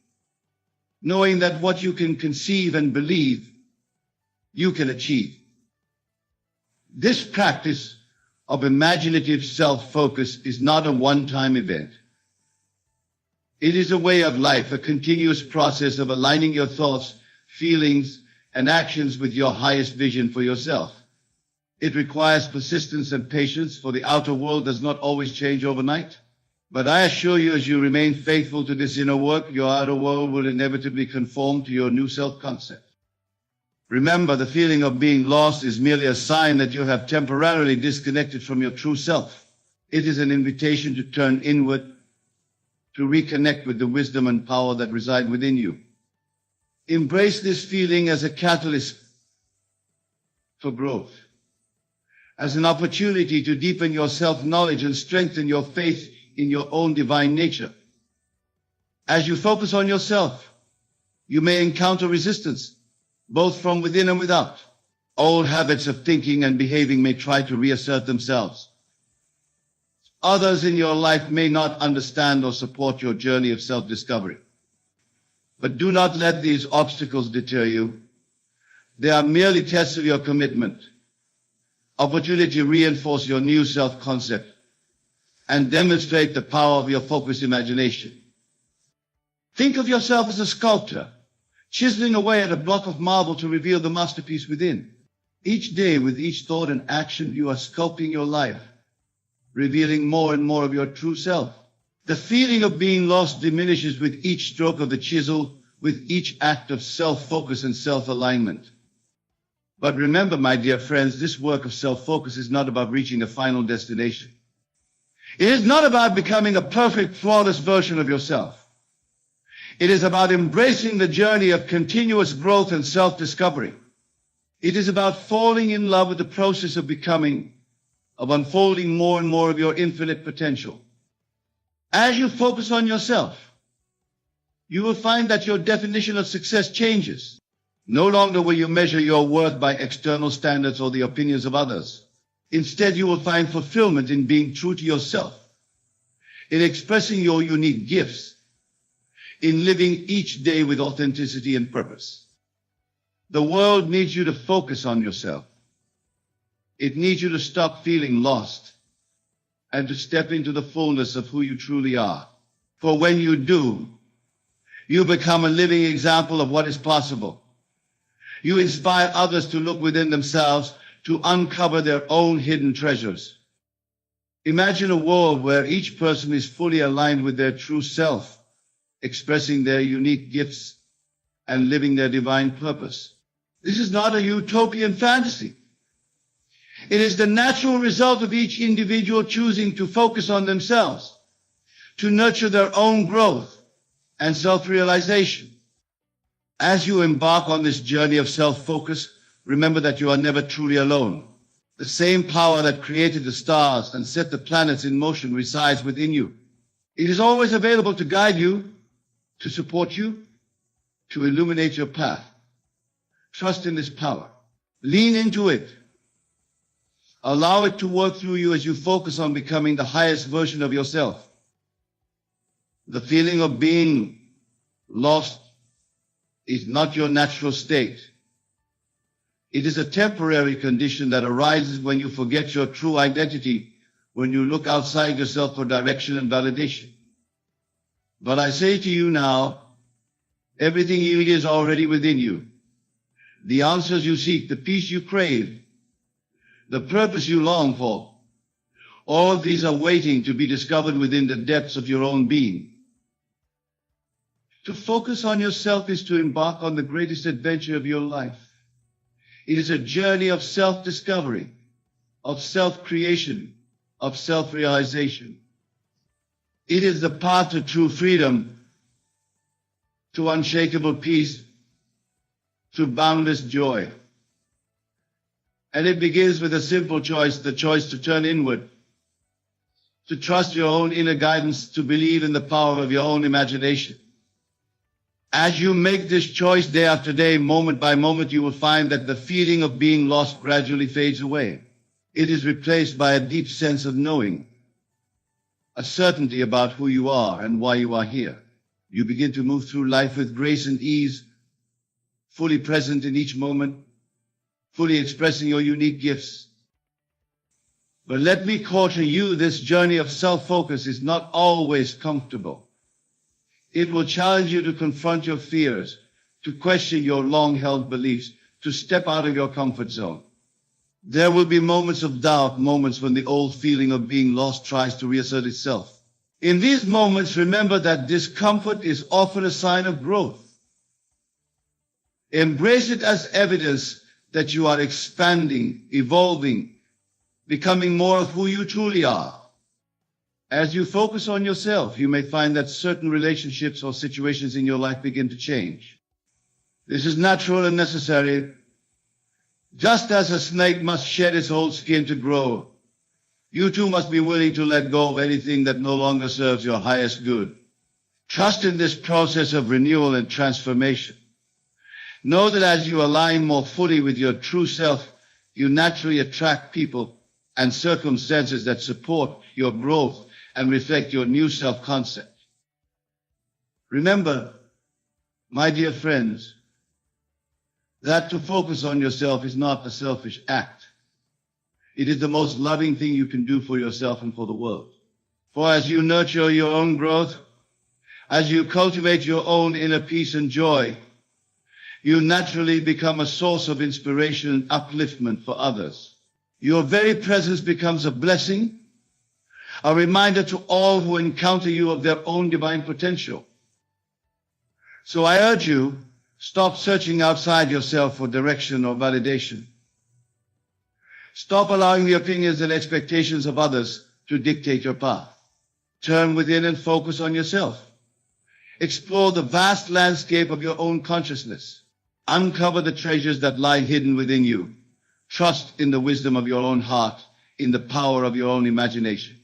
knowing that what you can conceive and believe, you can achieve. This practice of imaginative self-focus is not a one-time event. It is a way of life, a continuous process of aligning your thoughts, feelings, and actions with your highest vision for yourself. It requires persistence and patience, for the outer world does not always change overnight. But I assure you, as you remain faithful to this inner work, your outer world will inevitably conform to your new self-concept. Remember, the feeling of being lost is merely a sign that you have temporarily disconnected from your true self. It is an invitation to turn inward, to reconnect with the wisdom and power that reside within you. Embrace this feeling as a catalyst for growth, as an opportunity to deepen your self-knowledge and strengthen your faith in your own divine nature. As you focus on yourself, you may encounter resistance, both from within and without. Old habits of thinking and behaving may try to reassert themselves. Others in your life may not understand or support your journey of self-discovery. But do not let these obstacles deter you. They are merely tests of your commitment, opportunity to reinforce your new self-concept and demonstrate the power of your focused imagination. Think of yourself as a sculptor, chiseling away at a block of marble to reveal the masterpiece within. Each day, with each thought and action, you are sculpting your life, revealing more and more of your true self. The feeling of being lost diminishes with each stroke of the chisel, with each act of self-focus and self-alignment. But remember, my dear friends, this work of self-focus is not about reaching a final destination. It is not about becoming a perfect, flawless version of yourself. It is about embracing the journey of continuous growth and self-discovery. It is about falling in love with the process of becoming, of unfolding more and more of your infinite potential. As you focus on yourself, you will find that your definition of success changes. No longer will you measure your worth by external standards or the opinions of others. Instead, you will find fulfillment in being true to yourself, in expressing your unique gifts, in living each day with authenticity and purpose. The world needs you to focus on yourself. It needs you to stop feeling lost and to step into the fullness of who you truly are. For when you do, you become a living example of what is possible. You inspire others to look within themselves, to uncover their own hidden treasures. Imagine a world where each person is fully aligned with their true self, expressing their unique gifts and living their divine purpose. This is not a utopian fantasy. It is the natural result of each individual choosing to focus on themselves, to nurture their own growth and self-realization. As you embark on this journey of self-focus, remember that you are never truly alone. The same power that created the stars and set the planets in motion resides within you. It is always available to guide you, to support you, to illuminate your path. Trust in this power. Lean into it. Allow it to work through you as you focus on becoming the highest version of yourself. The feeling of being lost is not your natural state. It is a temporary condition that arises when you forget your true identity, when you look outside yourself for direction and validation. But I say to you now, everything you need is already within you. The answers you seek, the peace you crave, the purpose you long for, all of these are waiting to be discovered within the depths of your own being. To focus on yourself is to embark on the greatest adventure of your life. It is a journey of self-discovery, of self-creation, of self-realization. It is the path to true freedom, to unshakable peace, to boundless joy. And it begins with a simple choice, the choice to turn inward, to trust your own inner guidance, to believe in the power of your own imagination. As you make this choice day after day, moment by moment, you will find that the feeling of being lost gradually fades away. It is replaced by a deep sense of knowing, a certainty about who you are and why you are here. You begin to move through life with grace and ease, fully present in each moment, fully expressing your unique gifts. But let me caution you, this journey of self-focus is not always comfortable. It will challenge you to confront your fears, to question your long-held beliefs, to step out of your comfort zone. There will be moments of doubt, moments when the old feeling of being lost tries to reassert itself. In these moments, remember that discomfort is often a sign of growth. Embrace it as evidence that you are expanding, evolving, becoming more of who you truly are. As you focus on yourself, you may find that certain relationships or situations in your life begin to change. This is natural and necessary. Just as a snake must shed its old skin to grow, you too must be willing to let go of anything that no longer serves your highest good. Trust in this process of renewal and transformation. Know that as you align more fully with your true self, you naturally attract people and circumstances that support your growth and reflect your new self-concept. Remember, my dear friends, that to focus on yourself is not a selfish act. It is the most loving thing you can do for yourself and for the world. For as you nurture your own growth, as you cultivate your own inner peace and joy, you naturally become a source of inspiration and upliftment for others. Your very presence becomes a blessing, a reminder to all who encounter you of their own divine potential. So I urge you, stop searching outside yourself for direction or validation. Stop allowing the opinions and expectations of others to dictate your path. Turn within and focus on yourself. Explore the vast landscape of your own consciousness. Uncover the treasures that lie hidden within you. Trust in the wisdom of your own heart, in the power of your own imagination.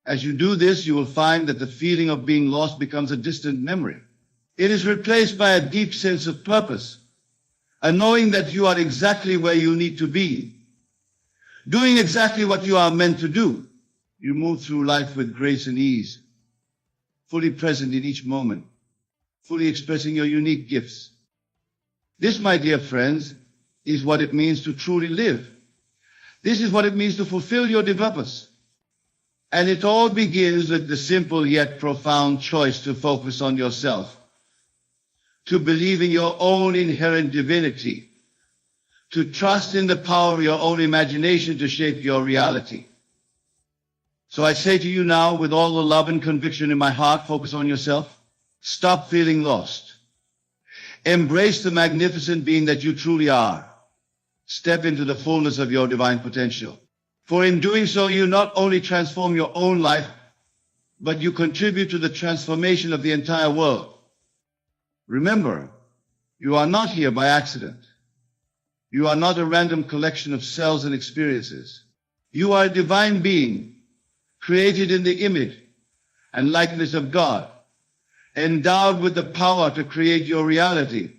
As you do this, you will find that the feeling of being lost becomes a distant memory. It is replaced by a deep sense of purpose, a knowing that you are exactly where you need to be, doing exactly what you are meant to do. You move through life with grace and ease, fully present in each moment, fully expressing your unique gifts. This, my dear friends, is what it means to truly live. This is what it means to fulfill your purpose. And it all begins with the simple yet profound choice to focus on yourself, to believe in your own inherent divinity, to trust in the power of your own imagination to shape your reality. So I say to you now, with all the love and conviction in my heart, focus on yourself. Stop feeling lost. Embrace the magnificent being that you truly are. Step into the fullness of your divine potential. For in doing so, you not only transform your own life, but you contribute to the transformation of the entire world. Remember, you are not here by accident. You are not a random collection of cells and experiences. You are a divine being, created in the image and likeness of God, endowed with the power to create your reality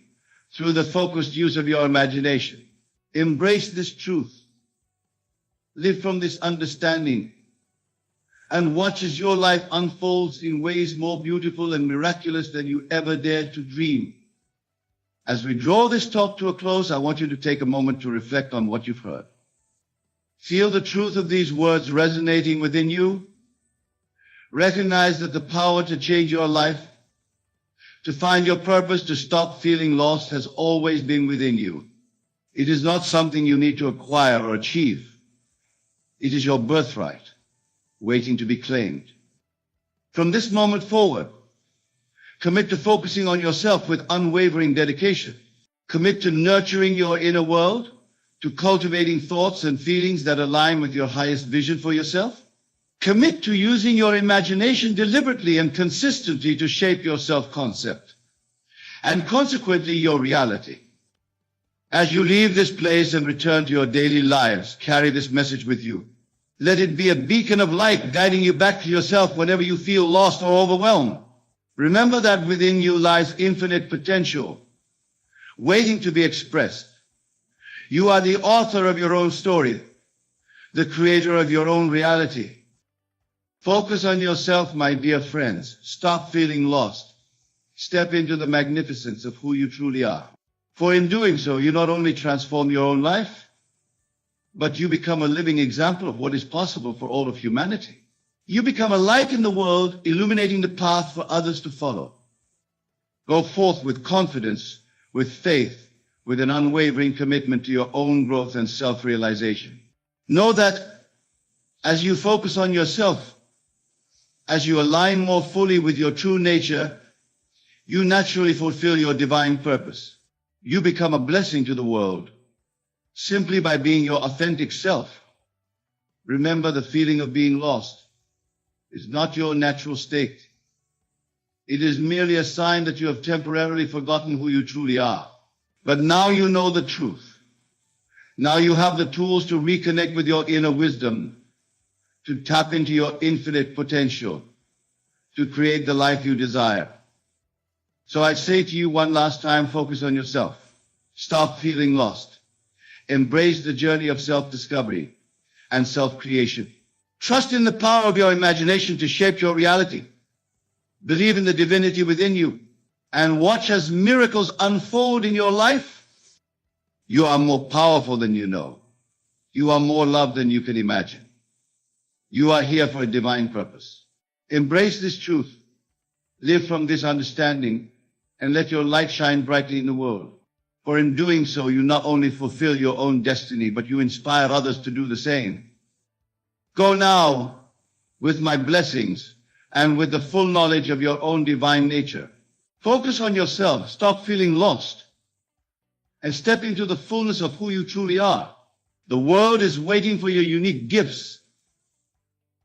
through the focused use of your imagination. Embrace this truth. Live from this understanding and watch as your life unfolds in ways more beautiful and miraculous than you ever dared to dream. As we draw this talk to a close, I want you to take a moment to reflect on what you've heard. Feel the truth of these words resonating within you. Recognize that the power to change your life, to find your purpose, to stop feeling lost has always been within you. It is not something you need to acquire or achieve. It is your birthright, waiting to be claimed. From this moment forward, commit to focusing on yourself with unwavering dedication. Commit to nurturing your inner world, to cultivating thoughts and feelings that align with your highest vision for yourself. Commit to using your imagination deliberately and consistently to shape your self-concept, and consequently your reality. As you leave this place and return to your daily lives, carry this message with you. Let it be a beacon of light guiding you back to yourself whenever you feel lost or overwhelmed. Remember that within you lies infinite potential, waiting to be expressed. You are the author of your own story, the creator of your own reality. Focus on yourself, my dear friends. Stop feeling lost. Step into the magnificence of who you truly are. For in doing so, you not only transform your own life, but you become a living example of what is possible for all of humanity. You become a light in the world, illuminating the path for others to follow. Go forth with confidence, with faith, with an unwavering commitment to your own growth and self-realization. Know that as you focus on yourself, as you align more fully with your true nature, you naturally fulfill your divine purpose. You become a blessing to the world simply by being your authentic self. Remember, the feeling of being lost is not your natural state. It is merely a sign that you have temporarily forgotten who you truly are. But now you know the truth. Now you have the tools to reconnect with your inner wisdom, to tap into your infinite potential, to create the life you desire. So I say to you one last time, focus on yourself. Stop feeling lost. Embrace the journey of self-discovery and self-creation. Trust in the power of your imagination to shape your reality. Believe in the divinity within you and watch as miracles unfold in your life. You are more powerful than you know. You are more loved than you can imagine. You are here for a divine purpose. Embrace this truth. Live from this understanding and let your light shine brightly in the world. For in doing so, you not only fulfill your own destiny, but you inspire others to do the same. Go now with my blessings and with the full knowledge of your own divine nature. Focus on yourself, stop feeling lost, and step into the fullness of who you truly are. The world is waiting for your unique gifts,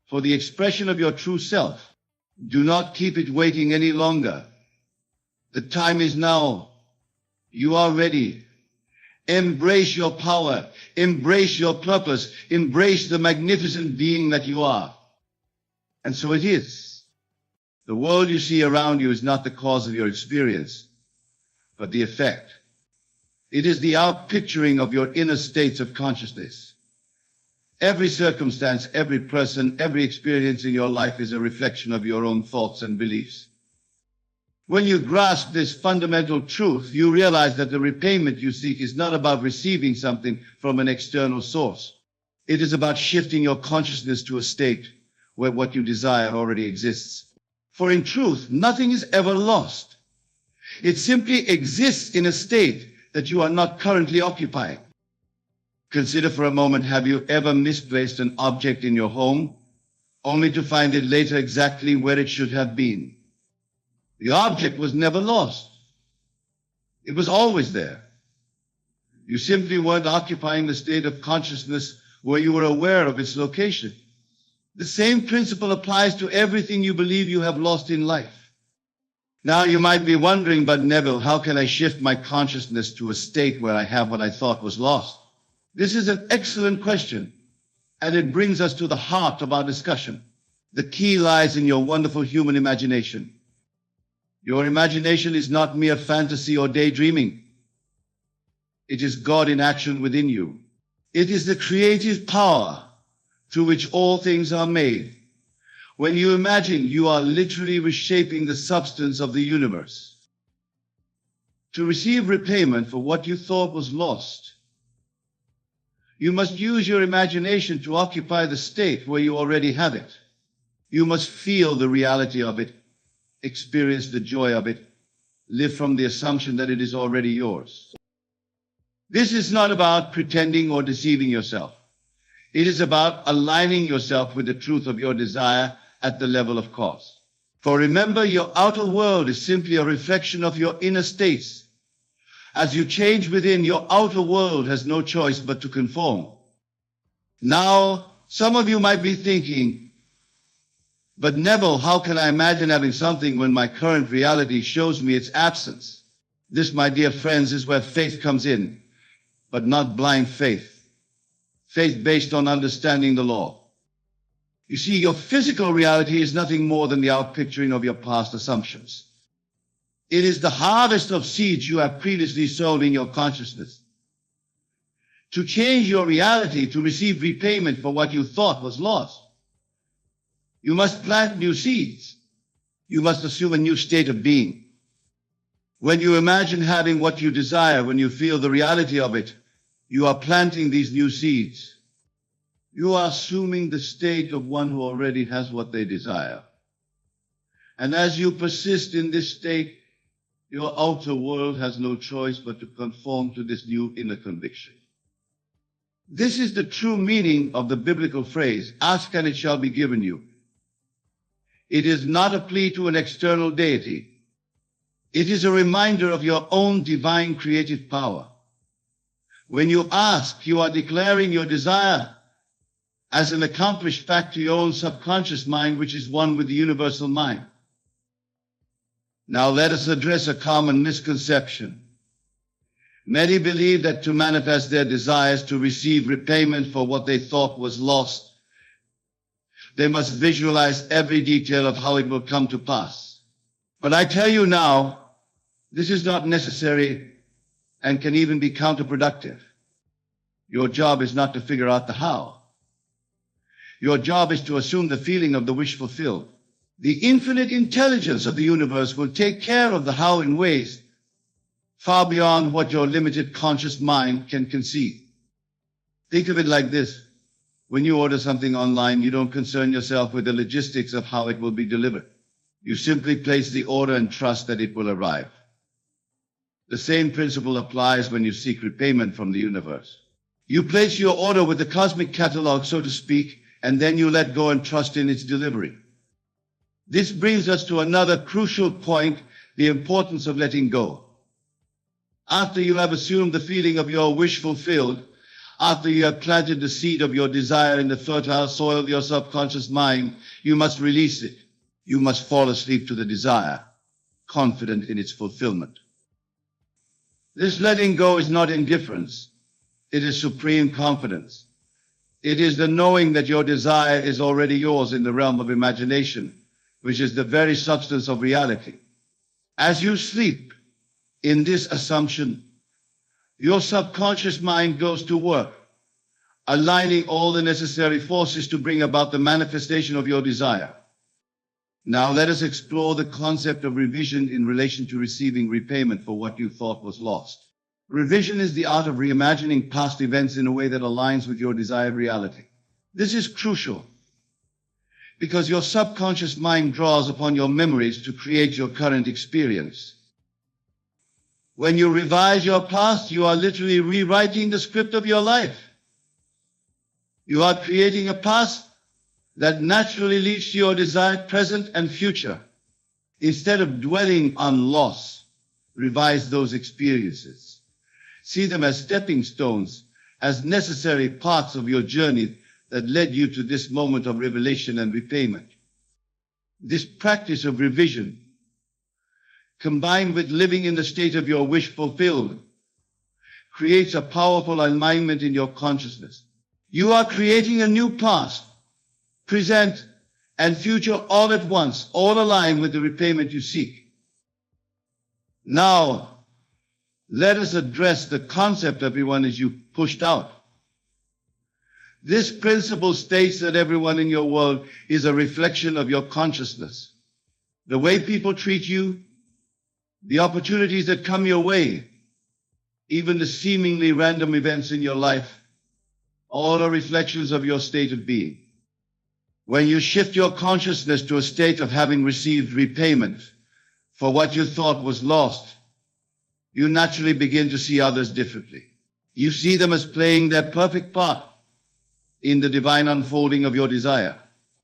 for the expression of your true self. Do not keep it waiting any longer. The time is now. You are ready. Embrace your power. Embrace your purpose. Embrace the magnificent being that you are. And so it is. The world you see around you is not the cause of your experience, but the effect. It is the outpicturing of your inner states of consciousness. Every circumstance, every person, every experience in your life is a reflection of your own thoughts and beliefs. When you grasp this fundamental truth, you realize that the repayment you seek is not about receiving something from an external source. It is about shifting your consciousness to a state where what you desire already exists. For in truth, nothing is ever lost. It simply exists in a state that you are not currently occupying. Consider for a moment, have you ever misplaced an object in your home, only to find it later exactly where it should have been? The object was never lost. It was always there. You simply weren't occupying the state of consciousness where you were aware of its location. The same principle applies to everything you believe you have lost in life. Now you might be wondering, but Neville, how can I shift my consciousness to a state where I have what I thought was lost? This is an excellent question, and it brings us to the heart of our discussion. The key lies in your wonderful human imagination. Your imagination is not mere fantasy or daydreaming. It is God in action within you. It is the creative power through which all things are made. When you imagine, you are literally reshaping the substance of the universe. To receive repayment for what you thought was lost, you must use your imagination to occupy the state where you already have it. You must feel the reality of it, experience the joy of it, live from the assumption that it is already yours. This is not about pretending or deceiving yourself. It is about aligning yourself with the truth of your desire at the level of cause. For remember, your outer world is simply a reflection of your inner states. As you change within, your outer world has no choice but to conform. Now, some of you might be thinking, but Neville, how can I imagine having something when my current reality shows me its absence? This, my dear friends, is where faith comes in. but not blind faith. Faith based on understanding the law. You see, your physical reality is nothing more than the outpicturing of your past assumptions. It is the harvest of seeds you have previously sown in your consciousness. To change your reality, to receive repayment for what you thought was lost, you must plant new seeds. You must assume a new state of being. When you imagine having what you desire, when you feel the reality of it, you are planting these new seeds. You are assuming the state of one who already has what they desire. And as you persist in this state, your outer world has no choice but to conform to this new inner conviction. This is the true meaning of the biblical phrase, ask and it shall be given you. It is not a plea to an external deity. It is a reminder of your own divine creative power. When you ask, you are declaring your desire as an accomplished fact to your own subconscious mind, which is one with the universal mind. Now let us address a common misconception. Many believe that to manifest their desires to receive repayment for what they thought was lost, they must visualize every detail of how it will come to pass. But I tell you now, this is not necessary and can even be counterproductive. Your job is not to figure out the how. Your job is to assume the feeling of the wish fulfilled. The infinite intelligence of the universe will take care of the how in ways far beyond what your limited conscious mind can conceive. Think of it like this. When you order something online, you don't concern yourself with the logistics of how it will be delivered. You simply place the order and trust that it will arrive. The same principle applies when you seek repayment from the universe. You place your order with the cosmic catalog, so to speak, and then you let go and trust in its delivery. This brings us to another crucial point, the importance of letting go. After you have assumed the feeling of your wish fulfilled, after you have planted the seed of your desire in the fertile soil of your subconscious mind, you must release it. You must fall asleep to the desire, confident in its fulfillment. This letting go is not indifference. It is supreme confidence. It is the knowing that your desire is already yours in the realm of imagination, which is the very substance of reality. As you sleep in this assumption, your subconscious mind goes to work, aligning all the necessary forces to bring about the manifestation of your desire. Now let us explore the concept of revision in relation to receiving repayment for what you thought was lost. Revision is the art of reimagining past events in a way that aligns with your desired reality. This is crucial because your subconscious mind draws upon your memories to create your current experience. When you revise your past, you are literally rewriting the script of your life. You are creating a past that naturally leads to your desired present and future. Instead of dwelling on loss, revise those experiences. See them as stepping stones, as necessary parts of your journey that led you to this moment of revelation and repayment. This practice of revision, combined with living in the state of your wish fulfilled, creates a powerful alignment in your consciousness. You are creating a new past, present, and future all at once, all aligned with the repayment you seek. Now, let us address the concept, everyone, as you pushed out. This principle states that everyone in your world is a reflection of your consciousness. The way people treat you, the opportunities that come your way, even the seemingly random events in your life, all are reflections of your state of being. When you shift your consciousness to a state of having received repayment for what you thought was lost, you naturally begin to see others differently. You see them as playing their perfect part in the divine unfolding of your desire.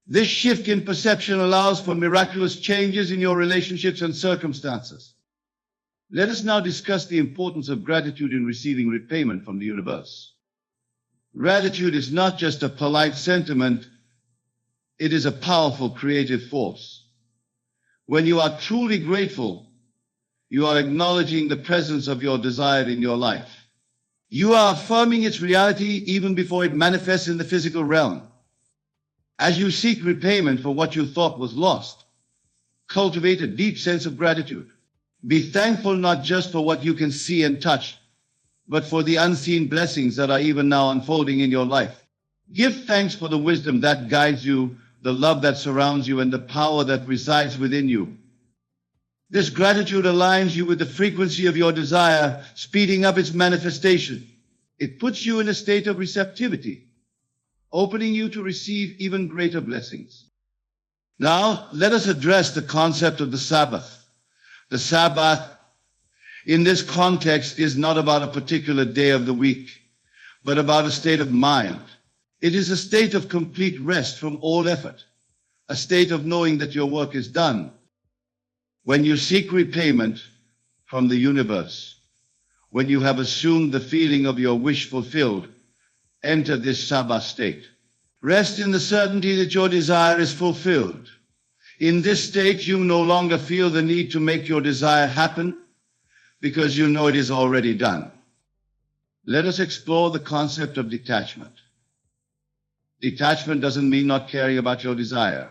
This shift in perception allows for miraculous changes in your relationships and circumstances. Let us now discuss the importance of gratitude in receiving repayment from the universe. Gratitude is not just a polite sentiment, it is a powerful creative force. When you are truly grateful, you are acknowledging the presence of your desire in your life. You are affirming its reality even before it manifests in the physical realm. As you seek repayment for what you thought was lost, cultivate a deep sense of gratitude. Be thankful not just for what you can see and touch, but for the unseen blessings that are even now unfolding in your life. Give thanks for the wisdom that guides you, the love that surrounds you, and the power that resides within you. This gratitude aligns you with the frequency of your desire, speeding up its manifestation. It puts you in a state of receptivity, opening you to receive even greater blessings. Now, let us address the concept of the Sabbath. The Sabbath, in this context, is not about a particular day of the week, but about a state of mind. It is a state of complete rest from all effort, a state of knowing that your work is done. When you seek repayment from the universe, when you have assumed the feeling of your wish fulfilled, enter this Sabbath state. Rest in the certainty that your desire is fulfilled. In this state, you no longer feel the need to make your desire happen because you know it is already done. Let us explore the concept of detachment. Detachment doesn't mean not caring about your desire.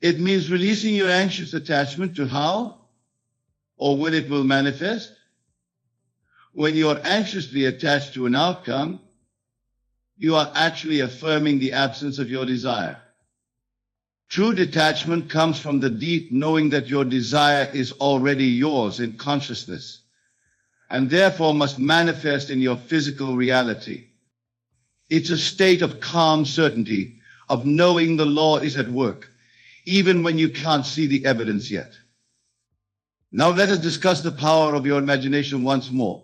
It means releasing your anxious attachment to how or when it will manifest. When you are anxiously attached to an outcome, you are actually affirming the absence of your desire. True detachment comes from the deep knowing that your desire is already yours in consciousness, and therefore must manifest in your physical reality. It's a state of calm certainty, of knowing the law is at work, even when you can't see the evidence yet. Now let us discuss the power of your imagination once more.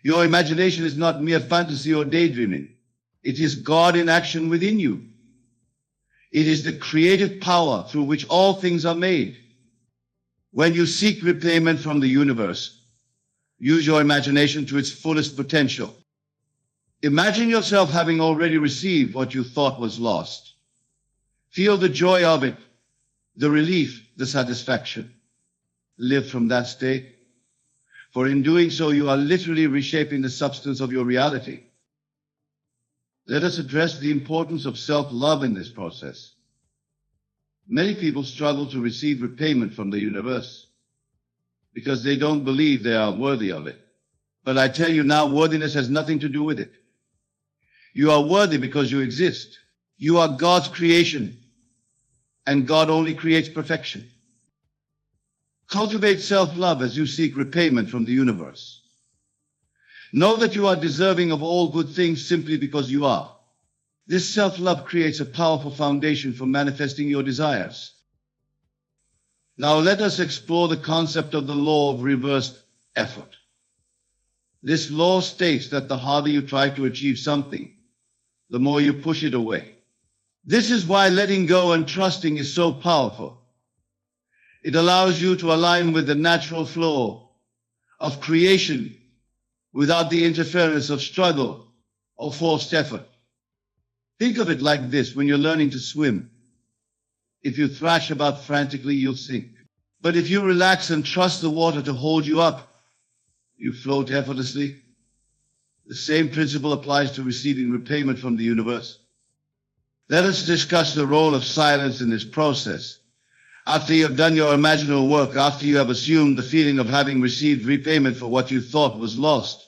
Your imagination is not mere fantasy or daydreaming. It is God in action within you. It is the creative power through which all things are made. When you seek repayment from the universe, use your imagination to its fullest potential. Imagine yourself having already received what you thought was lost. Feel the joy of it, the relief, the satisfaction. Live from that state, for in doing so, you are literally reshaping the substance of your reality. Let us address the importance of self-love in this process. Many people struggle to receive repayment from the universe because they don't believe they are worthy of it. But I tell you now, worthiness has nothing to do with it. You are worthy because you exist. You are God's creation, and God only creates perfection. Cultivate self-love as you seek repayment from the universe. Know that you are deserving of all good things simply because you are. This self-love creates a powerful foundation for manifesting your desires. Now let us explore the concept of the law of reversed effort. This law states that the harder you try to achieve something, the more you push it away. This is why letting go and trusting is so powerful. It allows you to align with the natural flow of creation without the interference of struggle or forced effort. Think of it like this when you're learning to swim. If you thrash about frantically, you'll sink. But if you relax and trust the water to hold you up, you float effortlessly. The same principle applies to receiving repayment from the universe. Let us discuss the role of silence in this process. After you have done your imaginal work, after you have assumed the feeling of having received repayment for what you thought was lost,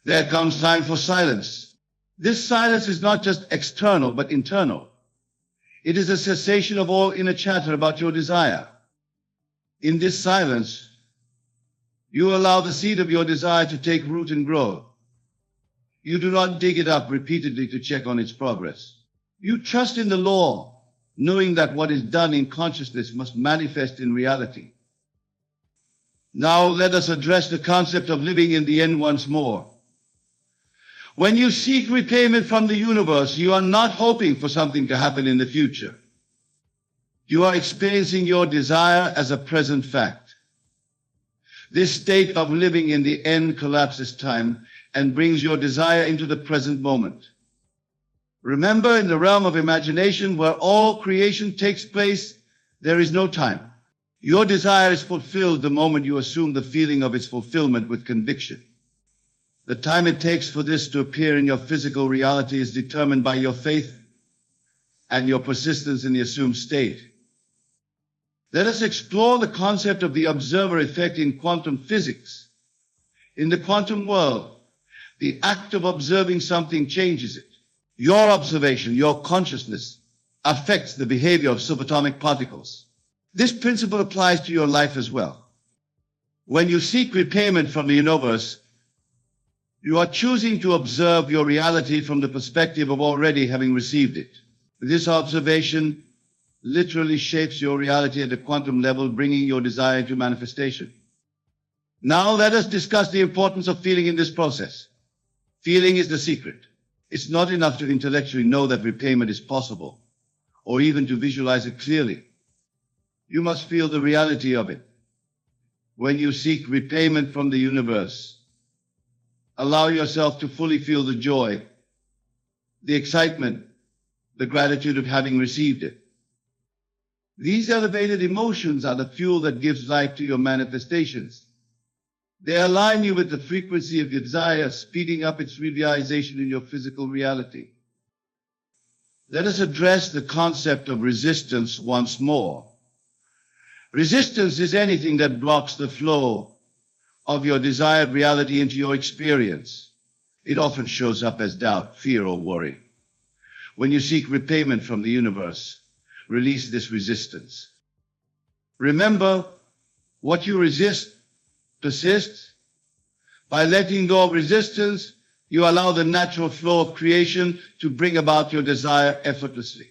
there comes time for silence. This silence is not just external, but internal. It is a cessation of all inner chatter about your desire. In this silence, you allow the seed of your desire to take root and grow. You do not dig it up repeatedly to check on its progress. You trust in the law, knowing that what is done in consciousness must manifest in reality. Now let us address the concept of living in the end once more. When you seek repayment from the universe, you are not hoping for something to happen in the future. You are experiencing your desire as a present fact. This state of living in the end collapses time and brings your desire into the present moment. Remember, in the realm of imagination, where all creation takes place, there is no time. Your desire is fulfilled the moment you assume the feeling of its fulfillment with conviction. The time it takes for this to appear in your physical reality is determined by your faith and your persistence in the assumed state. Let us explore the concept of the observer effect in quantum physics. In the quantum world, the act of observing something changes it. Your observation, your consciousness, affects the behavior of subatomic particles. This principle applies to your life as well. When you seek repayment from the universe, you are choosing to observe your reality from the perspective of already having received it. This observation literally shapes your reality at a quantum level, bringing your desire to manifestation. Now let us discuss the importance of feeling in this process. Feeling is the secret. It's not enough to intellectually know that repayment is possible, or even to visualize it clearly. You must feel the reality of it. When you seek repayment from the universe, allow yourself to fully feel the joy, the excitement, the gratitude of having received it. These elevated emotions are the fuel that gives life to your manifestations. They align you with the frequency of your desire, speeding up its realization in your physical reality. Let us address the concept of resistance once more. Resistance is anything that blocks the flow of your desired reality into your experience. It often shows up as doubt, fear, or worry. When you seek repayment from the universe, release this resistance. Remember, what you resist persists. By letting go of resistance, you allow the natural flow of creation to bring about your desire effortlessly.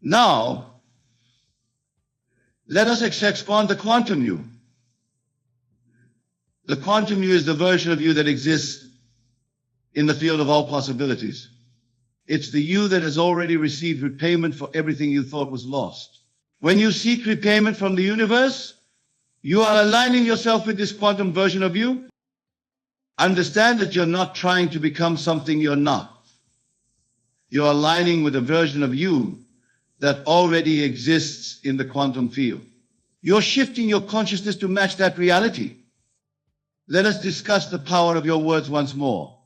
Now, let us expand the quantum you. The quantum you is the version of you that exists in the field of all possibilities. It's the you that has already received repayment for everything you thought was lost. When you seek repayment from the universe, you are aligning yourself with this quantum version of you. Understand that you're not trying to become something you're not. You're aligning with a version of you that already exists in the quantum field. You're shifting your consciousness to match that reality. Let us discuss the power of your words once more.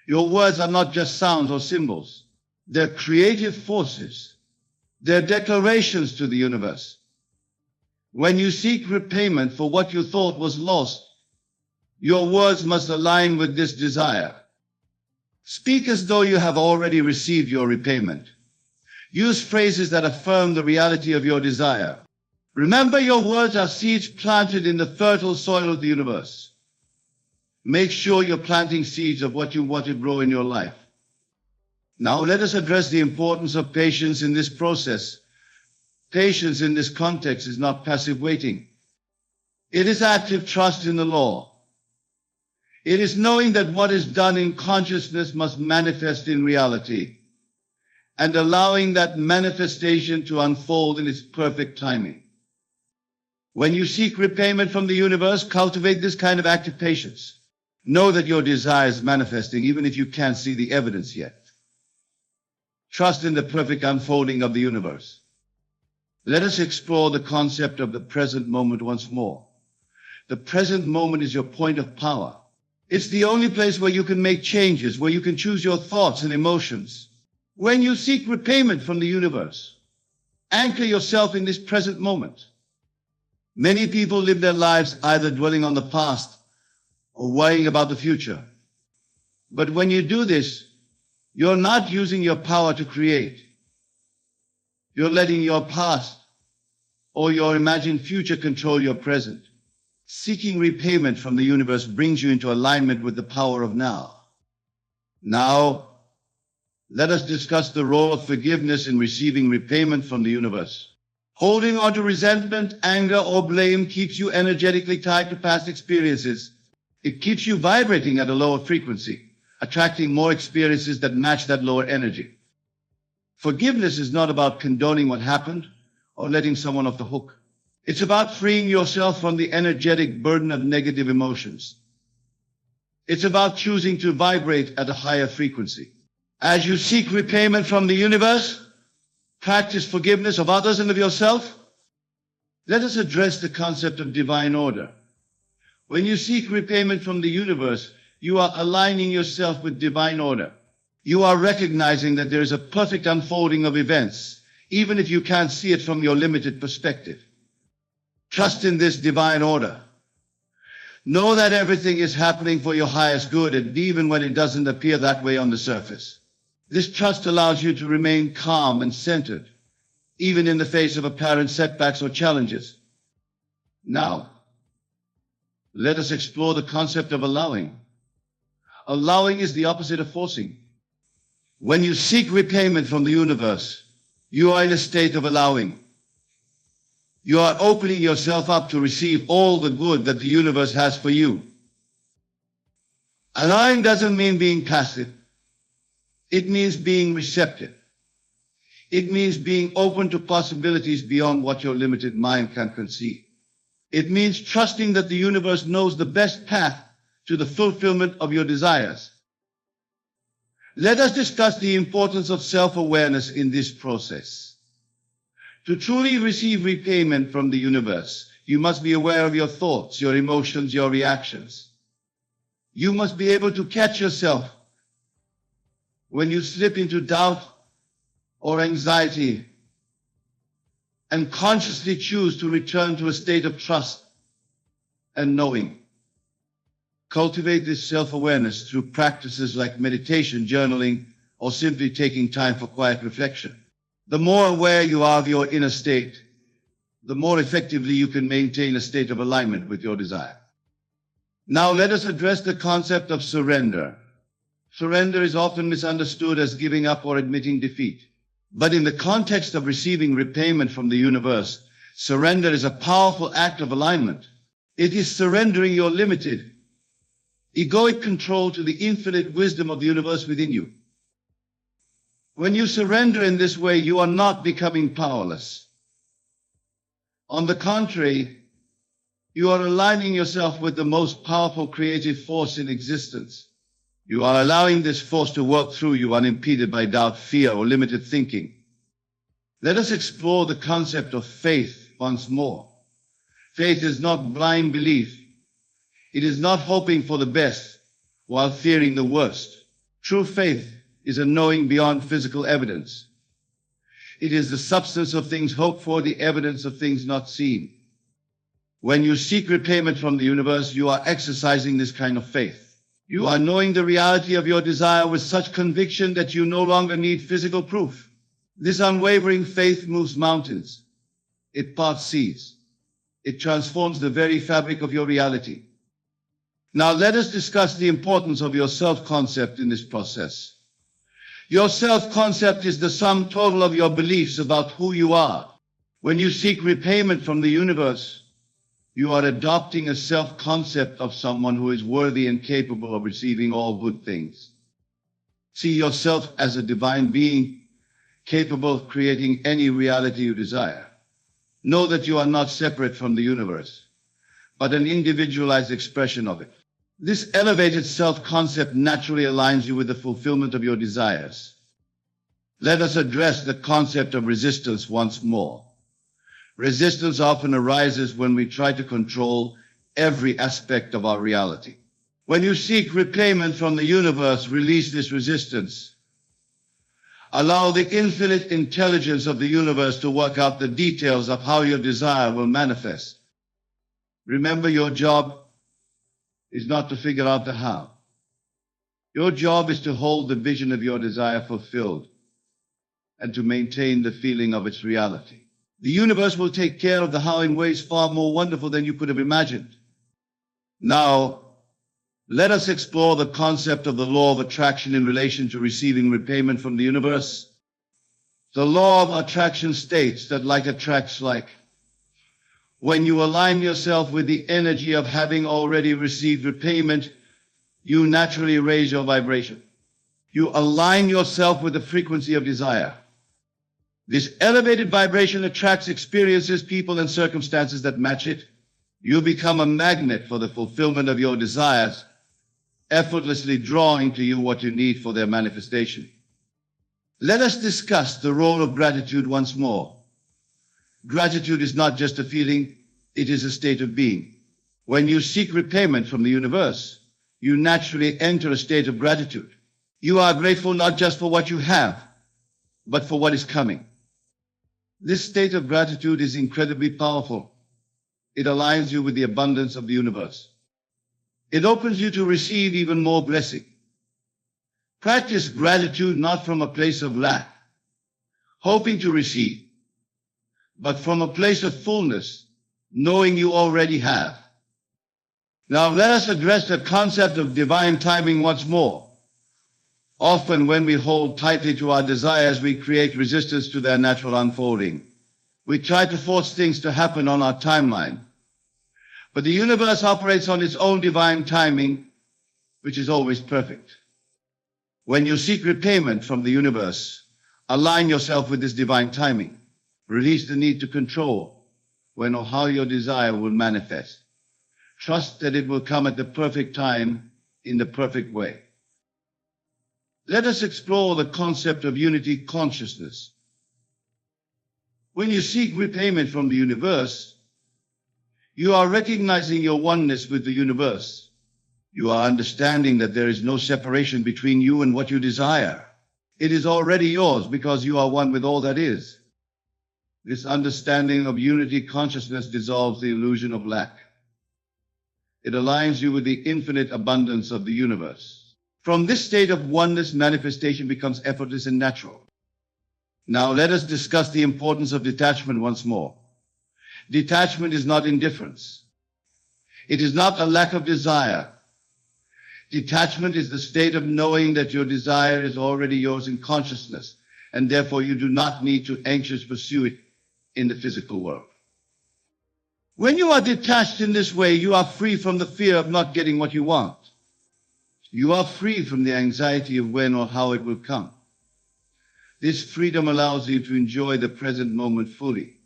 Your words are not just sounds or symbols. They're creative forces. They're declarations to the universe. When you seek repayment for what you thought was lost, your words must align with this desire. Speak as though you have already received your repayment. Use phrases that affirm the reality of your desire. Remember, your words are seeds planted in the fertile soil of the universe. Make sure you're planting seeds of what you want to grow in your life. Now let us address the importance of patience in this process. Patience in this context is not passive waiting. It is active trust in the law. It is knowing that what is done in consciousness must manifest in reality, and allowing that manifestation to unfold in its perfect timing. When you seek repayment from the universe, cultivate this kind of active patience. Know that your desire is manifesting even if you can't see the evidence yet. Trust in the perfect unfolding of the universe. Let us explore the concept of the present moment once more. The present moment is your point of power. It's the only place where you can make changes, where you can choose your thoughts and emotions. When you seek repayment from the universe, anchor yourself in this present moment. Many people live their lives either dwelling on the past or worrying about the future. But when you do this, you're not using your power to create. You're letting your past or your imagined future control your present. Seeking repayment from the universe brings you into alignment with the power of now. Now, let us discuss the role of forgiveness in receiving repayment from the universe. Holding on to resentment, anger, or blame keeps you energetically tied to past experiences. It keeps you vibrating at a lower frequency, attracting more experiences that match that lower energy. Forgiveness is not about condoning what happened or letting someone off the hook. It's about freeing yourself from the energetic burden of negative emotions. It's about choosing to vibrate at a higher frequency. As you seek repayment from the universe, practice forgiveness of others and of yourself. Let us address the concept of divine order. When you seek repayment from the universe, you are aligning yourself with divine order. You are recognizing that there is a perfect unfolding of events, even if you can't see it from your limited perspective. Trust in this divine order. Know that everything is happening for your highest good, and even when it doesn't appear that way on the surface. This trust allows you to remain calm and centered, even in the face of apparent setbacks or challenges. Now, let us explore the concept of allowing. Allowing is the opposite of forcing. When you seek repayment from the universe, you are in a state of allowing. You are opening yourself up to receive all the good that the universe has for you. Allowing doesn't mean being passive. It means being receptive. It means being open to possibilities beyond what your limited mind can conceive. It means trusting that the universe knows the best path to the fulfillment of your desires. Let us discuss the importance of self-awareness in this process. To truly receive repayment from the universe, you must be aware of your thoughts, your emotions, your reactions. You must be able to catch yourself when you slip into doubt or anxiety, and consciously choose to return to a state of trust and knowing. Cultivate this self-awareness through practices like meditation, journaling, or simply taking time for quiet reflection. The more aware you are of your inner state, the more effectively you can maintain a state of alignment with your desire. Now let us address the concept of surrender. Surrender is often misunderstood as giving up or admitting defeat. But in the context of receiving repayment from the universe, surrender is a powerful act of alignment. It is surrendering your limited, egoic control to the infinite wisdom of the universe within you. When you surrender in this way, you are not becoming powerless. On the contrary, you are aligning yourself with the most powerful creative force in existence. You are allowing this force to work through you unimpeded by doubt, fear, or limited thinking. Let us explore the concept of faith once more. Faith is not blind belief. It is not hoping for the best while fearing the worst. True faith is a knowing beyond physical evidence. It is the substance of things hoped for, the evidence of things not seen. When you seek repayment from the universe, you are exercising this kind of faith. You are knowing the reality of your desire with such conviction that you no longer need physical proof. This unwavering faith moves mountains. It parts seas. It transforms the very fabric of your reality. Now let us discuss the importance of your self-concept in this process. Your self-concept is the sum total of your beliefs about who you are. When you seek repayment from the universe, you are adopting a self-concept of someone who is worthy and capable of receiving all good things. See yourself as a divine being, capable of creating any reality you desire. Know that you are not separate from the universe, but an individualized expression of it. This elevated self-concept naturally aligns you with the fulfillment of your desires. Let us address the concept of resistance once more. Resistance often arises when we try to control every aspect of our reality. When you seek repayment from the universe, release this resistance. Allow the infinite intelligence of the universe to work out the details of how your desire will manifest. Remember, your job is not to figure out the how. Your job is to hold the vision of your desire fulfilled and to maintain the feeling of its reality. The universe will take care of the how in ways far more wonderful than you could have imagined. Now, let us explore the concept of the law of attraction in relation to receiving repayment from the universe. The law of attraction states that like attracts like. When you align yourself with the energy of having already received repayment, you naturally raise your vibration. You align yourself with the frequency of desire. This elevated vibration attracts experiences, people, and circumstances that match it. You become a magnet for the fulfillment of your desires, effortlessly drawing to you what you need for their manifestation. Let us discuss the role of gratitude once more. Gratitude is not just a feeling, it is a state of being. When you seek repayment from the universe, you naturally enter a state of gratitude. You are grateful not just for what you have, but for what is coming. This state of gratitude is incredibly powerful. It aligns you with the abundance of the universe. It opens you to receive even more blessing. Practice gratitude not from a place of lack, hoping to receive, but from a place of fullness, knowing you already have. Now let us address the concept of divine timing once more. Often when we hold tightly to our desires, we create resistance to their natural unfolding. We try to force things to happen on our timeline. But the universe operates on its own divine timing, which is always perfect. When you seek repayment from the universe, align yourself with this divine timing. Release the need to control when or how your desire will manifest. Trust that it will come at the perfect time in the perfect way. Let us explore the concept of unity consciousness. When you seek repayment from the universe, you are recognizing your oneness with the universe. You are understanding that there is no separation between you and what you desire. It is already yours because you are one with all that is. This understanding of unity consciousness dissolves the illusion of lack. It aligns you with the infinite abundance of the universe. From this state of oneness, manifestation becomes effortless and natural. Now let us discuss the importance of detachment once more. Detachment is not indifference. It is not a lack of desire. Detachment is the state of knowing that your desire is already yours in consciousness, and therefore you do not need to anxiously pursue it in the physical world. When you are detached in this way, you are free from the fear of not getting what you want. You are free from the anxiety of when or how it will come. This freedom allows you to enjoy the present moment fully,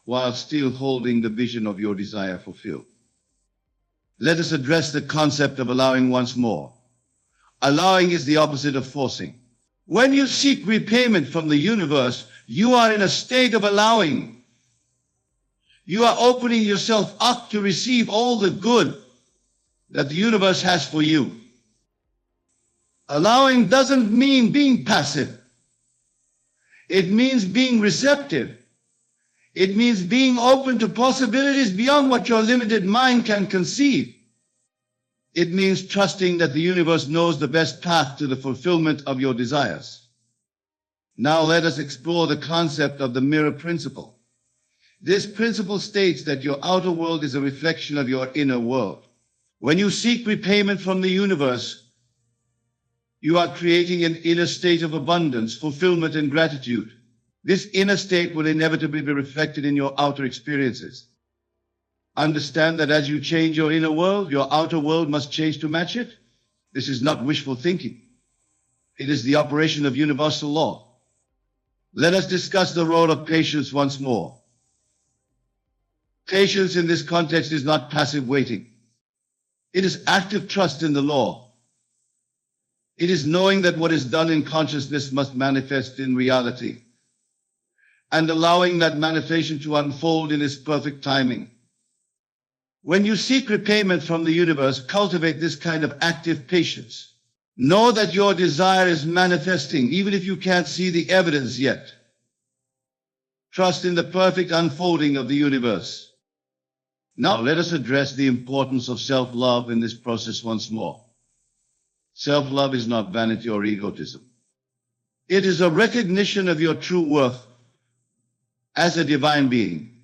while still holding the vision of your desire fulfilled. Let us address the concept of allowing once more. Allowing is the opposite of forcing. When you seek repayment from the universe, you are in a state of allowing. You are opening yourself up to receive all the good that the universe has for you. Allowing doesn't mean being passive. It means being receptive. It means being open to possibilities beyond what your limited mind can conceive. It means trusting that the universe knows the best path to the fulfillment of your desires. Now let us explore the concept of the mirror principle. This principle states that your outer world is a reflection of your inner world. When you seek repayment from the universe, you are creating an inner state of abundance, fulfillment, and gratitude. This inner state will inevitably be reflected in your outer experiences. Understand that as you change your inner world, your outer world must change to match it. This is not wishful thinking. It is the operation of universal law. Let us discuss the role of patience once more. Patience in this context is not passive waiting. It is active trust in the law. It is knowing that what is done in consciousness must manifest in reality, and allowing that manifestation to unfold in its perfect timing. When you seek repayment from the universe, cultivate this kind of active patience. Know that your desire is manifesting, even if you can't see the evidence yet. Trust in the perfect unfolding of the universe. Now let us address the importance of self-love in this process once more. Self-love is not vanity or egotism. It is a recognition of your true worth as a divine being.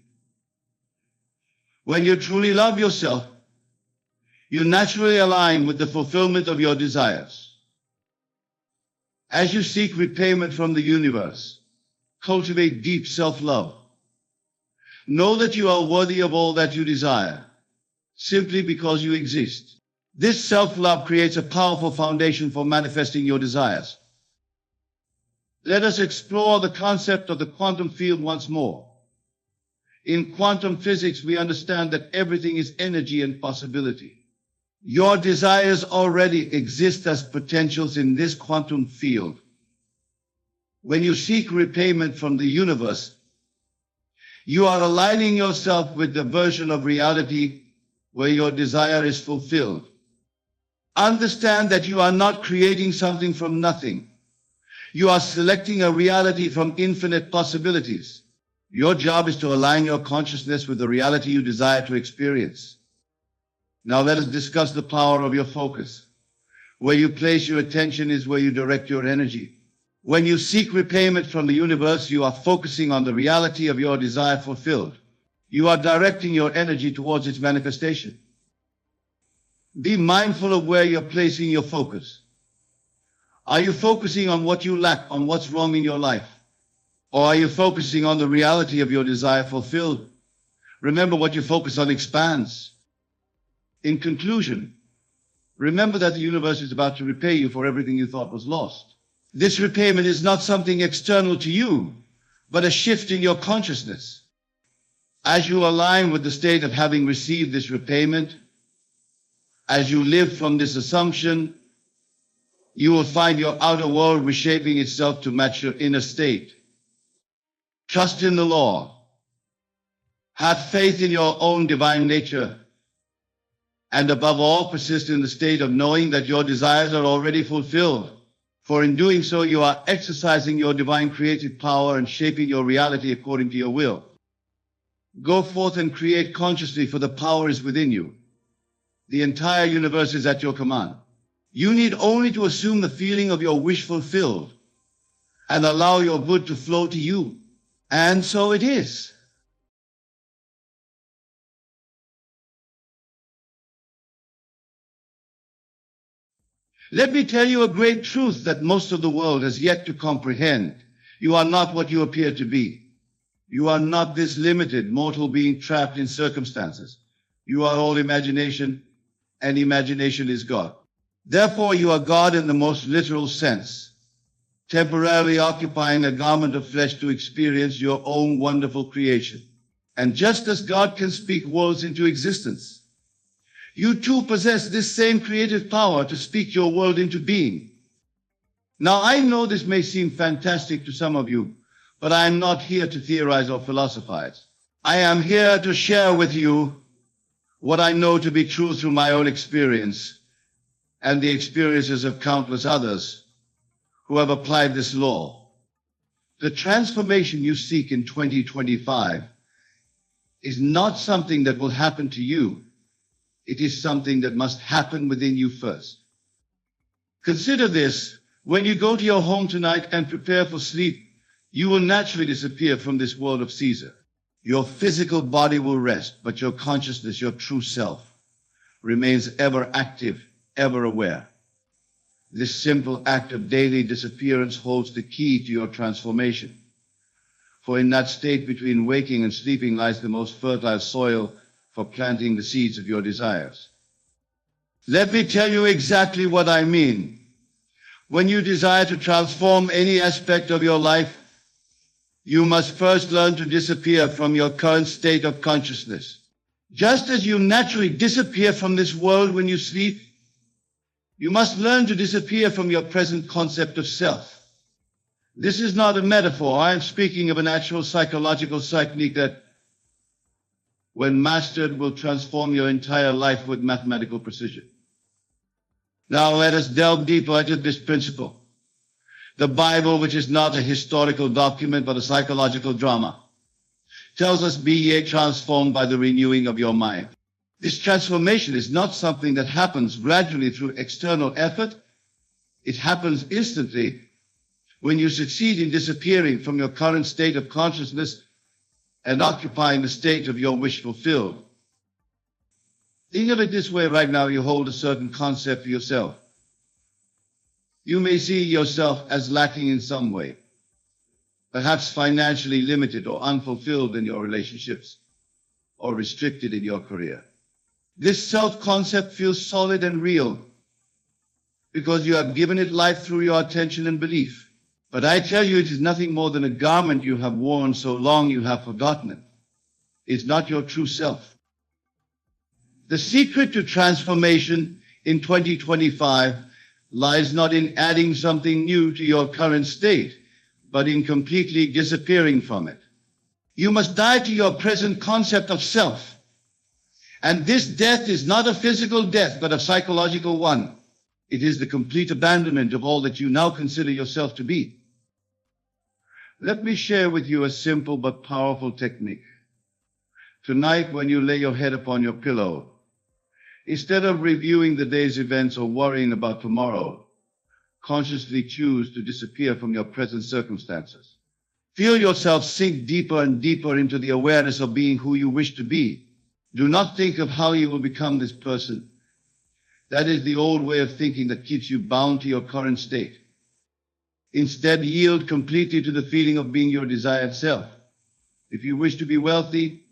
When you truly love yourself, you naturally align with the fulfillment of your desires. As you seek repayment from the universe, cultivate deep self-love. Know that you are worthy of all that you desire, simply because you exist. This self-love creates a powerful foundation for manifesting your desires. Let us explore the concept of the quantum field once more. In quantum physics, we understand that everything is energy and possibility. Your desires already exist as potentials in this quantum field. When you seek repayment from the universe, you are aligning yourself with the version of reality where your desire is fulfilled. Understand that you are not creating something from nothing. You are selecting a reality from infinite possibilities. Your job is to align your consciousness with the reality you desire to experience. Now let us discuss the power of your focus. Where you place your attention is where you direct your energy. When you seek repayment from the universe, you are focusing on the reality of your desire fulfilled. You are directing your energy towards its manifestation. Be mindful of where you're placing your focus. Are you focusing on what you lack, on what's wrong in your life? Or are you focusing on the reality of your desire fulfilled? Remember, what you focus on expands. In conclusion, remember that the universe is about to repay you for everything you thought was lost. This repayment is not something external to you, but a shift in your consciousness. As you align with the state of having received this repayment, as you live from this assumption, you will find your outer world reshaping itself to match your inner state. Trust in the law. Have faith in your own divine nature. And above all, persist in the state of knowing that your desires are already fulfilled. For in doing so, you are exercising your divine creative power and shaping your reality according to your will. Go forth and create consciously, for the power is within you. The entire universe is at your command. You need only to assume the feeling of your wish fulfilled and allow your good to flow to you. And so it is. Let me tell you a great truth that most of the world has yet to comprehend. You are not what you appear to be. You are not this limited mortal being trapped in circumstances. You are all imagination, and imagination is God. Therefore, you are God in the most literal sense, temporarily occupying a garment of flesh to experience your own wonderful creation. And just as God can speak worlds into existence, you too possess this same creative power to speak your world into being. Now, I know this may seem fantastic to some of you, but I am not here to theorize or philosophize. I am here to share with you what I know to be true through my own experience and the experiences of countless others who have applied this law. The transformation you seek in 2025 is not something that will happen to you. It is something that must happen within you first. Consider this: when you go to your home tonight and prepare for sleep, you will naturally disappear from this world of Caesar. Your physical body will rest, but your consciousness, your true self, remains ever active, ever aware. This simple act of daily disappearance holds the key to your transformation. For in that state between waking and sleeping lies the most fertile soil for planting the seeds of your desires. Let me tell you exactly what I mean. When you desire to transform any aspect of your life, you must first learn to disappear from your current state of consciousness. Just as you naturally disappear from this world when you sleep, you must learn to disappear from your present concept of self. This is not a metaphor. I am speaking of a natural psychological technique that, when mastered, will transform your entire life with mathematical precision. Now let us delve deeper into this principle. The Bible, which is not a historical document but a psychological drama, tells us, "Be ye transformed by the renewing of your mind." This transformation is not something that happens gradually through external effort. It happens instantly when you succeed in disappearing from your current state of consciousness and occupying the state of your wish fulfilled. Think of it this way: right now you hold a certain concept for yourself. You may see yourself as lacking in some way, perhaps financially limited or unfulfilled in your relationships, or restricted in your career. This self-concept feels solid and real because you have given it life through your attention and belief. But I tell you, it is nothing more than a garment you have worn so long you have forgotten it. It's not your true self. The secret to transformation in 2025 lies not in adding something new to your current state, but in completely disappearing from it. You must die to your present concept of self And this death is not a physical death, but a psychological one. It is the complete abandonment of all that you now consider yourself to be. Let me share with you a simple but powerful technique. Tonight, when you lay your head upon your pillow, instead of reviewing the day's events or worrying about tomorrow, consciously choose to disappear from your present circumstances. Feel yourself sink deeper and deeper into the awareness of being who you wish to be. Do not think of how you will become this person. That is the old way of thinking that keeps you bound to your current state. Instead, yield completely to the feeling of being your desired self. If you wish to be wealthy,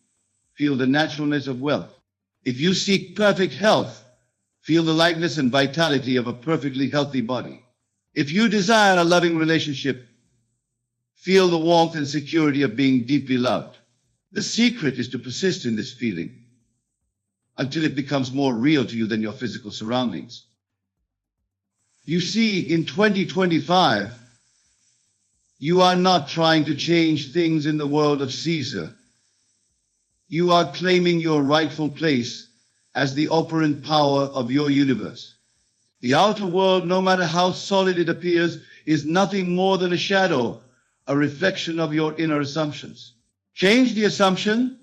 feel the naturalness of wealth. If you seek perfect health, feel the lightness and vitality of a perfectly healthy body. If you desire a loving relationship, feel the warmth and security of being deeply loved. The secret is to persist in this feeling until it becomes more real to you than your physical surroundings. You see, in 2025, you are not trying to change things in the world of Caesar. You are claiming your rightful place as the operant power of your universe. The outer world, no matter how solid it appears, is nothing more than a shadow, a reflection of your inner assumptions. Change the assumption,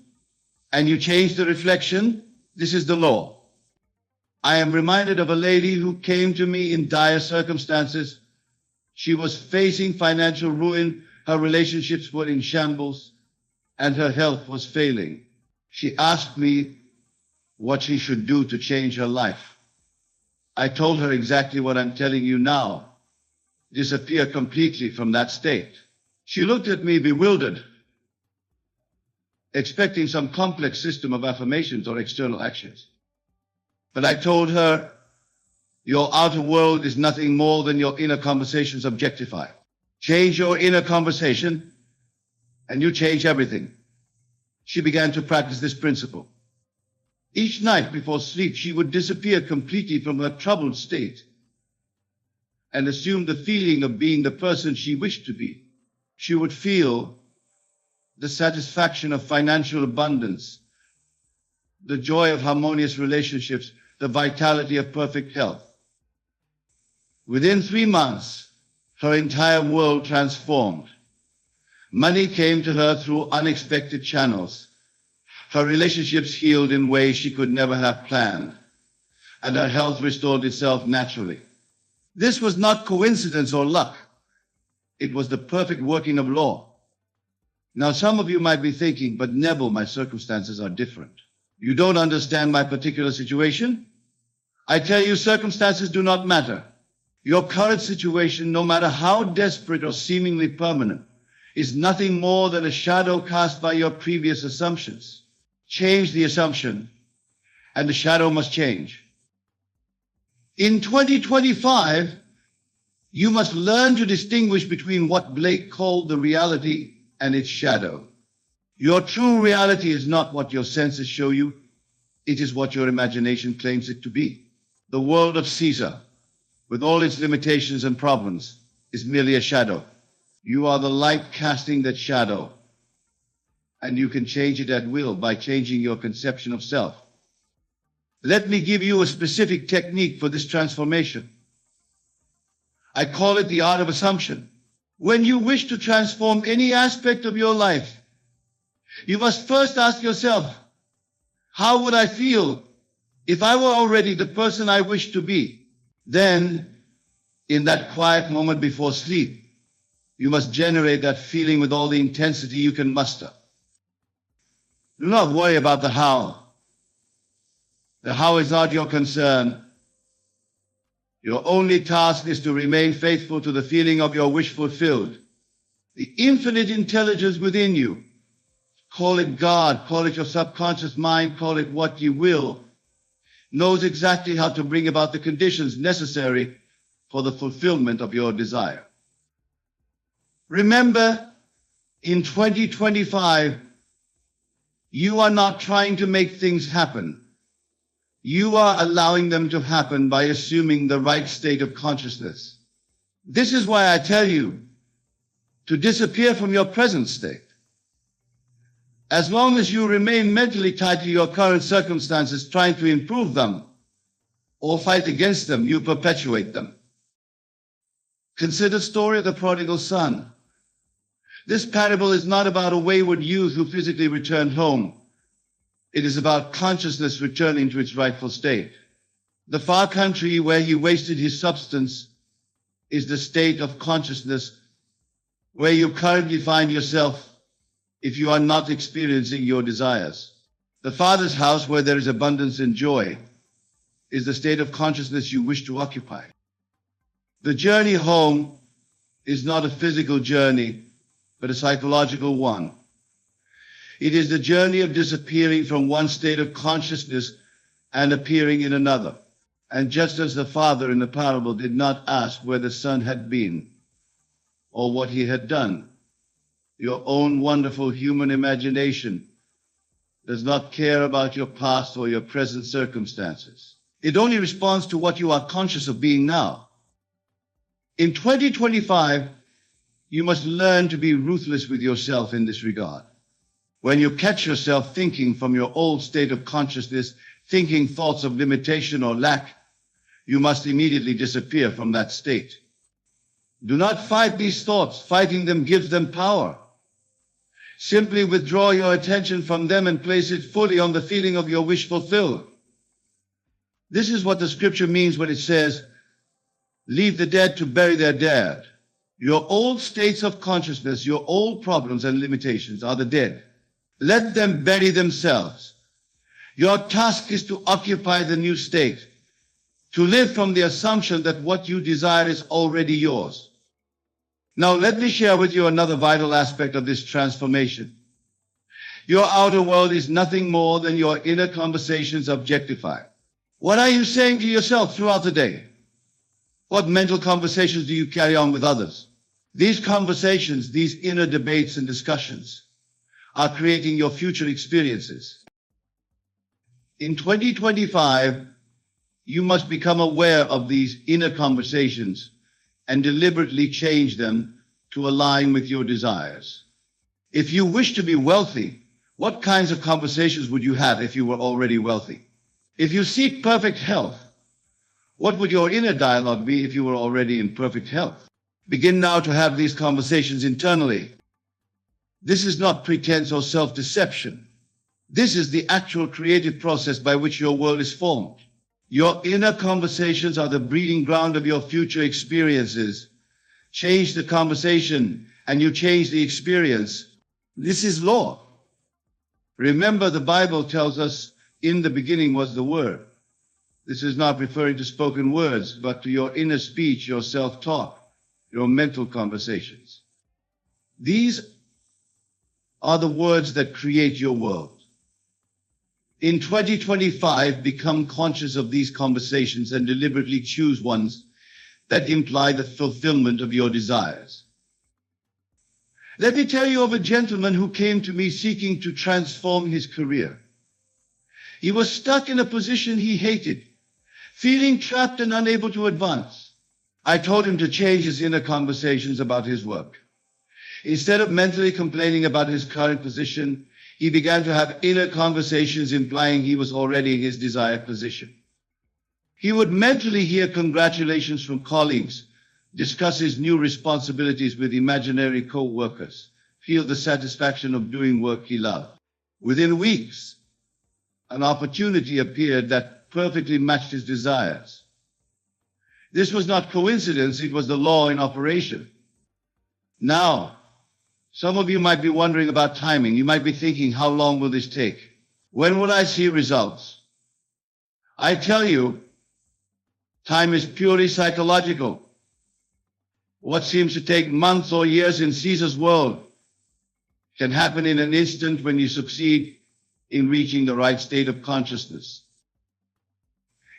and you change the reflection. This is the law. I am reminded of a lady who came to me in dire circumstances. She was facing financial ruin, her relationships were in shambles, and her health was failing. She asked me what she should do to change her life. I told her exactly what I'm telling you now. Disappear completely from that state. She looked at me bewildered, expecting some complex system of affirmations or external actions. But I told her, your outer world is nothing more than your inner conversations objectified. Change your inner conversation, and you change everything. She began to practice this principle. Each night before sleep, she would disappear completely from her troubled state and assume the feeling of being the person she wished to be. She would feel the satisfaction of financial abundance, the joy of harmonious relationships, the vitality of perfect health. Within 3 months, her entire world transformed. Money came to her through unexpected channels. Her relationships healed in ways she could never have planned, and her health restored itself naturally. This was not coincidence or luck. It was the perfect working of law. Now, some of you might be thinking, but Neville, my circumstances are different. You don't understand my particular situation? I tell you, circumstances do not matter. Your current situation, no matter how desperate or seemingly permanent, is nothing more than a shadow cast by your previous assumptions. Change the assumption, and the shadow must change. In 2025, you must learn to distinguish between what Blake called the reality and its shadow. Your true reality is not what your senses show you. It is what your imagination claims it to be. The world of Caesar, with all its limitations and problems, is merely a shadow. You are the light casting that shadow, and you can change it at will by changing your conception of self. Let me give you a specific technique for this transformation. I call it the art of assumption. When you wish to transform any aspect of your life, you must first ask yourself, how would I feel if I were already the person I wish to be? Then, in that quiet moment before sleep, you must generate that feeling with all the intensity you can muster. Do not worry about the how. The how is not your concern. Your only task is to remain faithful to the feeling of your wish fulfilled. The infinite intelligence within you, call it God, call it your subconscious mind, call it what you will, knows exactly how to bring about the conditions necessary for the fulfillment of your desire. Remember, in 2025, you are not trying to make things happen. You are allowing them to happen by assuming the right state of consciousness. This is why I tell you to disappear from your present state. As long as you remain mentally tied to your current circumstances, trying to improve them or fight against them, you perpetuate them. Consider the story of the prodigal son. This parable is not about a wayward youth who physically returned home. It is about consciousness returning to its rightful state. The far country where he wasted his substance is the state of consciousness where you currently find yourself if you are not experiencing your desires. The Father's house where there is abundance and joy is the state of consciousness you wish to occupy. The journey home is not a physical journey, but a psychological one. It is the journey of disappearing from one state of consciousness and appearing in another. And just as the father in the parable did not ask where the son had been or what he had done, your own wonderful human imagination does not care about your past or your present circumstances. It only responds to what you are conscious of being now. In 2025, you must learn to be ruthless with yourself in this regard. When you catch yourself thinking from your old state of consciousness, thinking thoughts of limitation or lack, you must immediately disappear from that state. Do not fight these thoughts. Fighting them gives them power. Simply withdraw your attention from them and place it fully on the feeling of your wish fulfilled. This is what the scripture means when it says, leave the dead to bury their dead. Your old states of consciousness, your old problems and limitations are the dead. Let them bury themselves. Your task is to occupy the new state, to live from the assumption that what you desire is already yours. Now, let me share with you another vital aspect of this transformation. Your outer world is nothing more than your inner conversations objectified. What are you saying to yourself throughout the day? What mental conversations do you carry on with others? These conversations, these inner debates and discussions are creating your future experiences. In 2025, you must become aware of these inner conversations and deliberately change them to align with your desires. If you wish to be wealthy, what kinds of conversations would you have if you were already wealthy? If you seek perfect health, what would your inner dialogue be if you were already in perfect health? Begin now to have these conversations internally. This is not pretense or self-deception. This is the actual creative process by which your world is formed. Your inner conversations are the breeding ground of your future experiences. Change the conversation and you change the experience. This is law. Remember, the Bible tells us, in the beginning was the Word. This is not referring to spoken words, but to your inner speech, your self-talk, your mental conversations. These are the words that create your world. In 2025, become conscious of these conversations and deliberately choose ones that imply the fulfillment of your desires. Let me tell you of a gentleman who came to me seeking to transform his career. He was stuck in a position he hated, feeling trapped and unable to advance. I told him to change his inner conversations about his work. Instead of mentally complaining about his current position, he began to have inner conversations implying he was already in his desired position. He would mentally hear congratulations from colleagues, discuss his new responsibilities with imaginary co-workers, feel the satisfaction of doing work he loved. Within weeks, an opportunity appeared that perfectly matched his desires. This was not coincidence, it was the law in operation. Now, some of you might be wondering about timing. You might be thinking, how long will this take? When will I see results? I tell you, time is purely psychological. What seems to take months or years in Caesar's world can happen in an instant when you succeed in reaching the right state of consciousness.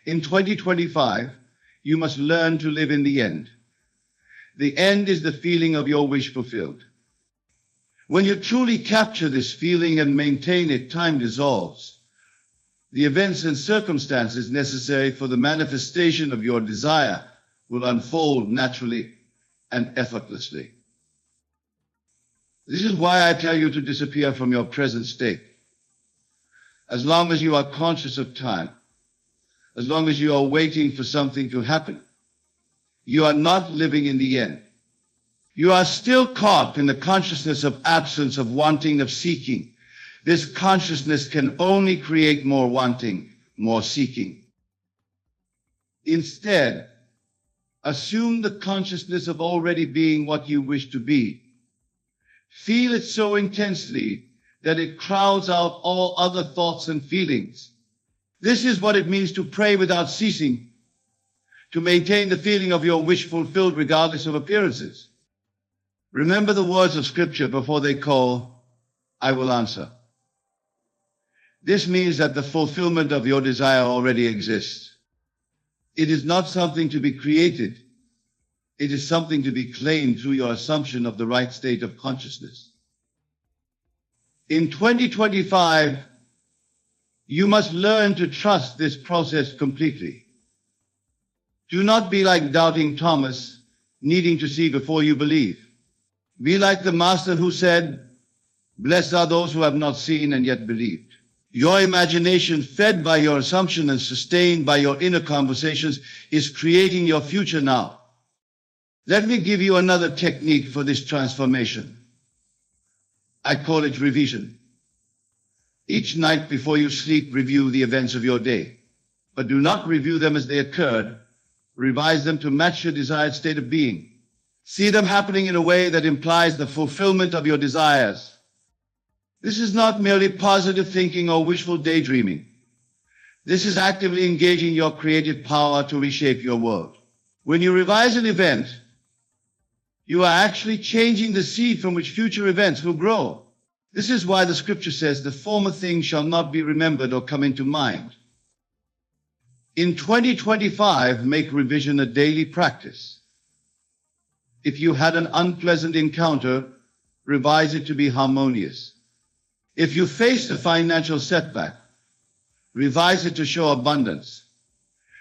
In 2025, you must learn to live in the end. The end is the feeling of your wish fulfilled. When you truly capture this feeling and maintain it, time dissolves. The events and circumstances necessary for the manifestation of your desire will unfold naturally and effortlessly. This is why I tell you to disappear from your present state. As long as you are conscious of time, as long as you are waiting for something to happen, you are not living in the end. You are still caught in the consciousness of absence, of wanting, of seeking. This consciousness can only create more wanting, more seeking. Instead, assume the consciousness of already being what you wish to be. Feel it so intensely that it crowds out all other thoughts and feelings. This is what it means to pray without ceasing, to maintain the feeling of your wish fulfilled regardless of appearances. Remember the words of Scripture before they call, I will answer. This means that the fulfillment of your desire already exists. It is not something to be created. It is something to be claimed through your assumption of the right state of consciousness. In 2025, you must learn to trust this process completely. Do not be like doubting Thomas, needing to see before you believe. Be like the Master who said, blessed are those who have not seen and yet believed. Your imagination, fed by your assumption and sustained by your inner conversations, is creating your future now. Let me give you another technique for this transformation. I call it revision. Each night before you sleep, review the events of your day. But do not review them as they occurred. Revise them to match your desired state of being. See them happening in a way that implies the fulfillment of your desires. This is not merely positive thinking or wishful daydreaming. This is actively engaging your creative power to reshape your world. When you revise an event, you are actually changing the seed from which future events will grow. This is why the Scripture says the former things shall not be remembered or come into mind. In 2025, make revision a daily practice. If you had an unpleasant encounter, revise it to be harmonious. If you faced a financial setback, revise it to show abundance.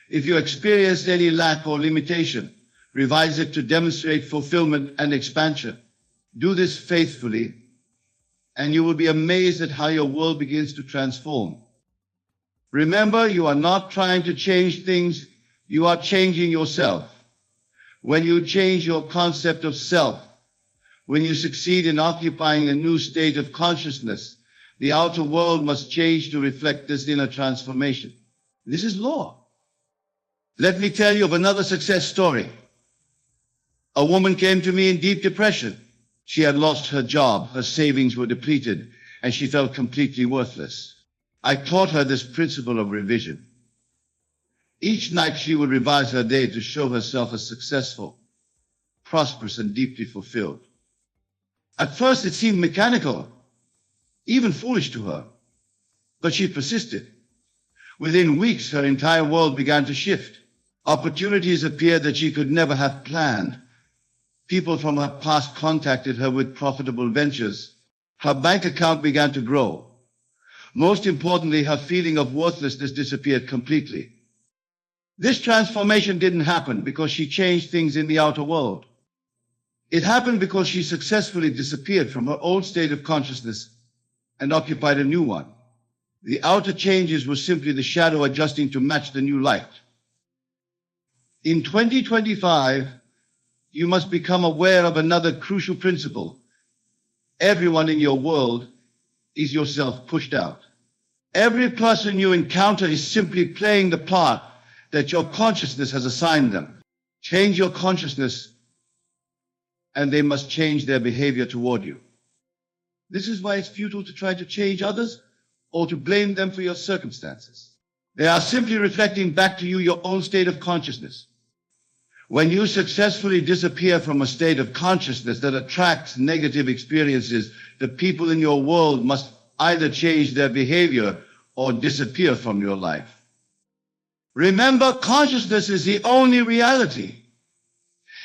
If you experienced any lack or limitation, revise it to demonstrate fulfillment and expansion. Do this faithfully, and you will be amazed at how your world begins to transform. Remember, you are not trying to change things, you are changing yourself. When you change your concept of self, when you succeed in occupying a new state of consciousness, the outer world must change to reflect this inner transformation. This is law. Let me tell you of another success story. A woman came to me in deep depression. She had lost her job, her savings were depleted, and she felt completely worthless. I taught her this principle of revision. Each night she would revise her day to show herself as successful, prosperous, and deeply fulfilled. At first it seemed mechanical, even foolish to her, but she persisted. Within weeks, her entire world began to shift. Opportunities appeared that she could never have planned. People from her past contacted her with profitable ventures. Her bank account began to grow. Most importantly, her feeling of worthlessness disappeared completely. This transformation didn't happen because she changed things in the outer world. It happened because she successfully disappeared from her old state of consciousness and occupied a new one. The outer changes were simply the shadow adjusting to match the new light. In 2025, you must become aware of another crucial principle. Everyone in your world is yourself pushed out. Every person you encounter is simply playing the part that your consciousness has assigned them. Change your consciousness, and they must change their behavior toward you. This is why it's futile to try to change others or to blame them for your circumstances. They are simply reflecting back to you your own state of consciousness. When you successfully disappear from a state of consciousness that attracts negative experiences, the people in your world must either change their behavior or disappear from your life. Remember, consciousness is the only reality.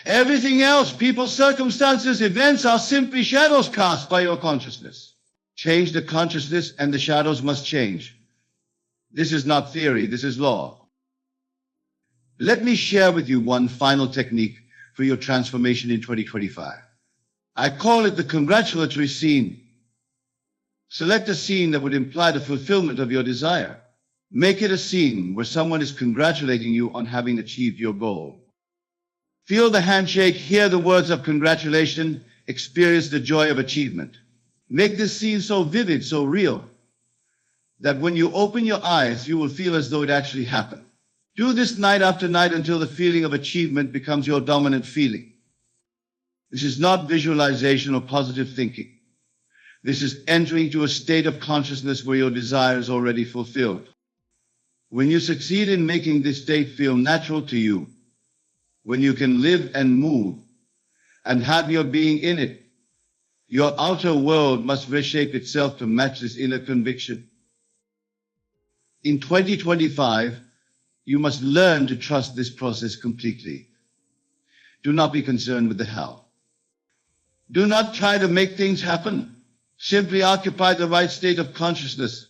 Everything else, people, circumstances, events, are simply shadows cast by your consciousness. Change the consciousness and the shadows must change. This is not theory, this is law. Let me share with you one final technique for your transformation in 2025. I call it the congratulatory scene. Select a scene that would imply the fulfillment of your desire. Make it a scene where someone is congratulating you on having achieved your goal. Feel the handshake, hear the words of congratulation, experience the joy of achievement. Make this scene so vivid, so real, that when you open your eyes, you will feel as though it actually happened. Do this night after night until the feeling of achievement becomes your dominant feeling. This is not visualization or positive thinking. This is entering into a state of consciousness where your desire is already fulfilled. When you succeed in making this state feel natural to you, when you can live and move and have your being in it, your outer world must reshape itself to match this inner conviction. In 2025, you must learn to trust this process completely. Do not be concerned with the how. Do not try to make things happen. Simply occupy the right state of consciousness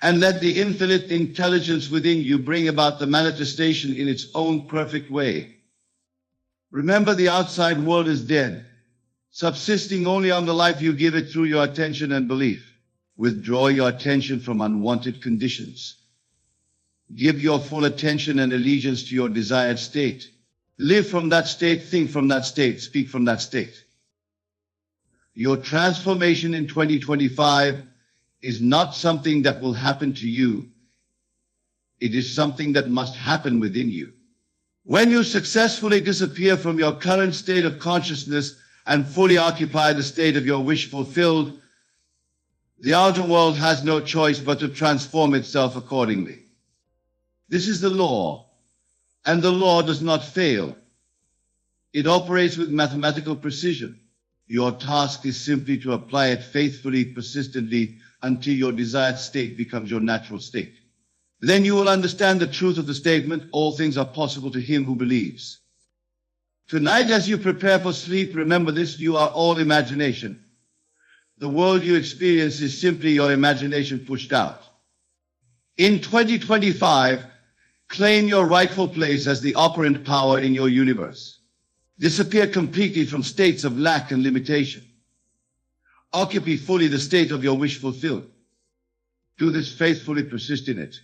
and let the infinite intelligence within you bring about the manifestation in its own perfect way. Remember, the outside world is dead, subsisting only on the life you give it through your attention and belief. Withdraw your attention from unwanted conditions. Give your full attention and allegiance to your desired state. Live from that state, think from that state, speak from that state. Your transformation in 2025 is not something that will happen to you. It is something that must happen within you. When you successfully disappear from your current state of consciousness and fully occupy the state of your wish fulfilled, the outer world has no choice but to transform itself accordingly. This is the law, and the law does not fail. It operates with mathematical precision. Your task is simply to apply it faithfully, persistently, until your desired state becomes your natural state. Then you will understand the truth of the statement, all things are possible to him who believes. Tonight, as you prepare for sleep, remember this, you are all imagination. The world you experience is simply your imagination pushed out. In 2025, claim your rightful place as the operant power in your universe. Disappear completely from states of lack and limitation. Occupy fully the state of your wish fulfilled. Do this faithfully, persist in it.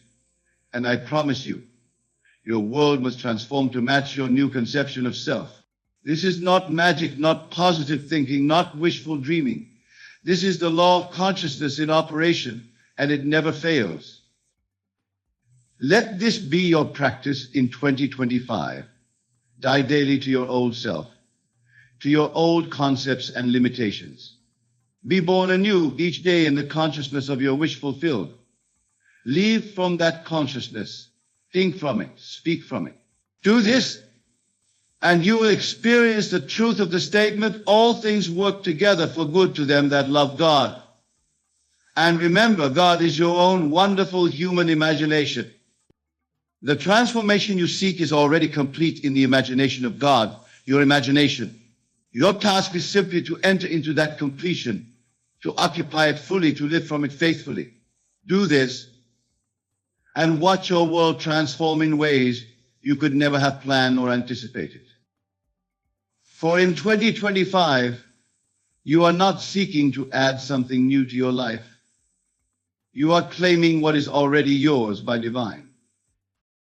And I promise you, your world must transform to match your new conception of self. This is not magic, not positive thinking, not wishful dreaming. This is the law of consciousness in operation, and it never fails. Let this be your practice in 2025. Die daily to your old self, to your old concepts and limitations. Be born anew each day in the consciousness of your wish fulfilled. Live from that consciousness. Think from it. Speak from it. Do this, and you will experience the truth of the statement, all things work together for good to them that love God. And remember, God is your own wonderful human imagination. The transformation you seek is already complete in the imagination of God, your imagination. Your task is simply to enter into that completion, to occupy it fully, to live from it faithfully. Do this, and watch your world transform in ways you could never have planned or anticipated. For in 2025, you are not seeking to add something new to your life. You are claiming what is already yours by divine.